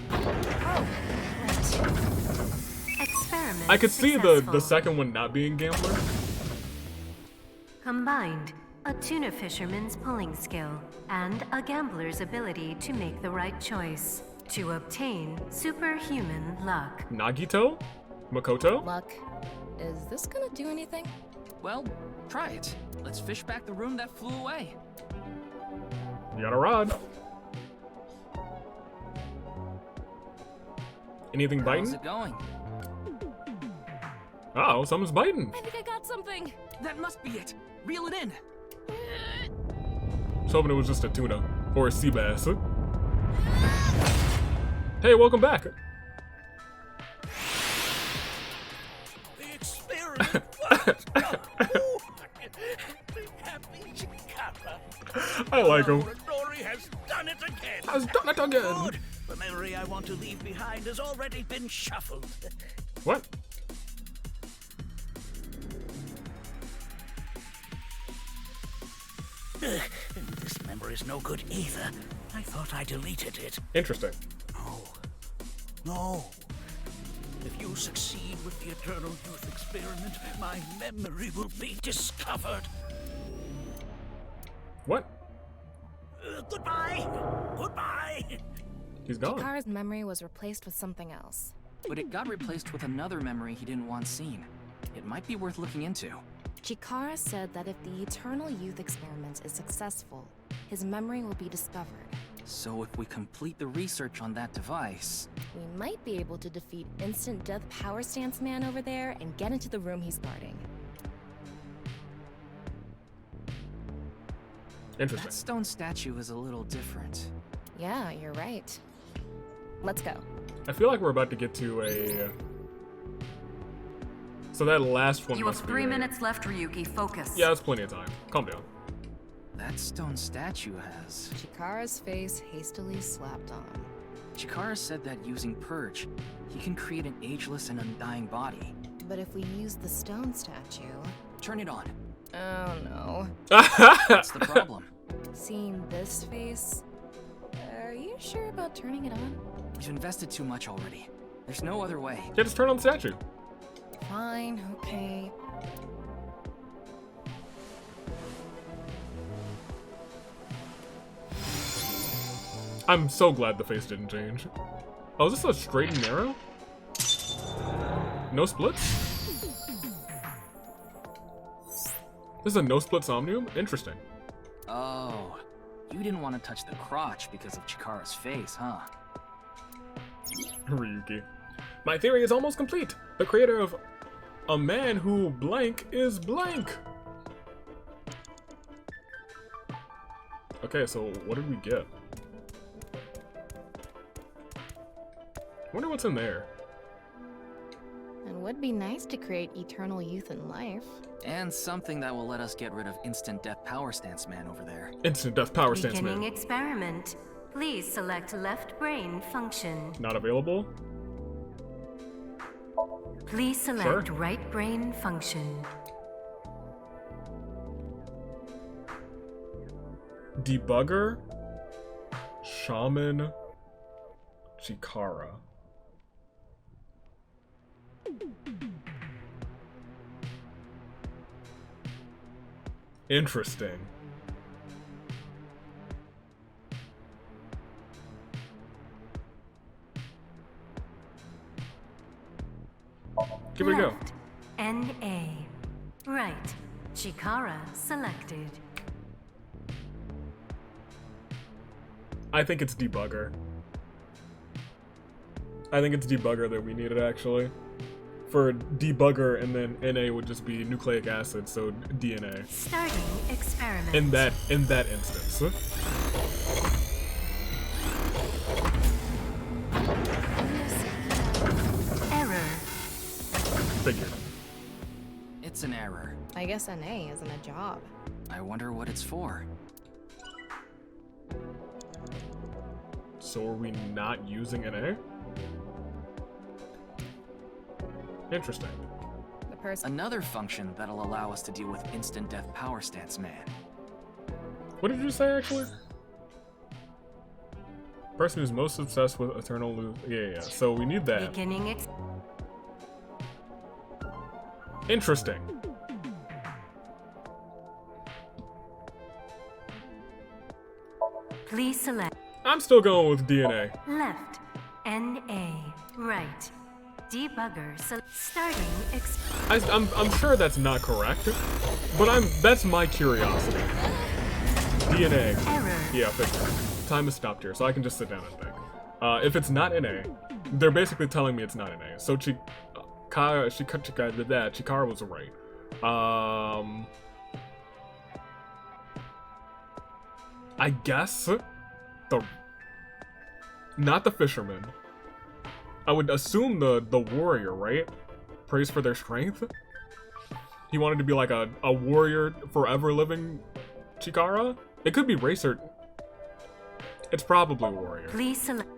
Experiment I could see successful. the second one not being gambler. Combined, a tuna fisherman's pulling skill and a gambler's ability to make the right choice to obtain superhuman luck. Nagito? Makoto? Luck. Is this gonna do anything? Well, try it. Let's fish back the room that flew away. You got a rod. Anything How's biting? it going? Uh-oh, something's biting. I think I got something. That must be it. Reel it in. I was hoping it was just a tuna. Or a sea bass. Hey, welcome back. The experiment worked. Oh, happy Chikara. I like him. Horadori has done it again. Has done it again. Good. The memory I want to leave behind has already been shuffled. What? This memory's no good either. I thought I deleted it. Interesting. No. If you succeed with the Eternal Youth experiment, my memory will be discovered. What? Goodbye. Goodbye. He's gone. Chikara's memory was replaced with something else. But it got replaced with another memory he didn't want seen. It might be worth looking into. Chikara said that if the Eternal Youth experiment is successful, his memory will be discovered. So if we complete the research on that device... We might be able to defeat Instant Death Power Stance Man over there and get into the room he's guarding. Interesting. That stone statue is a little different. Yeah, you're right. Let's go. I feel like we're about to get to a... So that last one You have must 3 be minutes left, Ryuki. Focus. Yeah, that's plenty of time. Calm down. That stone statue has... Chikara's face hastily slapped on. Chikara said that using Purge, he can create an ageless and undying body. But if we use the stone statue... Turn it on. Oh no. What's the problem? Seeing this face... Are you sure about turning it on? You've invested too much already. There's no other way. Yeah, just turn on the statue. Fine, okay. I'm so glad the face didn't change. Oh, is this a straight and narrow? No splits? This is a no-split Somnium? Interesting. Oh, you didn't want to touch the crotch because of Chikara's face, huh? Ryuki. My theory is almost complete. The creator of A Man Who Blank is Blank. Okay, so what did we get? Wonder what's in there. It would be nice to create eternal youth and life. And something that will let us get rid of Instant Death Power Stance Man over there. Instant Death Power Stance Man. Beginning experiment. Please select left brain function. Not available? Please select Sure. right brain function. Debugger? Shaman? Chikara. Interesting. Give it a go. Left. NA. Right. Chikara selected. I think it's debugger. I think it's debugger that we needed actually. For debugger, and then NA would just be nucleic acid, so DNA. Starting experiment. In that instance. Error. Figured. It's an error. I guess NA isn't a job. I wonder what it's for. So are we not using NA? Interesting. The person. Another function that'll allow us to deal with Instant Death Power Stance Man. What did you say actually? Person who's most obsessed with eternal loop. Yeah. So we need that. Beginning Interesting. Please select I'm still going with DNA. left. NA. Right. Debugger. Starting I'm sure that's not correct, but that's my curiosity. DNA. Error. Yeah, figured. Time is stopped here, so I can just sit down and think. If it's not NA, they're basically telling me it's not NA. So Chikara did that. Chikara was right. I guess not the fisherman. I would assume the warrior, right? Praise for their strength. He wanted to be like a warrior forever living Chikara. It could be Racer. It's probably warrior. Please select.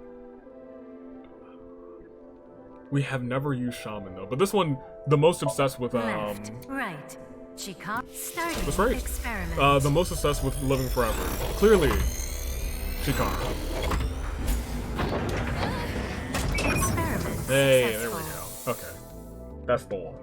We have never used shaman though, but this one, the most obsessed with Left. Right. Chikara. Starting that's right. experiment. The most obsessed with living forever. Clearly, Chikara. Experiment. Hey, successful. there we go. Okay, that's the one.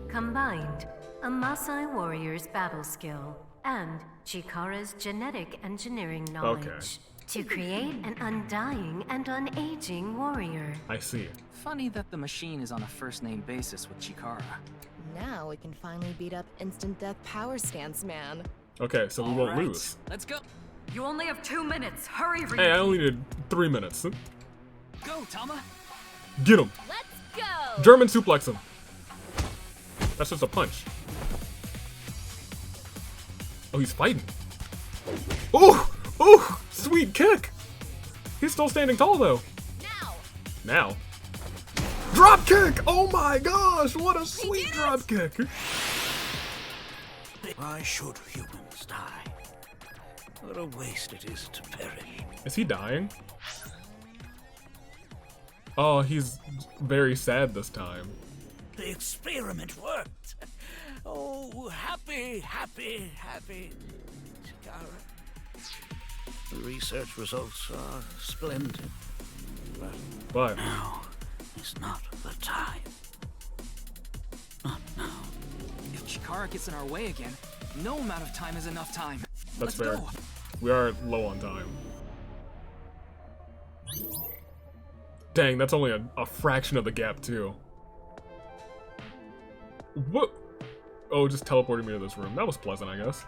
Combined, a Maasai warrior's battle skill and Chikara's genetic engineering knowledge to create an undying and unaging warrior. I see. Funny that the machine is on a first-name basis with Chikara. Now we can finally beat up Instant Death Power Stance Man. Okay, so we won't Alright, lose. Let's go. You only have 2 minutes. Hurry, Ryuki. Hey, I only did 3 minutes. Go, Tama. Get him. Let's go. German suplex him. That's just a punch. Oh, he's fighting. Oh, oh, sweet kick. He's still standing tall though. Now. Drop kick. Oh my gosh, what a sweet drop kick. Why should humans die? What a waste it is to perish. Is he dying? Oh, he's very sad this time. The experiment worked. Oh, happy, happy, happy. Chikara. The research results are splendid. But now is not the time. Not now. If Chikara gets in our way again, no amount of time is enough time. That's Let's fair. go. We are low on time. Dang, that's only a fraction of the gap too. What? Oh, just teleported me to this room. That was pleasant, I guess.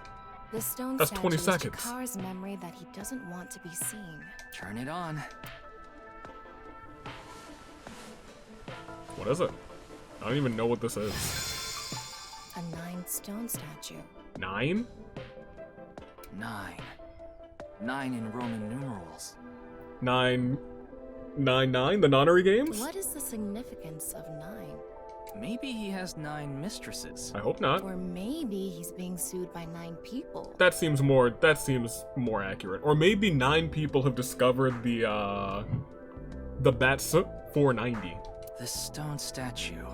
The stone That's statue 20 is seconds. Chikara's memory that he doesn't want to be seen. Turn it on. What is it? I don't even know what this is. A 9 stone statue. 9? 9. 9 in Roman numerals. 9. 9, the nonary games? What is the significance of 9? Maybe he has 9 mistresses. I hope not. Or maybe he's being sued by 9 people. That seems more accurate. Or maybe 9 people have discovered the Bats 490. This stone statue.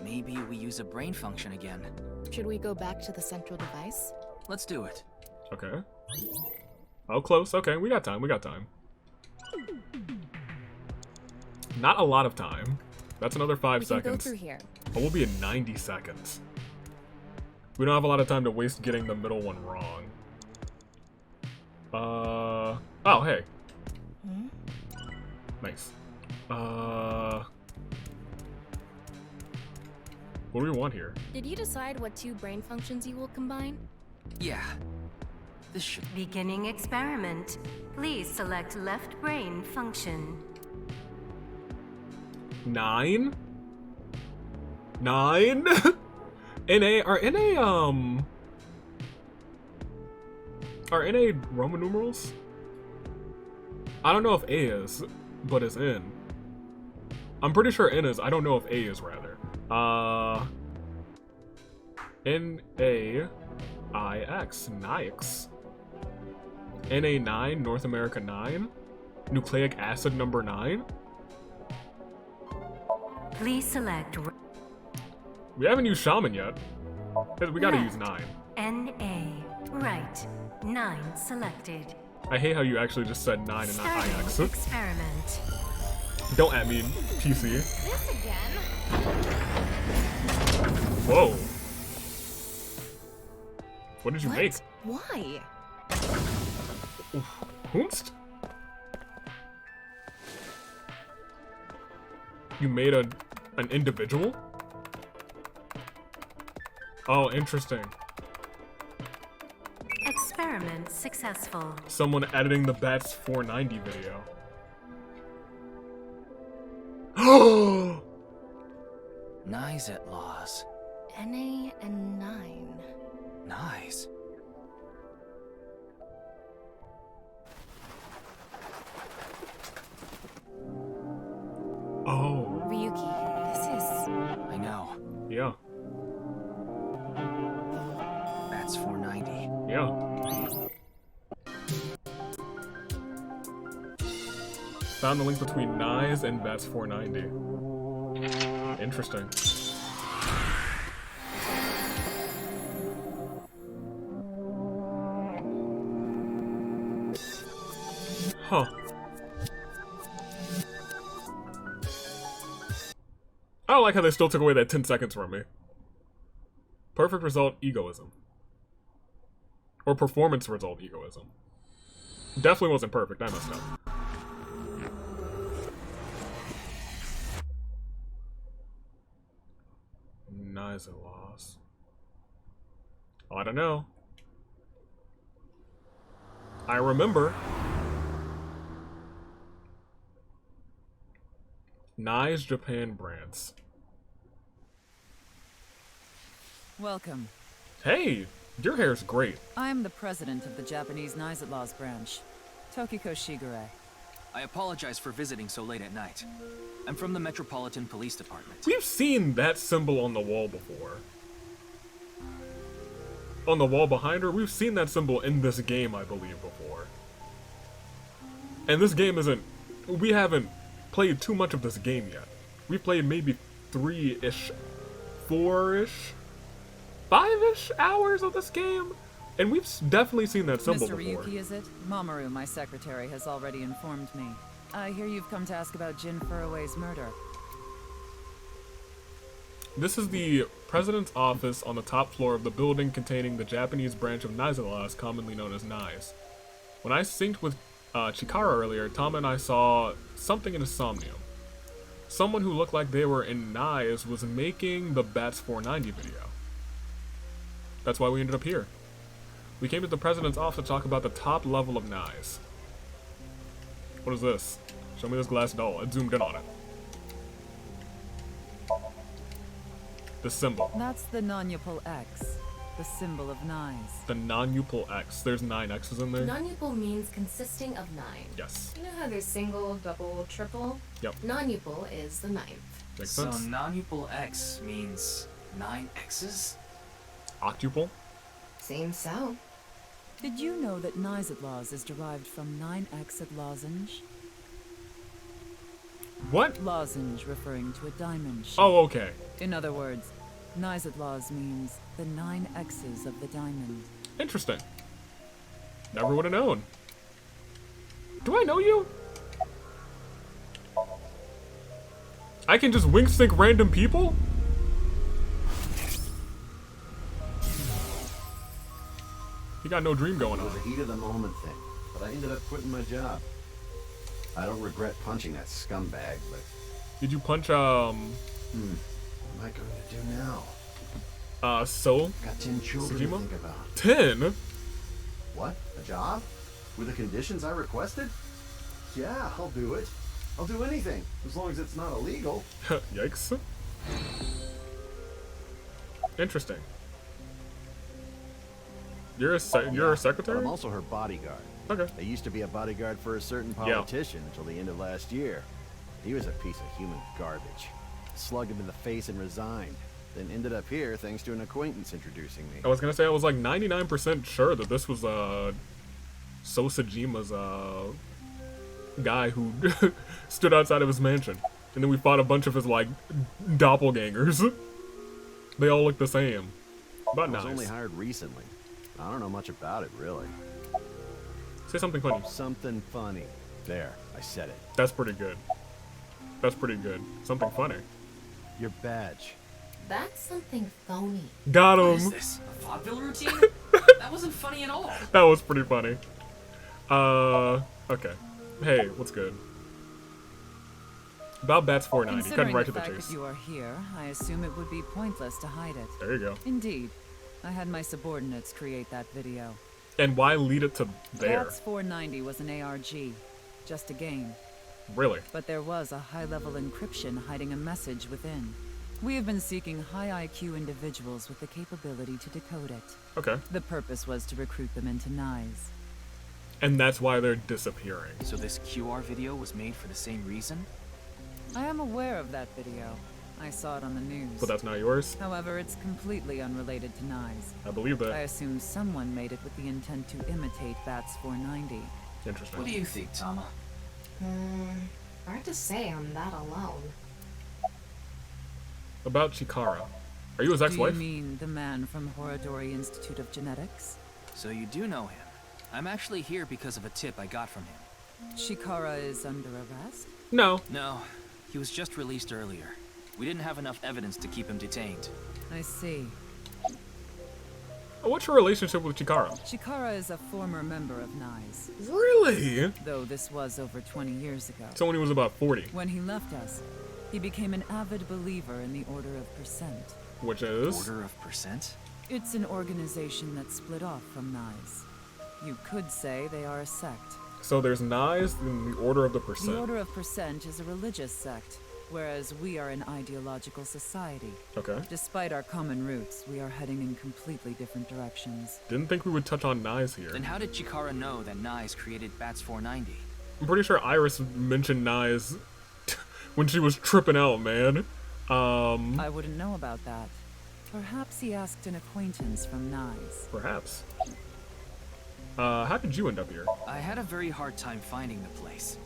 Maybe we use a brain function again. Should we go back to the central device? Let's do it. Okay. Oh, close. Okay, we got time. We got time. Not a lot of time. That's another 5 seconds. We can go through here. But we'll be in 90 seconds. We don't have a lot of time to waste getting the middle one wrong. Oh, hey. Hmm? Nice. What do we want here? Did you decide what 2 brain functions you will combine? Yeah. This should... Beginning experiment. Please select left brain function. 9? 9? Are NA Roman numerals? I don't know if A is, but it's N. I'm pretty sure N is. I don't know if A is, rather. NAIX, NAIX. NA9, North America 9? Nucleic acid number 9? Please select... We haven't used Shaman yet. We gotta use Left. 9. NA. Right. 9 selected. I hate how you actually just said 9 and not Starting IX. experiment. Don't at me, PC. This again? Whoa. What did you make? Why? Hoomst? You made an individual? Oh, interesting. Experiment successful. Someone editing the Bats 490 video. Nice at laws. NA and 9. Nice. Oh. Ryuki, this is... I know. Yeah. That's 490. Yeah. Found the link between NAIX and Bats 490. Interesting. Huh. I don't like how they still took away that 10 seconds from me. Perfect result, egoism. Or performance result, egoism. Definitely wasn't perfect, I messed up. Nice a loss. I don't know. I remember. NAIX Japan brands. Welcome. Hey, your hair's great. I am the president of the Japanese NAIX Laws branch, Tokiko Shigure. I apologize for visiting so late at night. I'm from the Metropolitan Police Department. We've seen that symbol on the wall before. On the wall behind her, we've seen that symbol in this game, I believe, before. And this game isn't... We haven't played too much of this game yet. We've played maybe 3-ish, 4-ish, 5-ish hours of this game, and we've definitely seen that symbol Mr. before. Ryuki, is it? Mamoru, my secretary, has already informed me. I hear you've come to ask about Jin Furue's murder. This is the president's office on the top floor of the building containing the Japanese branch of NAIX Laws, commonly known as NAIX. When I synced with Chikara earlier, Tama and I saw something in a Somnium. Someone who looked like they were in NAIX was making the Bats 490 video. That's why we ended up here. We came to the president's office to talk about the top level of NAIX. What is this? Show me this glass doll. I zoomed in on it. The symbol. That's the non-upal X, the symbol of NAIX. The non-upal X. There's 9 X's in there? Non-upal means consisting of 9. Yes. You know how there's single, double, triple? Yep. Non-upal is the 9th. Makes So sense. non-upal X means 9 X's? Octupal? Seems so. Did you know that NAIX Laws is derived from 9X at lozenge? What? Lozenge referring to a diamond shape. Oh, okay. In other words, NAIX Laws means the 9 X's of the diamond. Interesting. Never would have known. Do I know you? I can just wink sync random people? You got no dream going It on. was a heat of the moment thing, but I ended up quitting my job. I don't regret punching that scumbag, but... Did you punch, What am I going to do now? So? Got 10 children Sejima? to think about. 10? What? A job? With the conditions I requested? Yeah, I'll do it. I'll do anything, as long as it's not illegal. Yikes. Interesting. You're a secretary? But I'm also her bodyguard. Okay. I used to be a bodyguard for a certain politician until the end of last year. He was a piece of human garbage. Slugged him in the face and resigned. Then ended up here thanks to an acquaintance introducing me. I was gonna say, I was like 99% sure that this was Sosajima's guy who stood outside of his mansion. And then we fought a bunch of his like doppelgangers. They all look the same. But I was nice. only hired recently. I don't know much about it, really. Say something funny. Something funny. There, I said it. That's pretty good. That's pretty good. Something funny. Your badge. That's something phony. Got What is him. this? A vaudeville routine? That wasn't funny at all. That was pretty funny. Okay. Hey, what's good? About Bats 490, cutting Considering right the to the fact chase. that you are here, I assume it would be pointless to hide it. There you go. Indeed. I had my subordinates create that video. And why lead it to there? Bats 490 was an ARG. Just a game. Really? But there was a high-level encryption hiding a message within. We have been seeking high IQ individuals with the capability to decode it. Okay. The purpose was to recruit them into NAIX. And that's why they're disappearing. So this QR video was made for the same reason? I am aware of that video. I saw it on the news. But that's not yours? However, it's completely unrelated to NAIX. I believe that. I assume someone made it with the intent to imitate Bats 490. Interesting. What do you think, Tama? Hard to say I'm that alone. About Chikara. Are you his ex-wife? Do you mean the man from Horodori Institute of Genetics? So you do know him. I'm actually here because of a tip I got from him. Chikara is under arrest? No. No, he was just released earlier. We didn't have enough evidence to keep him detained. I see. What's your relationship with Chikara? Chikara is a former member of NAIX. Really? Though this was over 20 years ago. So when he was about 40. When he left us, he became an avid believer in the Order of Percent. Which is? Order of Percent? It's an organization that split off from NAIX. You could say they are a sect. So there's NAIX in the Order of the Percent. The Order of Percent is a religious sect, whereas we are an ideological society. Okay. Despite our common roots, we are heading in completely different directions. Didn't think we would touch on NAIX here. Then how did Chikara know that NAIX created Bats 490? I'm pretty sure Iris mentioned NAIX when she was tripping out, man. I wouldn't know about that. Perhaps he asked an acquaintance from NAIX. Perhaps. How did you end up here? I had a very hard time finding the place.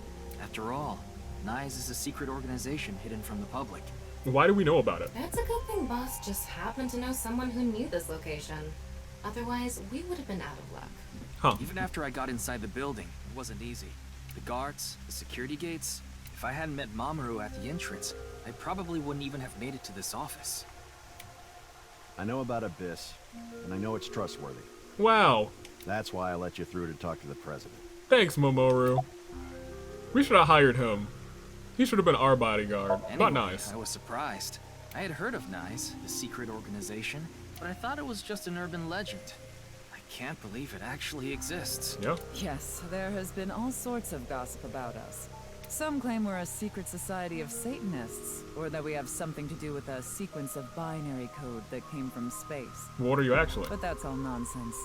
After all, NAIX is a secret organization hidden from the public. Why do we know about it? That's a good thing Boss just happened to know someone who knew this location. Otherwise, we would have been out of luck. Huh. Even after I got inside the building, it wasn't easy. The guards, the security gates. If I hadn't met Mamoru at the entrance, I probably wouldn't even have made it to this office. I know about Abyss, and I know it's trustworthy. Wow. That's why I let you through to talk to the president. Thanks, Mamoru. We should have hired him. He should have been our bodyguard. Anyway, Not nice. I was surprised. I had heard of NAIX, the secret organization, but I thought it was just an urban legend. I can't believe it actually exists. Yeah. Yes, there has been all sorts of gossip about us. Some claim we're a secret society of Satanists, or that we have something to do with a sequence of binary code that came from space. What are you actually? But that's all nonsense.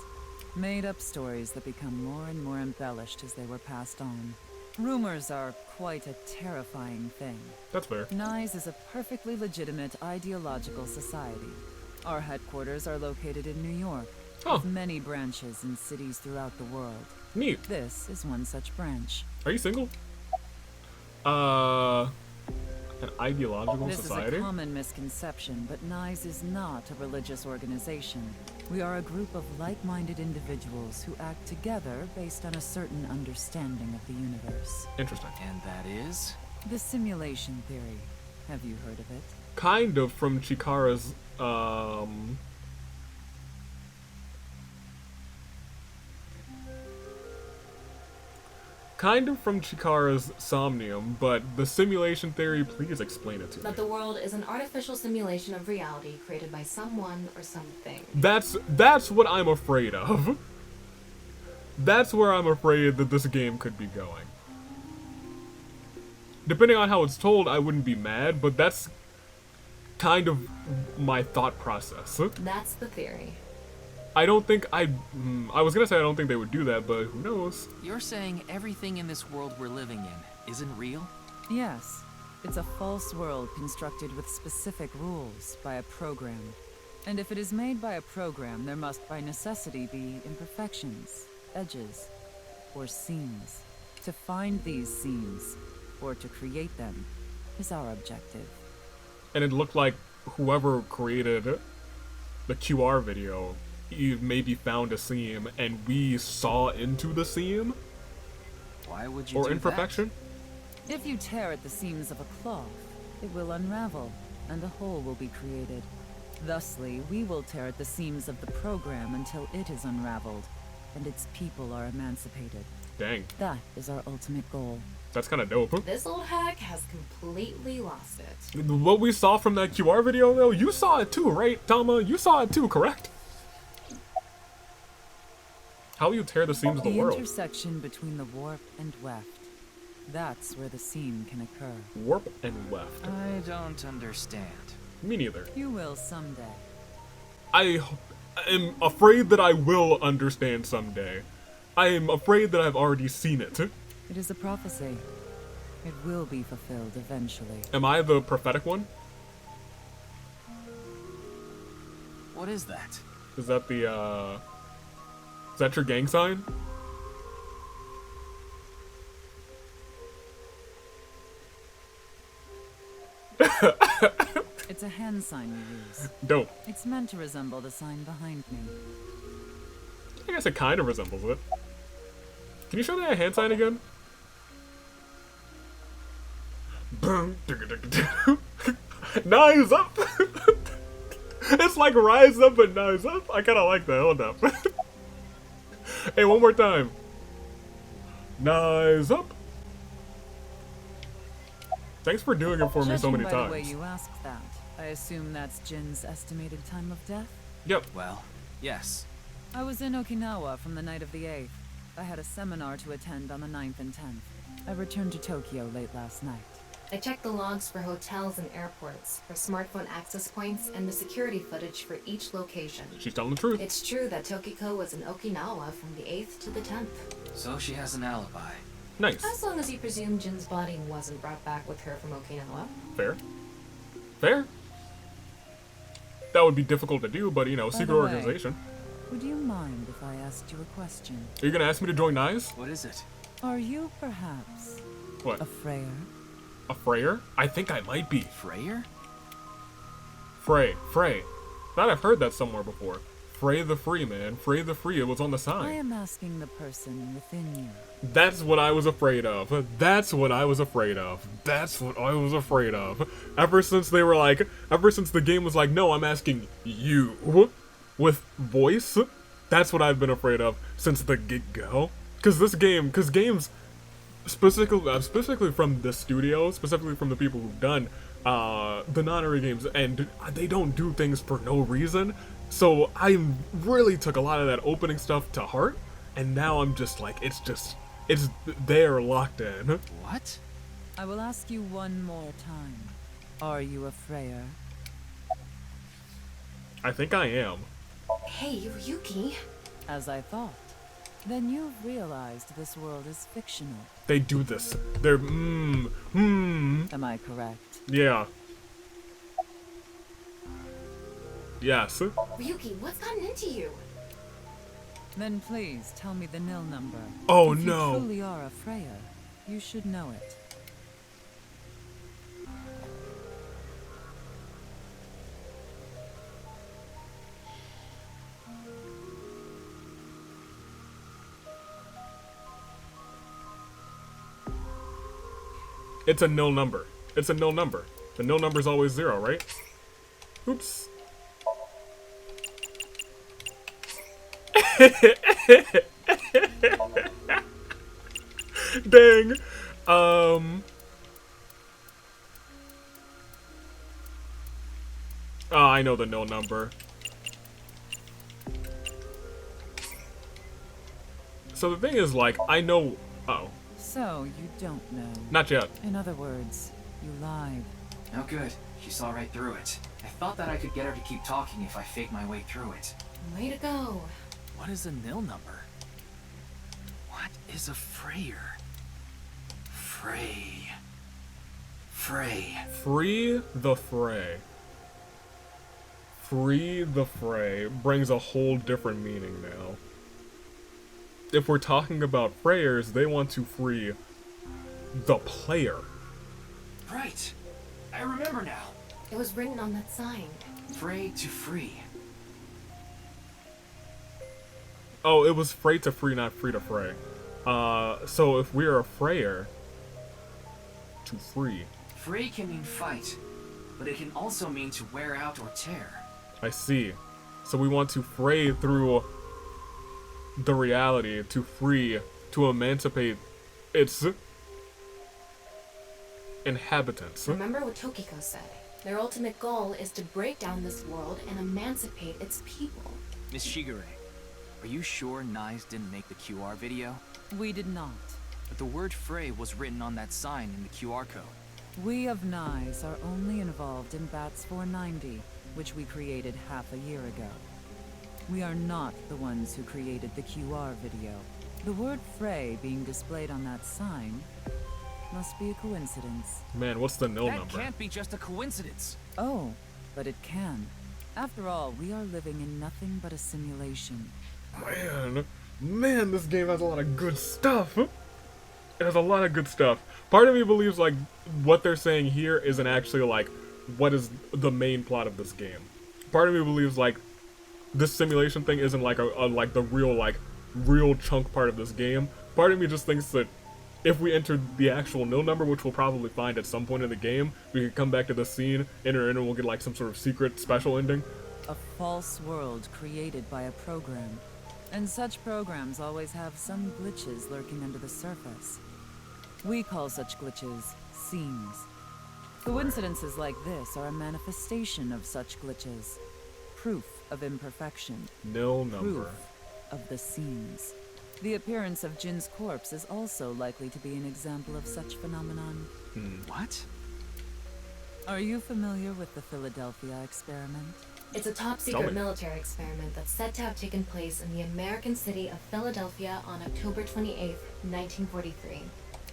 Made-up stories that become more and more embellished as they were passed on. Rumors are quite a terrifying thing. That's fair. NAIX is a perfectly legitimate ideological society. Our headquarters are located in New York, with many branches in cities throughout the world. Neat. This is one such branch. Are you single? An ideological society? This is a common misconception, but NAIX is not a religious organization. We are a group of like-minded individuals who act together based on a certain understanding of the universe. Interesting. And that is? The simulation theory. Have you heard of it? Kind of, from Chikara's, kind of from Chikara's Somnium, but the simulation theory, please explain it to me. That the world is an artificial simulation of reality created by someone or something. That's what I'm afraid of. That's where I'm afraid that this game could be going. Depending on how it's told, I wouldn't be mad, but that's kind of my thought process. That's the theory. I don't think I was gonna say I don't think they would do that, but who knows? You're saying everything in this world we're living in isn't real? Yes. It's a false world constructed with specific rules by a program. And if it is made by a program, there must by necessity be imperfections, edges, or seams. To find these seams, or to create them, is our objective. And it looked like whoever created the QR video maybe found a seam and we saw into the seam? Why would you or do imperfection? that? If you tear at the seams of a cloth, it will unravel, and a hole will be created. Thusly, we will tear at the seams of the program until it is unraveled, and its people are emancipated. Dang. That is our ultimate goal. That's kind of dope. This old hack has completely lost it. What we saw from that QR video, though, you saw it too, right, Tama? You saw it too, correct? How will you tear the seams of the world? The intersection between the warp and weft. That's where the seam can occur. Warp and weft. I don't understand. Me neither. You will someday. I am afraid that I will understand someday. I am afraid that I've already seen it. It is a prophecy. It will be fulfilled eventually. Am I the prophetic one? What is that? Is that the, is that your gang sign? It's a hand sign we use. Dope. It's meant to resemble the sign behind me. I guess it kind of resembles it. Can you show that hand sign again? Knives up! It's like rise up and knives up. I kind of like that. Hold up. Hey, one more time. Knives up. Thanks for doing it for me so many Judging by times. the way you asked that, I assume that's Jin's estimated time of death? Yep. Well, yes. I was in Okinawa from the night of the 8th. I had a seminar to attend on the 9th and 10th. I returned to Tokyo late last night. I checked the logs for hotels and airports, for smartphone access points, and the security footage for each location. She's telling the truth. It's true that Tokiko was in Okinawa from the 8th to the 10th. So she has an alibi. Nice. As long as you presume Jin's body wasn't brought back with her from Okinawa. Fair. Fair. That would be difficult to do, but you know, secret organization. Would you mind if I asked you a question? Are you gonna ask me to join NAIX? What is it? Are you perhaps what? A Freyer? A Freyer? I think I might be. Freyer? Frey. Thought I've heard that somewhere before. Frey the Free, man. Frey the Free. It was on the sign. I am asking the person within you. That's what I was afraid of. That's what I was afraid of. That's what I was afraid of. Ever since they were like, ever since the game was like, no, I'm asking you with voice. That's what I've been afraid of since the get-go. Because games specifically from the studio, specifically from the people who've done the non-Ori games, and they don't do things for no reason. So I really took a lot of that opening stuff to heart, and now I'm just like, it's there locked in. What? I will ask you one more time. Are you a Freyer? I think I am. Hey, Ryuki. As I thought. Then you've realized this world is fictional. They do this. They're Am I correct? Yeah. Yes. Ryuki, what's gotten into you? Then please tell me the nil number. Oh if no. If you truly are a Freya, you should know it. It's a nil number. It's a nil number. The nil number is always 0, right? Oops. Dang. Oh, I know the nil number. So the thing is, like, I know. Uh-oh. So you don't know. Not yet. In other words, you lied. Oh good. She saw right through it. I thought that I could get her to keep talking if I faked my way through it. Way to go. What is a nil number? What is a Freyer? Frey. Free the Fray. Free the Fray brings a whole different meaning now. If we're talking about Freyers, they want to free the player. Right. I remember now. It was written on that sign. Frey to free. Oh, it was Frey to free, not free to fray. So if we're a Freyer, to free. Free can mean fight, but it can also mean to wear out or tear. I see. So we want to fray through the reality, to free, to emancipate its inhabitants. Remember what Tokiko said. Their ultimate goal is to break down this world and emancipate its people. Miss Shigure, are you sure NAIX didn't make the QR video? We did not. But the word Frey was written on that sign in the QR code. We of NAIX are only involved in BATS 490, which we created half a year ago. We are not the ones who created the QR video. The word Frey being displayed on that sign must be a coincidence. Man, what's the nil that number? That can't be just a coincidence. Oh, but it can. After all, we are living in nothing but a simulation. Man, this game has a lot of good stuff. It has a lot of good stuff. Part of me believes, like, what they're saying here isn't actually, like, what is the main plot of this game. Part of me believes, like, this simulation thing isn't, like, like, the real chunk part of this game. Part of me just thinks that if we enter the actual nil number, which we'll probably find at some point in the game, we could come back to the scene, enter in, and we'll get, like, some sort of secret special ending. A false world created by a program. And such programs always have some glitches lurking under the surface. We call such glitches seams. Coincidences like this are a manifestation of such glitches. Proof of imperfection. Nil number. Proof of the seams. The appearance of Jin's corpse is also likely to be an example of such phenomenon. What? Are you familiar with the Philadelphia experiment? It's a top-secret military experiment that's said to have taken place in the American city of Philadelphia on October 28, 1943.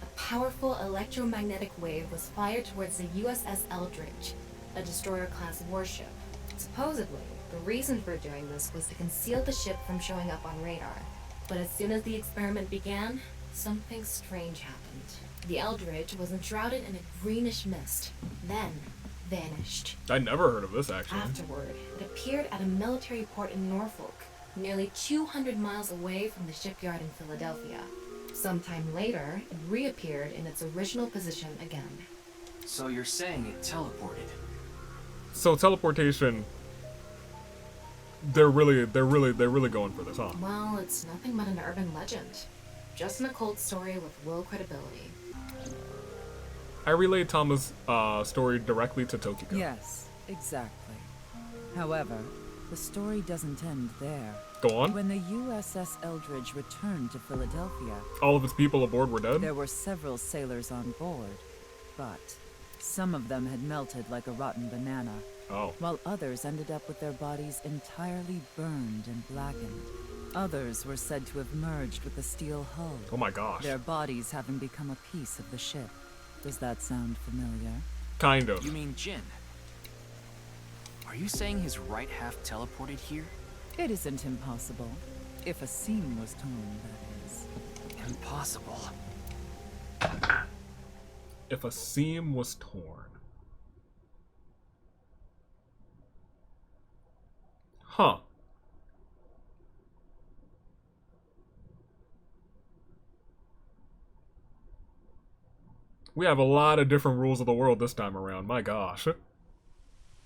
A powerful electromagnetic wave was fired towards the USS Eldridge, a destroyer-class warship. Supposedly, the reason for doing this was to conceal the ship from showing up on radar. But as soon as the experiment began, something strange happened. The Eldridge was enshrouded in a greenish mist, then vanished. I never heard of this, actually. Afterward, it appeared at a military port in Norfolk, nearly 200 miles away from the shipyard in Philadelphia. Sometime later, it reappeared in its original position again. So you're saying it teleported? So teleportation, they're really going for this, huh? Well, it's nothing but an urban legend. Just an occult story with low credibility. I relayed Tama's story directly to Tokiko. Yes, exactly. However, the story doesn't end there. Go on. When the USS Eldridge returned to Philadelphia, all of its people aboard were dead? There were several sailors on board, but some of them had melted like a rotten banana. Oh. While others ended up with their bodies entirely burned and blackened. Others were said to have merged with the steel hull. Oh my gosh. Their bodies having become a piece of the ship. Does that sound familiar? Kind of. You mean Jin? Are you saying his right half teleported here? It isn't impossible. If a seam was torn, that is. Impossible. If a seam was torn. Huh. We have a lot of different rules of the world this time around, my gosh.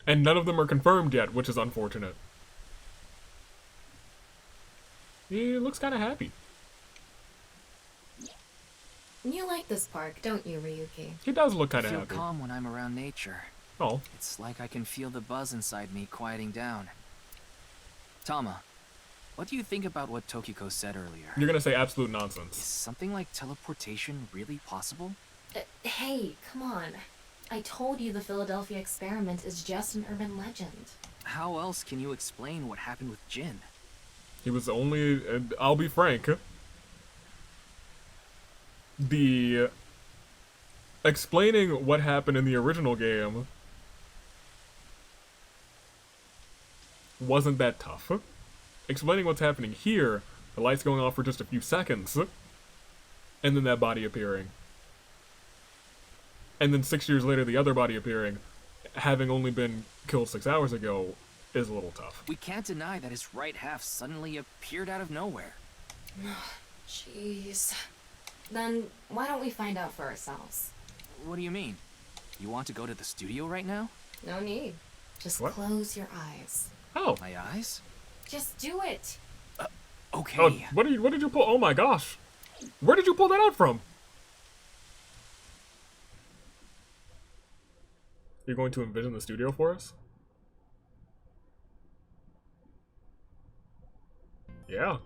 And none of them are confirmed yet, which is unfortunate. He looks kind of happy. You like this park, don't you, Ryuki? He does look kind I of feel happy. calm when I'm around nature. Oh. It's like I can feel the buzz inside me quieting down. Tama, what do you think about what Tokiko said earlier? You're gonna say absolute nonsense. Is something like teleportation really possible? Hey, come on. I told you the Philadelphia experiment is just an urban legend. How else can you explain what happened with Jin? He was only, I'll be frank, the explaining what happened in the original game wasn't that tough. Explaining what's happening here, the lights going off for just a few seconds, and then that body appearing. And then 6 years later, the other body appearing, having only been killed 6 hours ago, is a little tough. We can't deny that his right half suddenly appeared out of nowhere. Jeez. Then why don't we find out for ourselves? What do you mean? You want to go to the studio right now? No need. Just What? close your eyes. Oh. My eyes? Just do it. Okay. Oh, what did you pull? Oh my gosh. Where did you pull that out from? You're going to envision the studio for us? Yeah.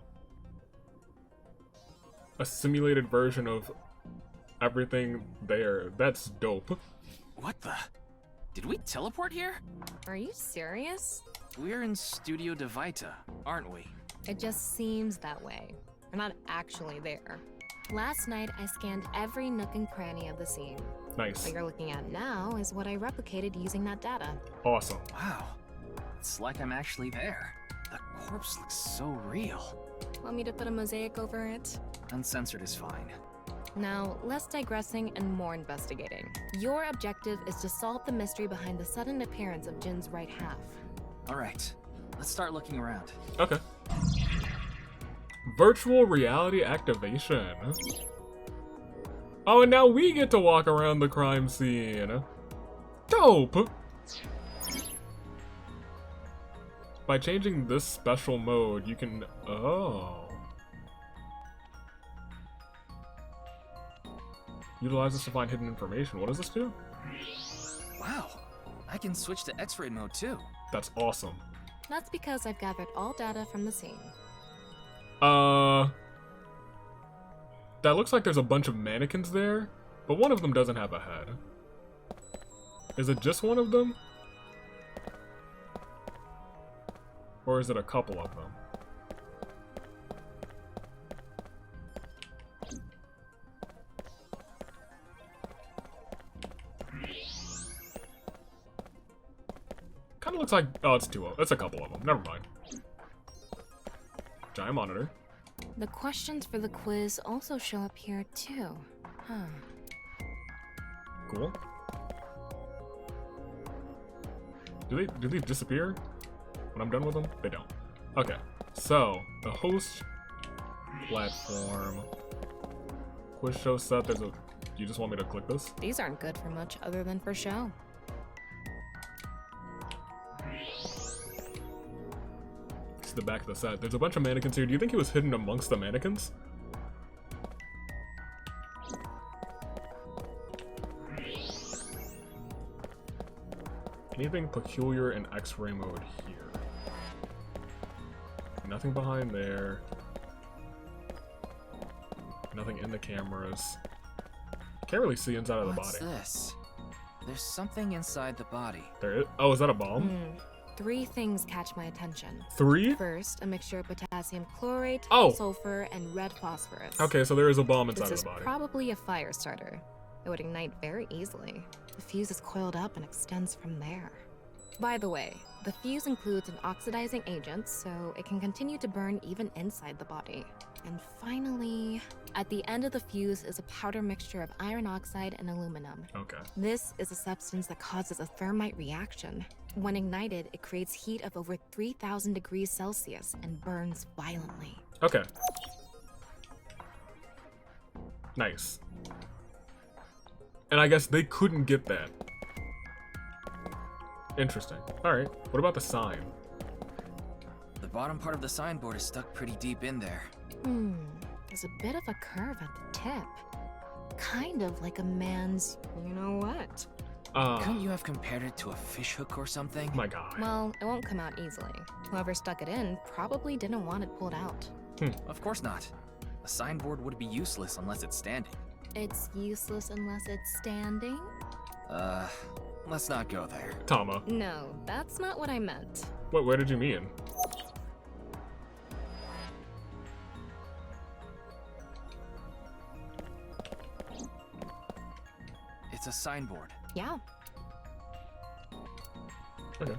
A simulated version of everything there. That's dope. What the? Did we teleport here? Are you serious? We're in Studio De Vita, aren't we? It just seems that way. We're not actually there. Last night, I scanned every nook and cranny of the scene. Nice. What you're looking at now is what I replicated using that data. Awesome. Wow. It's like I'm actually there. The corpse looks so real. Want me to put a mosaic over it? Uncensored is fine. Now, less digressing and more investigating. Your objective is to solve the mystery behind the sudden appearance of Jin's right half. Alright, let's start looking around. Okay. Virtual reality activation. Oh, and now we get to walk around the crime scene. Dope! By changing this special mode, you can... Oh. Utilize this to find hidden information. What does this do? Wow, I can switch to X-ray mode too. That's awesome. That's because I've gathered all data from the scene. That looks like there's a bunch of mannequins there, but one of them doesn't have a head. Is it just one of them? Or is it a couple of them? Kind of looks like... Oh, it's two. It's a couple of them. Never mind. Giant monitor. The questions for the quiz also show up here too. Huh. Cool. Do they disappear when I'm done with them? They don't. Okay. So the host platform quiz show set. There's a. You just want me to click this? These aren't good for much other than for show. This is the back of the set. There's a bunch of mannequins here. Do you think he was hidden amongst the mannequins? Anything peculiar in X-ray mode here? Nothing behind there. Nothing in the cameras. Can't really see inside of the What's body. This? There's something inside the body. There is. Oh, is that a bomb? Three things catch my attention. Three? First, a mixture of potassium chlorate, Oh. sulfur, and red phosphorus. Okay, so there is a bomb inside This of is the body. probably a fire starter. It would ignite very easily. The fuse is coiled up and extends from there. By the way, the fuse includes an oxidizing agent, so it can continue to burn even inside the body. And finally, at the end of the fuse is a powder mixture of iron oxide and aluminum. Okay. This is a substance that causes a thermite reaction. When ignited, it creates heat of over 3,000 degrees Celsius and burns violently. Okay. Nice. And I guess they couldn't get that. Interesting. Alright, what about the sign? The bottom part of the signboard is stuck pretty deep in there. There's a bit of a curve at the tip. Kind of like a man's, you know what? Couldn't you have compared it to a fishhook or something? My god. Well, it won't come out easily. Whoever stuck it in probably didn't want it pulled out. Of course not. A signboard would be useless unless it's standing. It's useless unless it's standing? Let's not go there. Tama. No, that's not what I meant. What, where did you mean? It's a signboard. Yeah. Okay.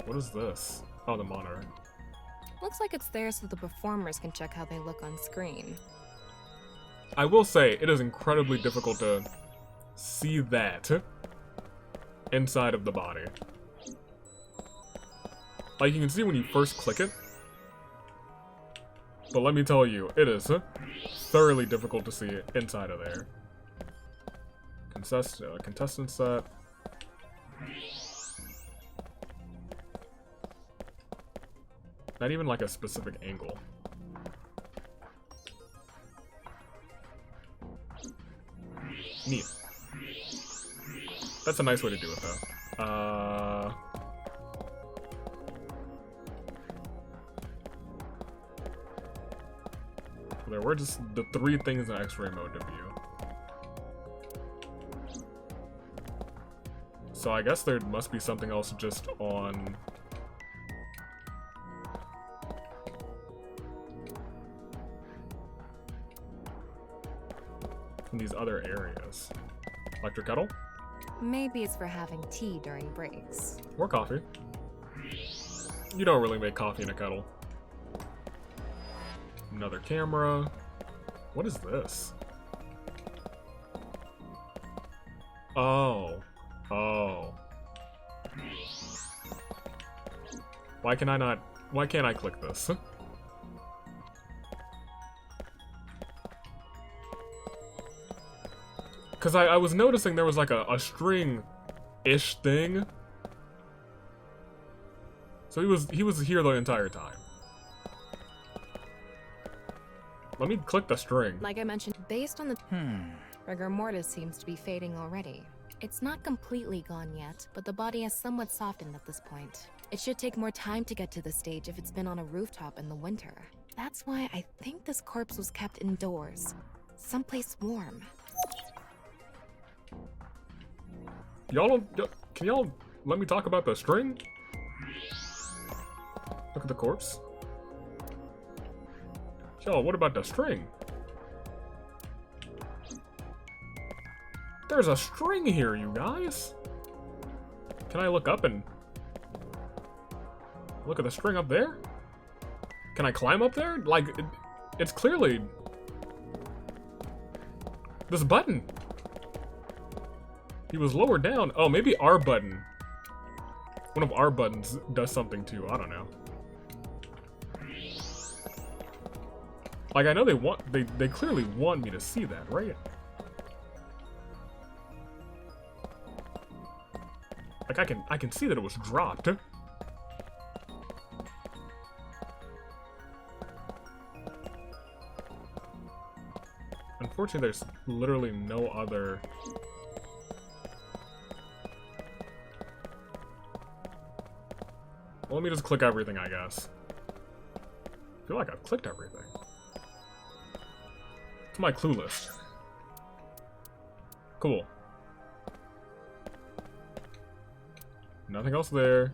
What is this? Oh, the monitor. Looks like it's there so the performers can check how they look on screen. I will say, it is incredibly difficult to see that inside of the body. Like, you can see when you first click it. But let me tell you, it is thoroughly difficult to see it inside of there. Contestant set. Not even like a specific angle. Neat. That's a nice way to do it, though. There were just the three things in X-ray mode to view. So I guess there must be something else just on... in these other areas. Electric kettle? Maybe it's for having tea during breaks. Or coffee. You don't really make coffee in a kettle. Another camera. What is this? Oh. Oh. Why can I not... Why can't I click this? Because I was noticing there was like a string-ish thing. So he was here the entire time. Let me click the string. Like I mentioned, based on the... Rigor mortis seems to be fading already. It's not completely gone yet, but the body has somewhat softened at this point. It should take more time to get to the stage if it's been on a rooftop in the winter. That's why I think this corpse was kept indoors. Someplace warm. Can y'all let me talk about the string? Look at the corpse. Yo, what about the string? There's a string here, you guys. Can I look up and look at the string up there? Can I climb up there? Like, it's clearly this button. He was lowered down. Oh, maybe our button. One of our buttons does something too. I don't know. Like, I know they clearly want me to see that, right? Like, I can see that it was dropped. Unfortunately, there's literally no other... Well, let me just click everything, I guess. I feel like I've clicked everything. It's my clue list. Cool. Nothing else there.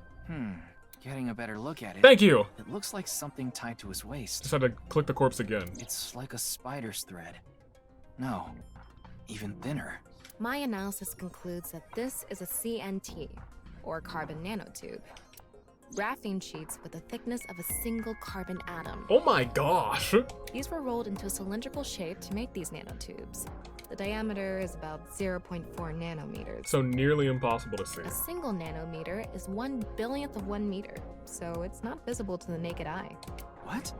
Getting a better look at it. Thank you! It looks like something tied to his waist. Just had to click the corpse again. It's like a spider's thread. No, even thinner. My analysis concludes that this is a CNT, or carbon nanotube. Graphene sheets with the thickness of a single carbon atom. Oh my gosh! These were rolled into a cylindrical shape to make these nanotubes. The diameter is about 0.4 nanometers. So nearly impossible to see. A single nanometer is 1/1000th of 1 meter, so it's not visible to the naked eye. What?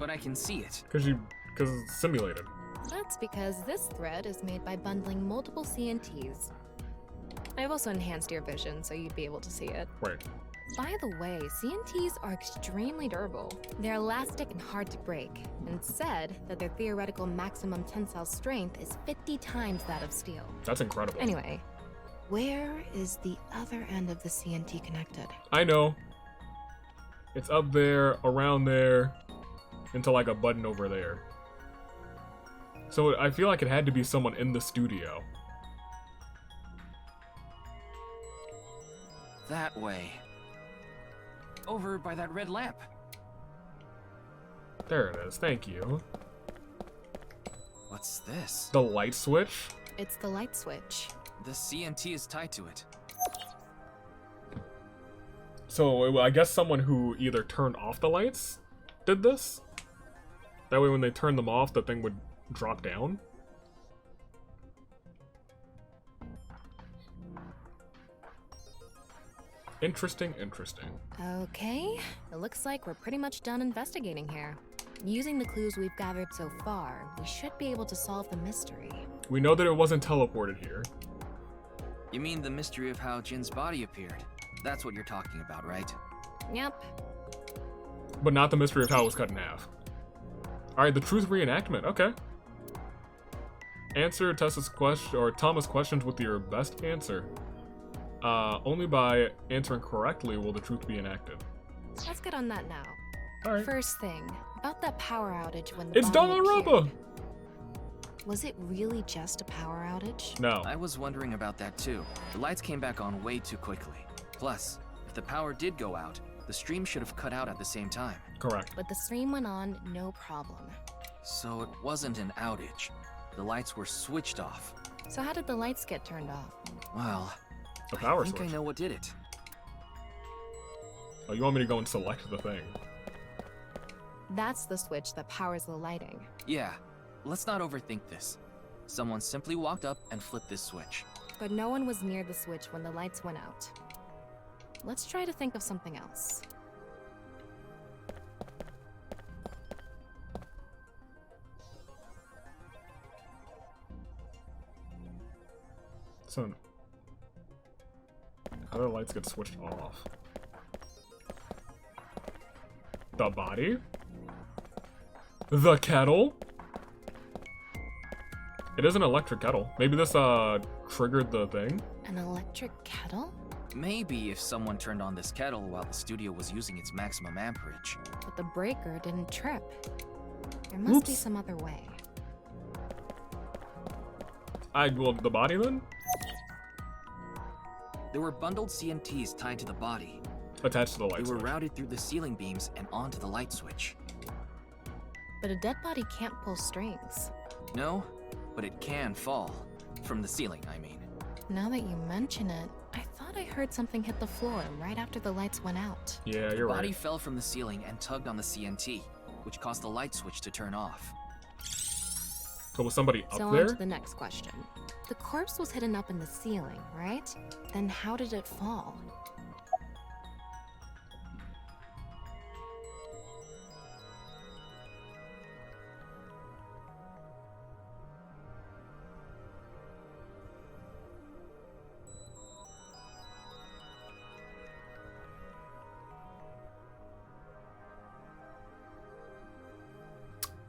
But I can see it. Because it's simulated. That's because this thread is made by bundling multiple CNTs. I've also enhanced your vision so you'd be able to see it. Right. By the way, CNTs are extremely durable. They're elastic and hard to break, and it's said that their theoretical maximum tensile strength is 50 times that of steel. That's incredible. Anyway, where is the other end of the CNT connected? I know. It's up there, around there, into like a button over there. So I feel like it had to be someone in the studio. That way. Over by that red lamp. There it is, thank you. What's this? The light switch? It's the light switch. The CNT is tied to it. So I guess someone who either turned off the lights did this? That way when they turned them off, the thing would drop down? Interesting, interesting. Okay, it looks like we're pretty much done investigating here. Using the clues we've gathered so far, we should be able to solve the mystery. We know that it wasn't teleported here. You mean the mystery of how Jin's body appeared? That's what you're talking about, right? Yep. But not the mystery of how it was cut in half. Alright, the truth reenactment, okay. Answer Tama's questions with your best answer. Only by answering correctly will the truth be enacted. Let's get on that now. Alright. First thing, about that power outage when the It's body Danganronpa! appeared. Was it really just a power outage? No. I was wondering about that too. The lights came back on way too quickly. Plus, if the power did go out, the stream should have cut out at the same time. Correct. But the stream went on, no problem. So it wasn't an outage. The lights were switched off. So how did the lights get turned off? Well, the power I think switch. I know what did it. Oh, you want me to go and select the thing? That's the switch that powers the lighting. Yeah, let's not overthink this. Someone simply walked up and flipped this switch. But no one was near the switch when the lights went out. Let's try to think of something else. So, how do the lights get switched off? The body? The kettle? It is an electric kettle. Maybe this triggered the thing? An electric kettle? Maybe if someone turned on this kettle while the studio was using its maximum amperage. But the breaker didn't trip. There must be some other way. Well, the body then? There were bundled CNTs tied to the body. Attached to the light They were switch. routed through the ceiling beams and onto the light switch. But a dead body can't pull strings. No, but it can fall. From the ceiling, I mean. Now that you mention it, I thought I heard something hit the floor right after the lights went out. Yeah, The you're body right. fell from the ceiling and tugged on the CNT, which caused the light switch to turn off. So was somebody So up on there? to the next question. The corpse was hidden up in the ceiling, right? Then how did it fall?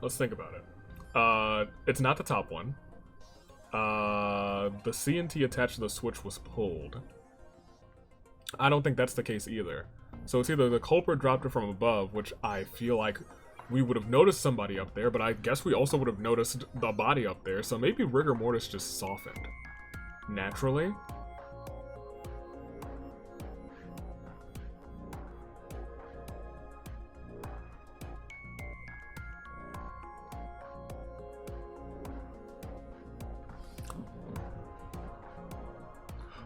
Let's think about it. It's not the top one. The CNT attached to the switch was pulled. I don't think that's the case either. So it's either the culprit dropped it from above, which I feel like we would have noticed somebody up there, but I guess we also would have noticed the body up there, so maybe rigor mortis just softened naturally.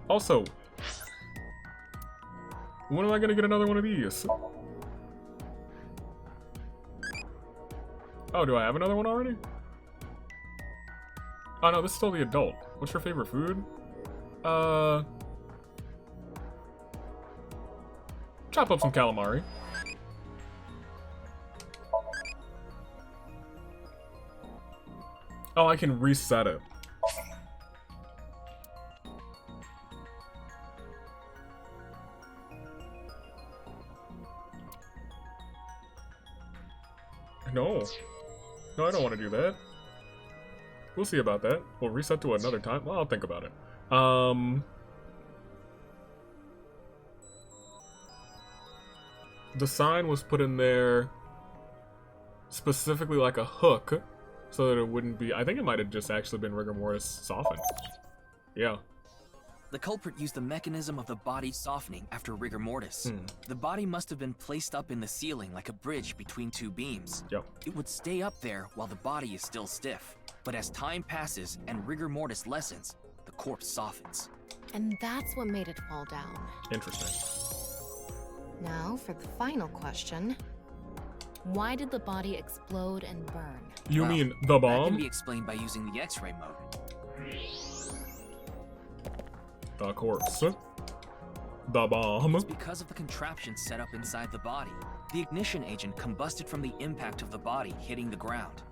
Also, when am I gonna get another one of these? Oh, do I have another one already? Oh no, this is still the adult. What's your favorite food? Chop up some calamari. Oh, I can reset it. No. No, I don't want to do that. We'll see about that. We'll reset to another time. Well, I'll think about it. The sign was put in there specifically like a hook so that it wouldn't be... I think it might have just actually been rigor mortis softened. Yeah. The culprit used the mechanism of the body softening after rigor mortis. The body must have been placed up in the ceiling like a bridge between two beams. Yep. It would stay up there while the body is still stiff. But as time passes and rigor mortis lessens, the corpse softens. And that's what made it fall down. Interesting. Now for the final question. Why did the body explode and burn? You mean the bomb? That can be explained by using the X-ray mode. The corpse. The bomb. It's because of the contraption set up inside the body. The ignition agent combusted from the impact of the body hitting the ground.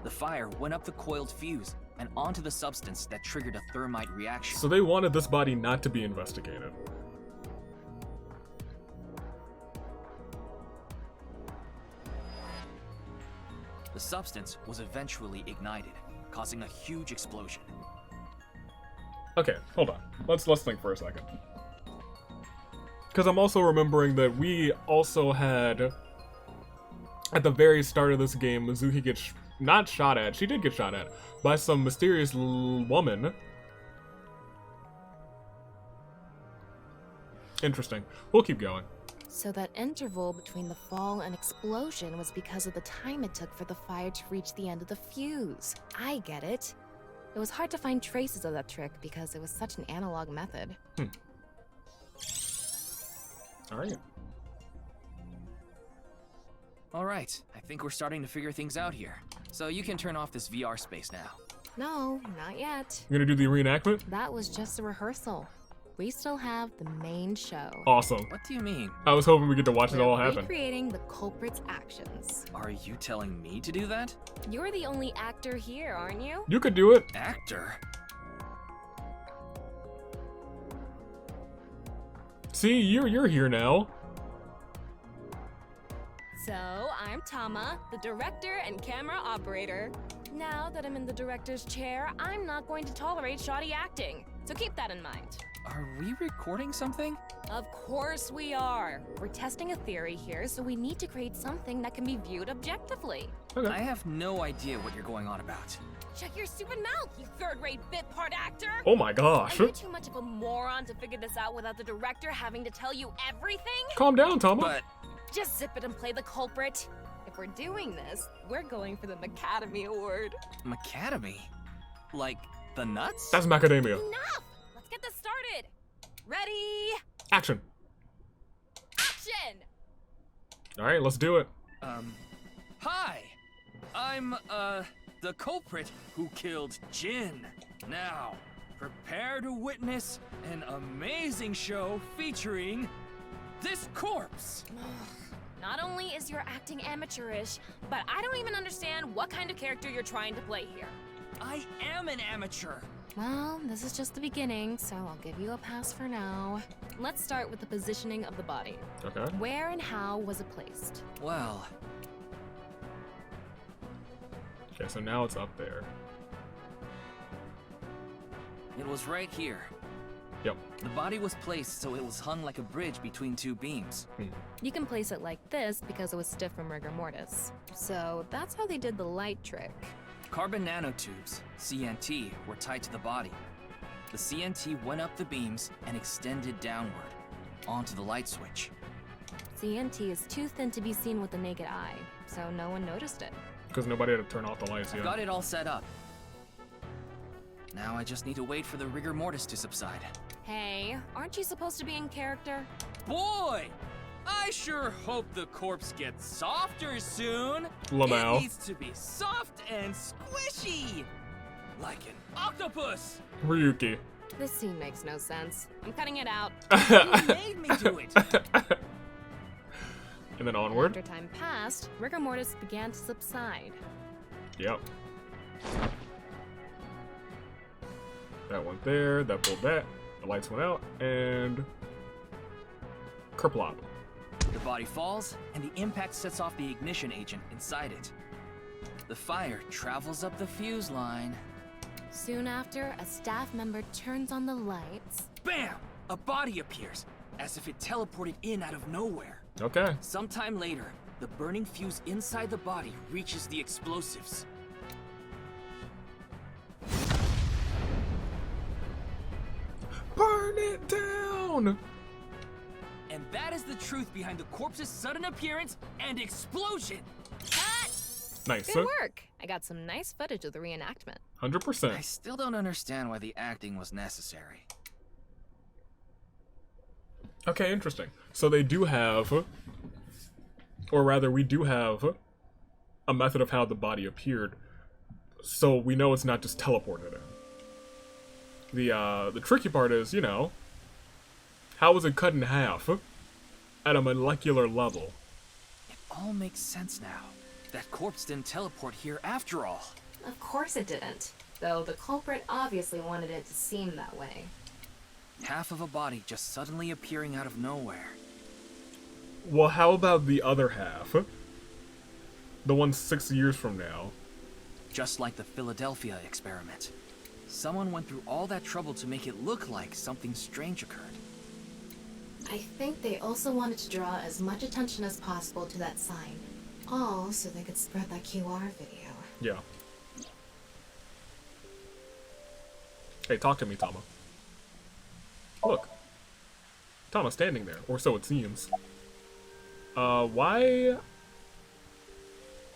The fire went up the coiled fuse and onto the substance that triggered a thermite reaction. So they wanted this body not to be investigated. The substance was eventually ignited, causing a huge explosion. Okay, hold on. Let's think for a second. Because I'm also remembering that we also had, at the very start of this game, Mizuki gets not shot at. She did get shot at by some mysterious woman. Interesting. We'll keep going. So that interval between the fall and explosion was because of the time it took for the fire to reach the end of the fuse. I get it. It was hard to find traces of that trick because it was such an analog method. Alright. Alright, I think we're starting to figure things out here. So you can turn off this VR space now. No, not yet. You gonna do the reenactment? That was just a rehearsal. We still have the main show. Awesome. What do you mean? I was hoping we get to watch it all We're happen. recreating the culprit's actions. Are you telling me to do that? You're the only actor here, aren't you? You could do it. Actor? See, you're here now. So, I'm Tama, the director and camera operator. Now that I'm in the director's chair, I'm not going to tolerate shoddy acting. So keep that in mind. Are we recording something? Of course we are. We're testing a theory here, so we need to create something that can be viewed objectively. Okay. I have no idea what you're going on about. Shut your stupid mouth, you third-rate bit part actor! Oh my gosh. Are you too much of a moron to figure this out without the director having to tell you everything? Calm down, Tama. But just zip it and play the culprit. If we're doing this, we're going for the Macademy Award. Macademy? Like the nuts? That's macadamia. Enough! Let's get this started. Ready? Action. Action! Alright, let's do it. Hi! I'm, the culprit who killed Jin. Now, prepare to witness an amazing show featuring this corpse. Not only is your acting amateurish, but I don't even understand what kind of character you're trying to play here. I am an amateur. Well, this is just the beginning, so I'll give you a pass for now. Let's start with the positioning of the body. Okay. Where and how was it placed? Well... Okay, so now it's up there. It was right here. Yep. The body was placed so it was hung like a bridge between two beams. You can place it like this because it was stiff from rigor mortis. So that's how they did the light trick. Carbon nanotubes, CNT, were tied to the body. The CNT went up the beams and extended downward, onto the light switch. CNT is too thin to be seen with the naked eye, so no one noticed it. Because nobody had to turn off the lights, I've got it all set up. Now I just need to wait for the rigor mortis to subside. Hey, aren't you supposed to be in character? Boy! I sure hope the corpse gets softer soon. Lmao. It needs to be soft and squishy, like an octopus. Ryuki. This scene makes no sense. I'm cutting it out. You made me do it. And then onward. After time passed, rigor mortis began to subside. Yep. That went there, that pulled that, the lights went out, and kerplop. The body falls, and the impact sets off the ignition agent inside it. The fire travels up the fuse line. Soon after, a staff member turns on the lights. Bam! A body appears, as if it teleported in out of nowhere. Okay. Sometime later, the burning fuse inside the body reaches the explosives. Burn it down! And that is the truth behind the corpse's sudden appearance and explosion. Nice. Good work. I got some nice footage of the reenactment. 100%. I still don't understand why the acting was necessary. Okay, interesting. So they do have, or rather we do have, a method of how the body appeared. So we know it's not just teleported in. The tricky part is, you know, how was it cut in half at a molecular level? It all makes sense now. That corpse didn't teleport here after all. Of course it didn't. Though the culprit obviously wanted it to seem that way. Half of a body just suddenly appearing out of nowhere. Well, how about the other half? The one 6 years from now. Just like the Philadelphia experiment. Someone went through all that trouble to make it look like something strange occurred. I think they also wanted to draw as much attention as possible to that sign. All so they could spread that QR video. Yeah. Hey, talk to me, Tama. Look. Tama's standing there, or so it seems. Why...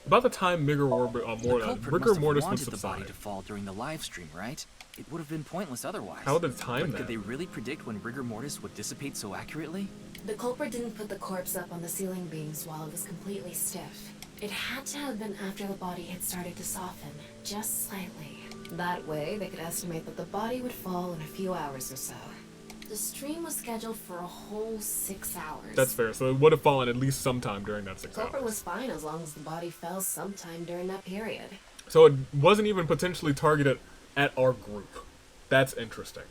About the time rigor mortis would the body subside. to fall during the live stream, right? It would have been pointless otherwise. How did it time But that? could they really predict when rigor mortis would dissipate so accurately? The culprit didn't put the corpse up on the ceiling beams while it was completely stiff. It had to have been after the body had started to soften, just slightly. That way, they could estimate that the body would fall in a few hours or so. The stream was scheduled for a whole 6 hours. That's fair, so it would have fallen at least sometime during that 6 The culprit hours. was fine as long as the body fell sometime during that period. So it wasn't even potentially targeted at our group. That's interesting.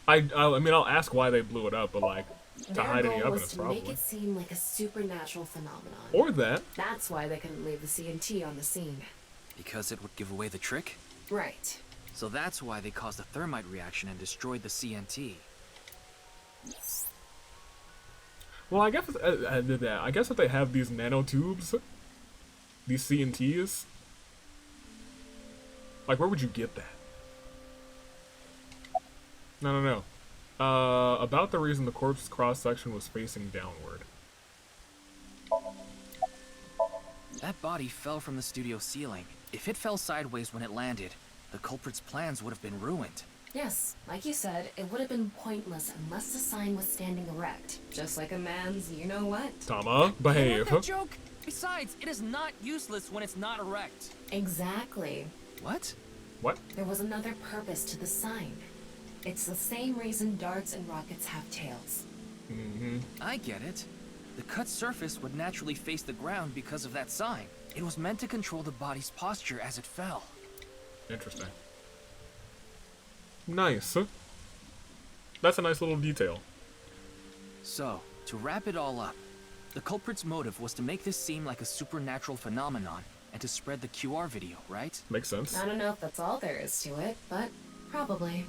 I mean, I'll ask why they blew it up, but like, To hide any Their goal was evidence, to probably. make it seem like a supernatural phenomenon. Or that. That's why they couldn't leave the CNT on the scene. Because it would give away the trick? Right. So that's why they caused a thermite reaction and destroyed the CNT. Well, I guess I guess if they have these nanotubes, these CNTs, like where would you get that? No. About the reason the corpse's cross-section was facing downward. That body fell from the studio ceiling. If it fell sideways when it landed, the culprit's plans would have been ruined. Yes, like you said, it would have been pointless unless the sign was standing erect. Just like a man's you-know-what. Tama, behave. That joke? Besides, it is not useless when it's not erect. Exactly. What? What? There was another purpose to the sign. It's the same reason darts and rockets have tails. Mm-hmm. I get it. The cut surface would naturally face the ground because of that sign. It was meant to control the body's posture as it fell. Interesting. Nice. That's a nice little detail. So, to wrap it all up, the culprit's motive was to make this seem like a supernatural phenomenon and to spread the QR video, right? Makes sense. I don't know if that's all there is to it, but probably.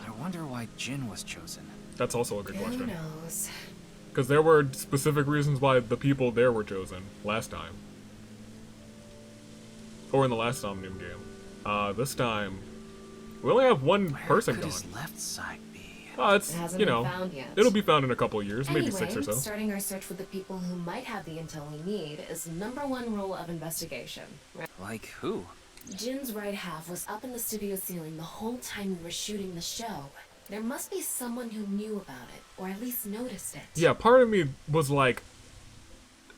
I wonder why Jin was chosen. That's also a good question. Who knows? Because there were specific reasons why the people there were chosen last time. Or in the last Somnium game. This time, we only have one person could gone. his left side be? It's, It hasn't you been know, found yet. it'll be found in a couple of years, Anyway, maybe 6 or so. Starting our search for the people who might have the intel we need is the #1 rule of investigation. Right? Like who? Jin's right half was up in the studio ceiling the whole time we were shooting the show. There must be someone who knew about it, or at least noticed it. Yeah, part of me was like,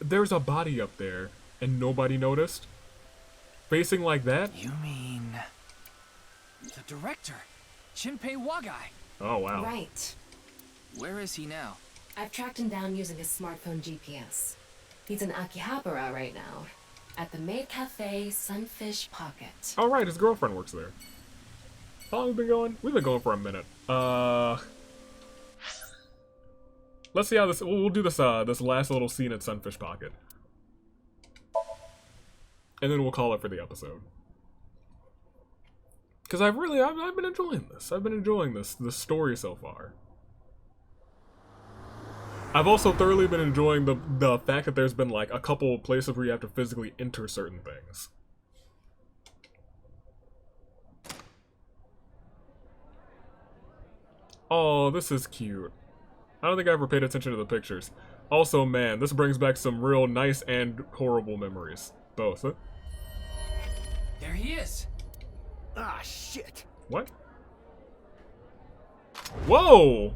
there's a body up there, and nobody noticed? Facing like that? You mean... the director, Jinpei Wagai. Oh, wow. Right. Where is he now? I've tracked him down using his smartphone GPS. He's in Akihabara right now, at the maid cafe Sunfish Pocket. Oh, right, his girlfriend works there. How long have we been going? We've been going for a minute. Let's see how this. We'll do this. This last little scene at Sunfish Pocket, and then we'll call it for the episode. Because I've been enjoying this. I've been enjoying this story so far. I've also thoroughly been enjoying the fact that there's been like a couple places where you have to physically enter certain things. Oh, this is cute. I don't think I ever paid attention to the pictures. Also, man, this brings back some real nice and horrible memories. Both, huh? There he is. Ah, shit. What? Whoa!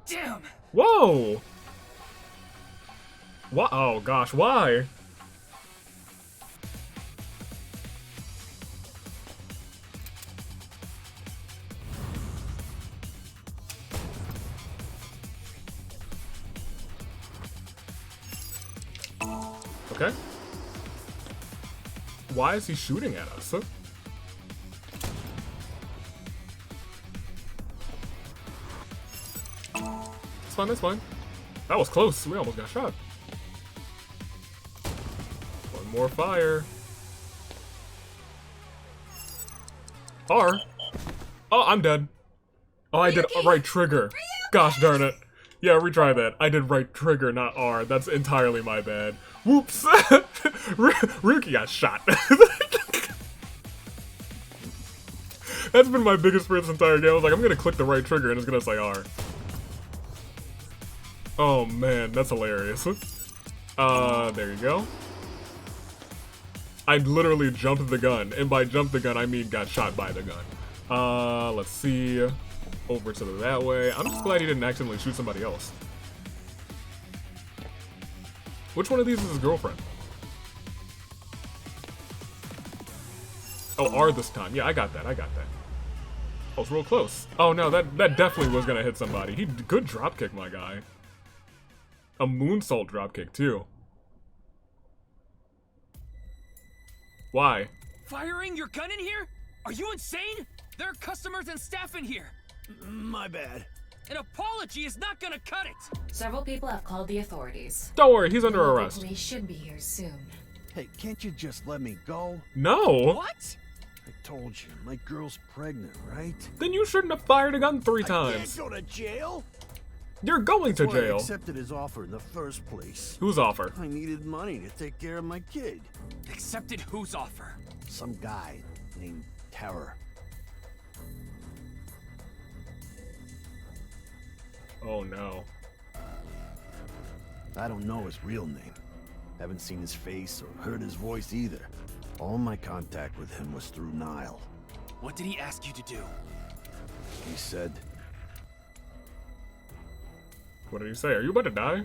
Damn! Whoa! What? Oh gosh, why? Okay. Why is he shooting at us? It's fine, that's fine. That was close. We almost got shot. One more fire. R. Oh, I'm dead. Oh, I did right trigger. Gosh darn it. Yeah, retry that. I did right trigger, not R. That's entirely my bad. Whoops. Ryuki got shot. That's been my biggest fear this entire game. I was like, I'm gonna click the right trigger and it's gonna say R. Oh man, that's hilarious. There you go. I literally jumped the gun, and by jumped the gun, I mean got shot by the gun. Let's see. Over to that way. I'm just glad he didn't accidentally shoot somebody else. Which one of these is his girlfriend? Oh, R this time. Yeah, I got that. I got that. Oh, it's real close. Oh no, that definitely was gonna hit somebody. He good dropkick, my guy. A moonsault dropkick too. Why? Firing your gun in here? Are you insane? There are customers and staff in here. My bad. An apology is not gonna cut it! Several people have called the authorities. Don't worry, he's under The local arrest. Police should be here soon. Hey, can't you just let me go? No. What? I told you, my girl's pregnant, right? Then you shouldn't have fired a gun 3 I times. can't go to jail. You're going to That's why I jail. accepted his offer in the first place. Whose offer? I needed money to take care of my kid. Accepted whose offer? Some guy named Terror. Oh no. I don't know his real name. Haven't seen his face or heard his voice either. All my contact with him was through Nile. What did he ask you to do? He said, What did he say? Are you about to die?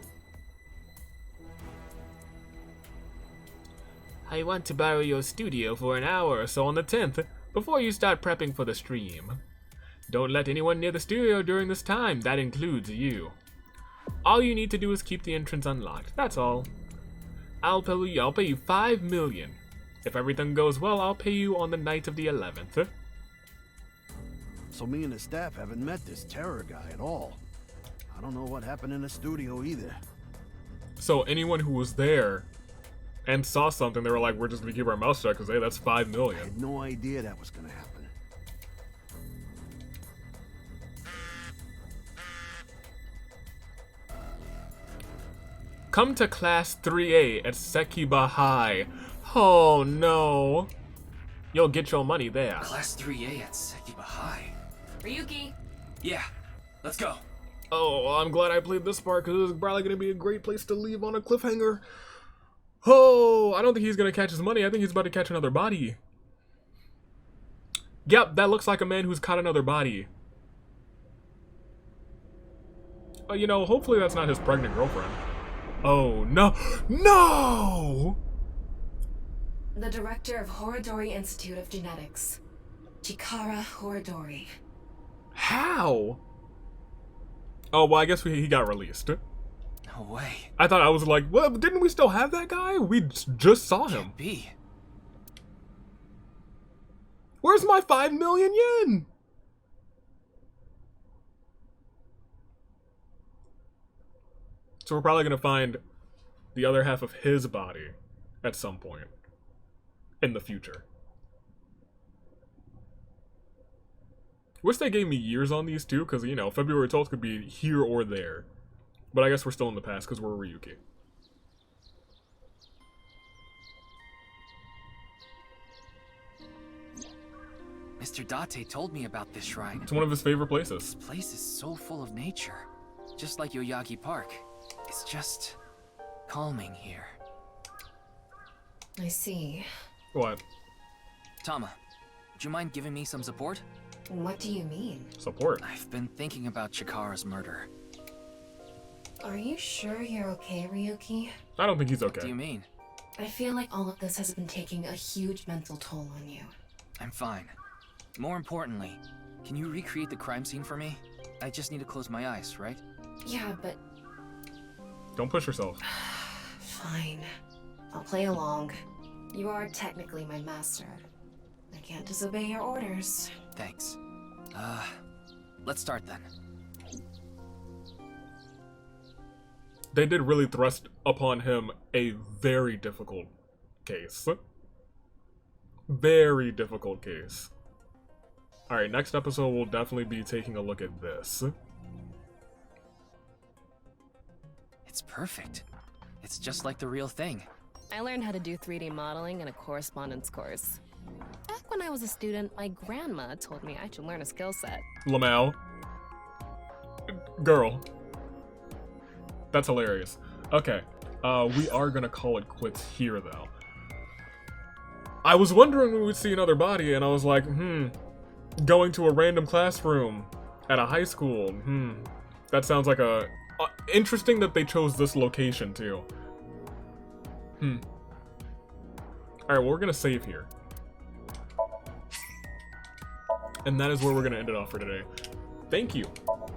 I want to borrow your studio for an hour or so on the 10th, before you start prepping for the stream. Don't let anyone near the studio during this time, that includes you. All you need to do is keep the entrance unlocked, that's all. I'll pay you 5 million. If everything goes well, I'll pay you on the night of the 11th. so me and the staff haven't met this Terror guy at all. I don't know what happened in the studio either. So anyone who was there and saw something, they were like, we're just gonna keep our mouth shut because, hey, that's 5 I million. had no idea that was gonna happen. Come to Class 3A at Sekiba High. Oh no. You'll get your money there. Class 3A at Sekiba High. Ryuki! Yeah, let's go. Oh, I'm glad I played this part because it's probably going to be a great place to leave on a cliffhanger. Oh, I don't think he's going to catch his money. I think he's about to catch another body. Yep, that looks like a man who's caught another body. You know, hopefully that's not his pregnant girlfriend. Oh, no. No! The director of Horodori Institute of Genetics, Chikara Horodori. How? Oh, well, I guess he got released. No way. I thought I was like, well, didn't we still have that guy? We just saw him. Can't be. Where's my 5 million yen? So we're probably gonna find the other half of his body at some point in the future. Wish they gave me years on these too, because, you know, February 12th could be here or there. But I guess we're still in the past because we're Ryuki. Mr. Date told me about this shrine. It's one of his favorite places. This place is so full of nature. Just like Yoyagi Park. It's just calming here. I see. What? Tama, would you mind giving me some support? What do you mean? Support? I've been thinking about Chikara's murder. Are you sure you're okay, Ryuki? I don't think he's okay. What do you mean? I feel like all of this has been taking a huge mental toll on you. I'm fine. More importantly, can you recreate the crime scene for me? I just need to close my eyes, right? Yeah, but... Don't push yourself. Fine. I'll play along. You are technically my master. I can't disobey your orders. Thanks. Let's start then. They did really thrust upon him a very difficult case. Very difficult case. Alright, next episode we'll definitely be taking a look at this. It's perfect. It's just like the real thing. I learned how to do 3D modeling in a correspondence course. Back when I was a student, my grandma told me I should learn a skill set. Lmao. Girl. That's hilarious. Okay, we are gonna call it quits here, though. I was wondering when we'd see another body, and I was like, going to a random classroom at a high school, that sounds like a... interesting that they chose this location, too. Alright, well, we're gonna save here. And that is where we're gonna end it off for today. Thank you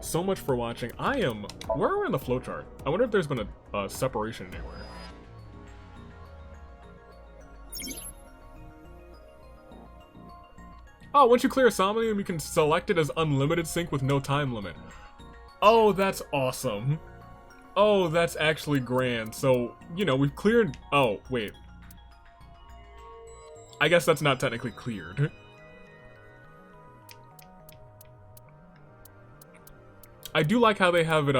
so much for watching. Where are we on the flowchart? I wonder if there's been a separation anywhere. Oh, once you clear Somnium, you can select it as unlimited sync with no time limit. Oh, that's awesome. Oh, that's actually grand. So, you know, we've cleared... Oh, wait. I guess that's not technically cleared. I do like how they have it,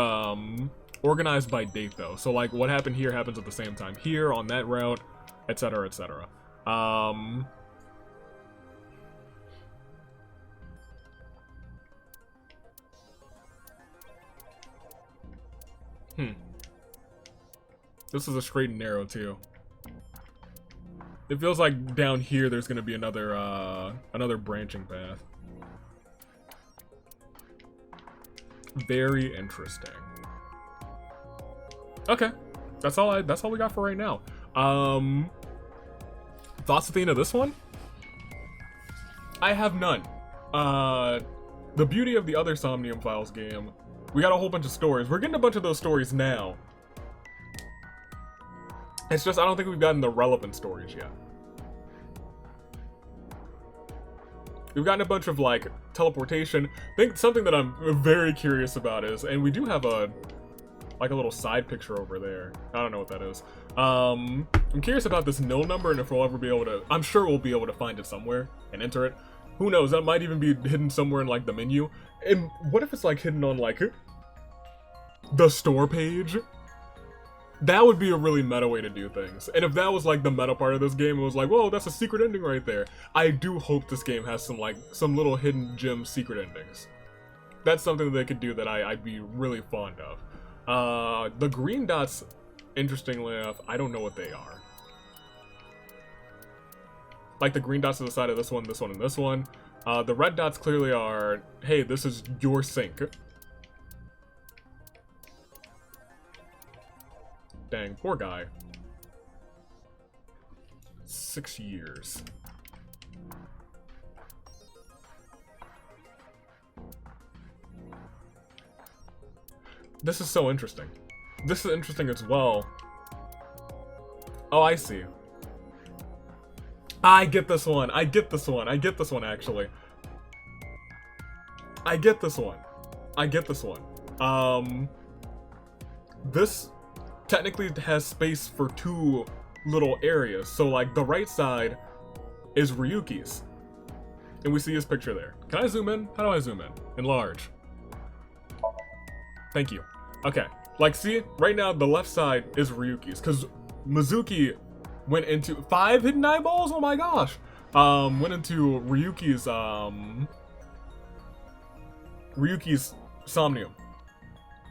organized by date, though. So, like, what happened here happens at the same time here, on that route, etc., etc. This is a straight and narrow, too. It feels like down here there's gonna be another, another branching path. Very interesting. Okay. That's all we got for right now. Thoughts at the end of this one? I have none. The beauty of the other Somnium Files game, we got a whole bunch of stories. We're getting a bunch of those stories now. It's just I don't think we've gotten the relevant stories yet. We've gotten a bunch of, like, teleportation. I think something that I'm very curious about is, and we do have a, like, a little side picture over there. I don't know what that is. I'm curious about this nil number and if we'll ever be able to, I'm sure we'll be able to find it somewhere and enter it. Who knows, that might even be hidden somewhere in, like, the menu. And what if it's, like, hidden on, like, the store page? That would be a really meta way to do things. And if that was like the meta part of this game, it was like, whoa, that's a secret ending right there. I do hope this game has some like some little hidden gem secret endings. That's something that they could do that I'd be really fond of. The green dots, interestingly enough, I don't know what they are. Like the green dots to the side of this one, and this one. The red dots clearly are, hey, this is your sink. Dang, poor guy. 6 years. This is so interesting. This is interesting as well. Oh, I see. I get this one. I get this one. I get this one, actually. I get this one. I get this one. This technically has space for 2 little areas. So, like, the right side is Ryuki's. And we see his picture there. Can I zoom in? How do I zoom in? Enlarge. Thank you. Okay. Like, see? Right now, the left side is Ryuki's. Because Mizuki went into 5 hidden eyeballs? Oh my gosh! Went into Ryuki's Somnium.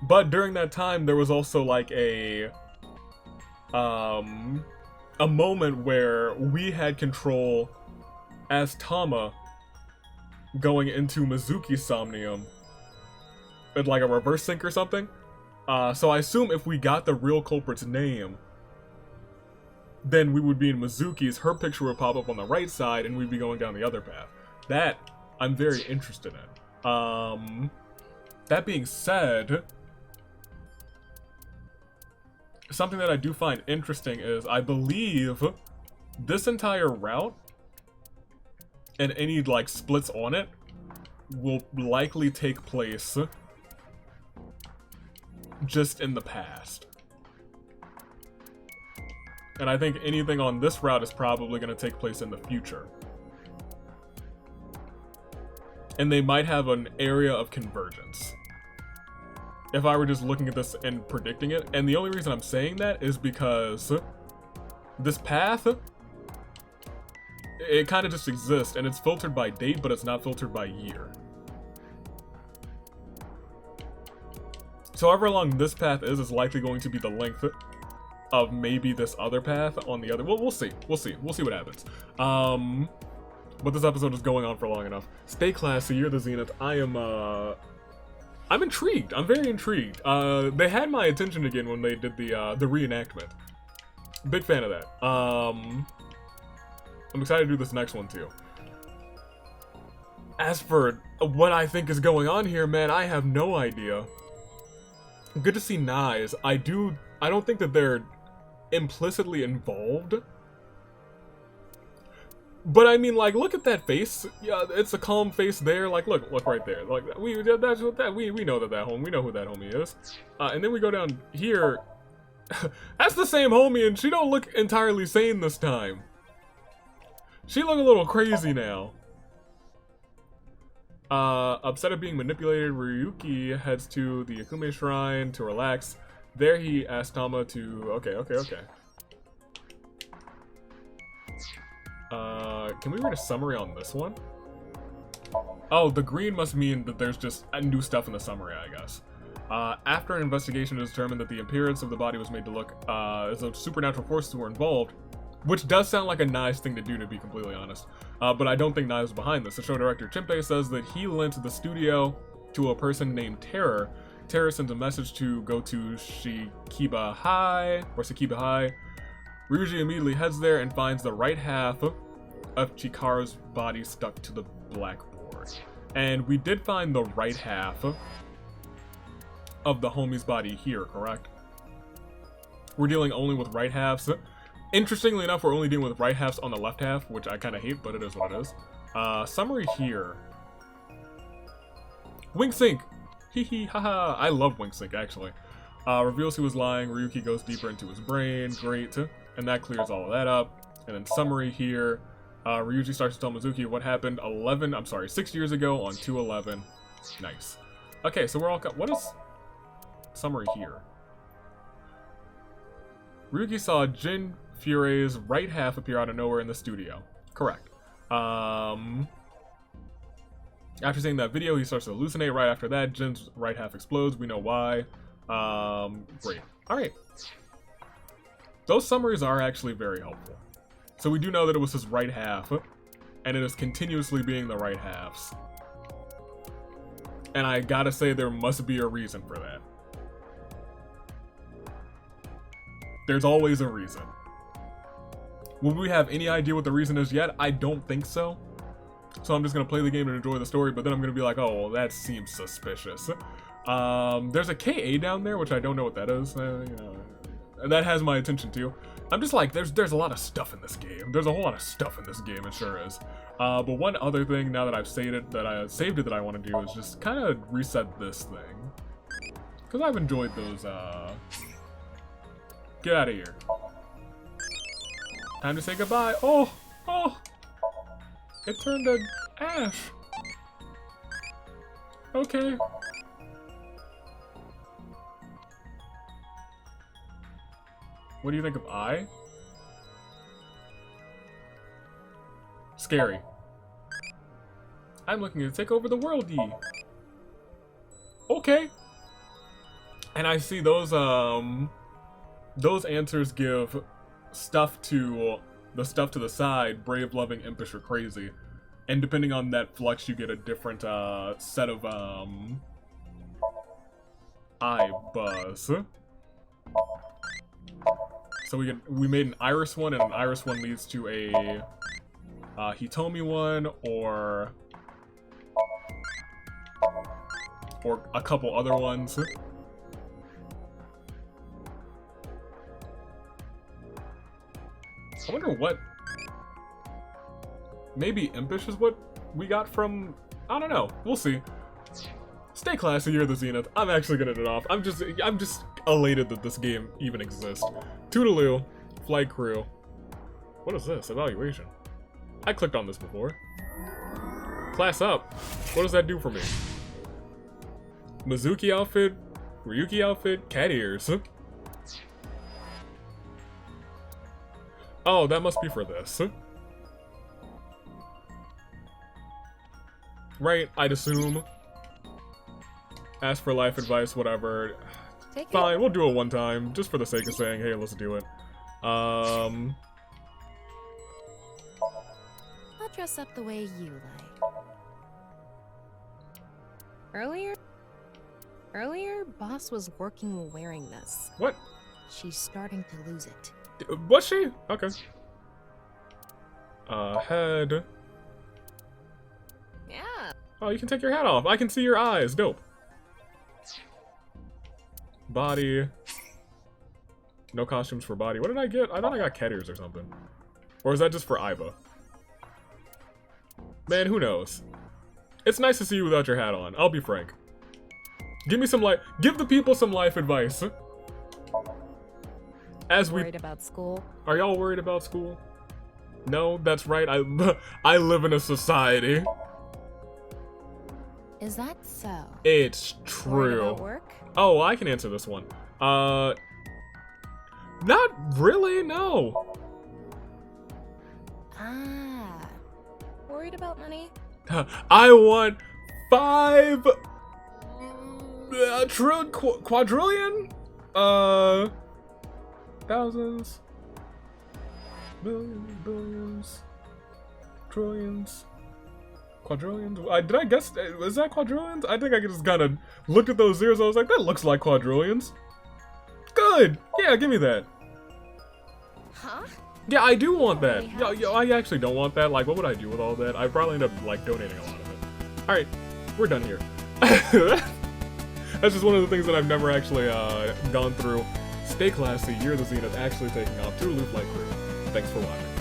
But during that time, there was also like a moment where we had control as Tama going into Mizuki's Somnium with like a reverse sync or something. So I assume if we got the real culprit's name, then we would be in Mizuki's, her picture would pop up on the right side, and we'd be going down the other path. That I'm very interested in. That being said, something that I do find interesting is I believe this entire route and any like splits on it will likely take place just in the past. And I think anything on this route is probably going to take place in the future. And they might have an area of convergence. If I were just looking at this and predicting it. And the only reason I'm saying that is because this path, it kind of just exists. And it's filtered by date, but it's not filtered by year. So however long this path is likely going to be the length of maybe this other path on the other. Well, we'll see. We'll see. We'll see what happens. But this episode is going on for long enough. Stay classy. You're the Zenith. I'm intrigued. I'm very intrigued. They had my attention again when they did the reenactment. Big fan of that. I'm excited to do this next one too. As for what I think is going on here, man, I have no idea. Good to see NAIX. I don't think that they're implicitly involved. But I mean, like, look at that face. Yeah, it's a calm face there. Like, look right there. Like, we know that homie. We know who that homie is. And then we go down here. That's the same homie, and she don't look entirely sane this time. She look a little crazy now. Upset at being manipulated, Ryuki heads to the Akume Shrine to relax. There he asks Tama to... Okay. Can we read a summary on this one? Oh, the green must mean that there's just new stuff in the summary, I guess. After an investigation, it was determined that the appearance of the body was made to look as though supernatural forces were involved, which does sound like a nice thing to do, to be completely honest. But I don't think NAIX was behind this. The show director Chimpei says that he lent the studio to a person named Terror. Terror sends a message to go to Shikiba High. Ryuji immediately heads there and finds the right half of Chikaru's body stuck to the blackboard. And we did find the right half of the homie's body here, correct? We're dealing only with right halves. Interestingly enough, we're only dealing with right halves on the left half, which I kind of hate, but it is what it is. Summary here. Wink Sync! Hee hee haha. I love Wink Sync, actually. Reveals he was lying. Ryuki goes deeper into his brain. Great. And that clears all of that up. And then summary here. Ryuji starts to tell Mizuki what happened 6 years ago on 2/11. Nice. Okay, so we're all what is summary here? Ryuki saw Jin Furie's right half appear out of nowhere in the studio. Correct. After seeing that video, he starts to hallucinate. Right after that, Jin's right half explodes. We know why. Great. Alright. Those summaries are actually very helpful. So we do know that it was his right half, and it is continuously being the right halves. And I gotta say, there must be a reason for that. There's always a reason. Will we have any idea what the reason is yet? I don't think so. So I'm just gonna play the game and enjoy the story, but then I'm gonna be like, oh, well, that seems suspicious. There's a KA down there, which I don't know what that is. You know, that has my attention too. I'm just like, there's a lot of stuff in this game. There's a whole lot of stuff in this game, it sure is. But one other thing, now that I've saved it, that I want to do is just kind of reset this thing. Because I've enjoyed those, Get out of here. Time to say goodbye. Oh! It turned to ash. Okay. What do you think of I? Scary. I'm looking to take over the world, ye. Okay. And I see those answers give stuff to the stuff to the side, brave, loving, impish, or crazy. And depending on that flux, you get a different set of eye buzz. So we made an iris one, and an iris one leads to a Hitomi one, or a couple other ones. I wonder what... Maybe impish is what we got from... I don't know. We'll see. Stay classy, you're the Zenith. I'm actually gonna end it off. I'm just elated that this game even exists. Toodaloo. Flight crew. What is this? Evaluation. I clicked on this before. Class up. What does that do for me? Mizuki outfit. Ryuki outfit. Cat ears. Oh, that must be for this. Right, I'd assume. Ask for life advice, whatever. Fine, we'll do it one time, just for the sake of saying, hey, let's do it. I'll dress up the way you like. Earlier, Boss was working wearing this. What? She's starting to lose it. Was she? Okay. Head. Yeah. Oh, you can take your hat off. I can see your eyes. Dope. Body. No costumes for body. What did I get? I thought I got cat ears or something. Or is that just for Iva? Man, who knows? It's nice to see you without your hat on. I'll be frank. Give me some give the people some life advice. As we worried about school? Are y'all worried about school? No, that's right. I live in a society. Is that so? It's Worried true. about work? Oh, I can answer this one. Not really, no. Ah. Worried about money? I want 5 quadrillion? Thousands, millions, billions, trillions, quadrillions. Did I guess? Was that quadrillions? I think I just kind of looked at those zeros. I was like, that looks like quadrillions. Good. Yeah, give me that. Huh? Yeah, I do want that. Yeah, I actually don't want that. Like, what would I do with all that? I'd probably end up like donating a lot of it. All right, we're done here. That's just one of the things that I've never actually gone through. Stay classy. You're the Zenith actually taking off. Toodaloo Flight Crew. Thanks for watching.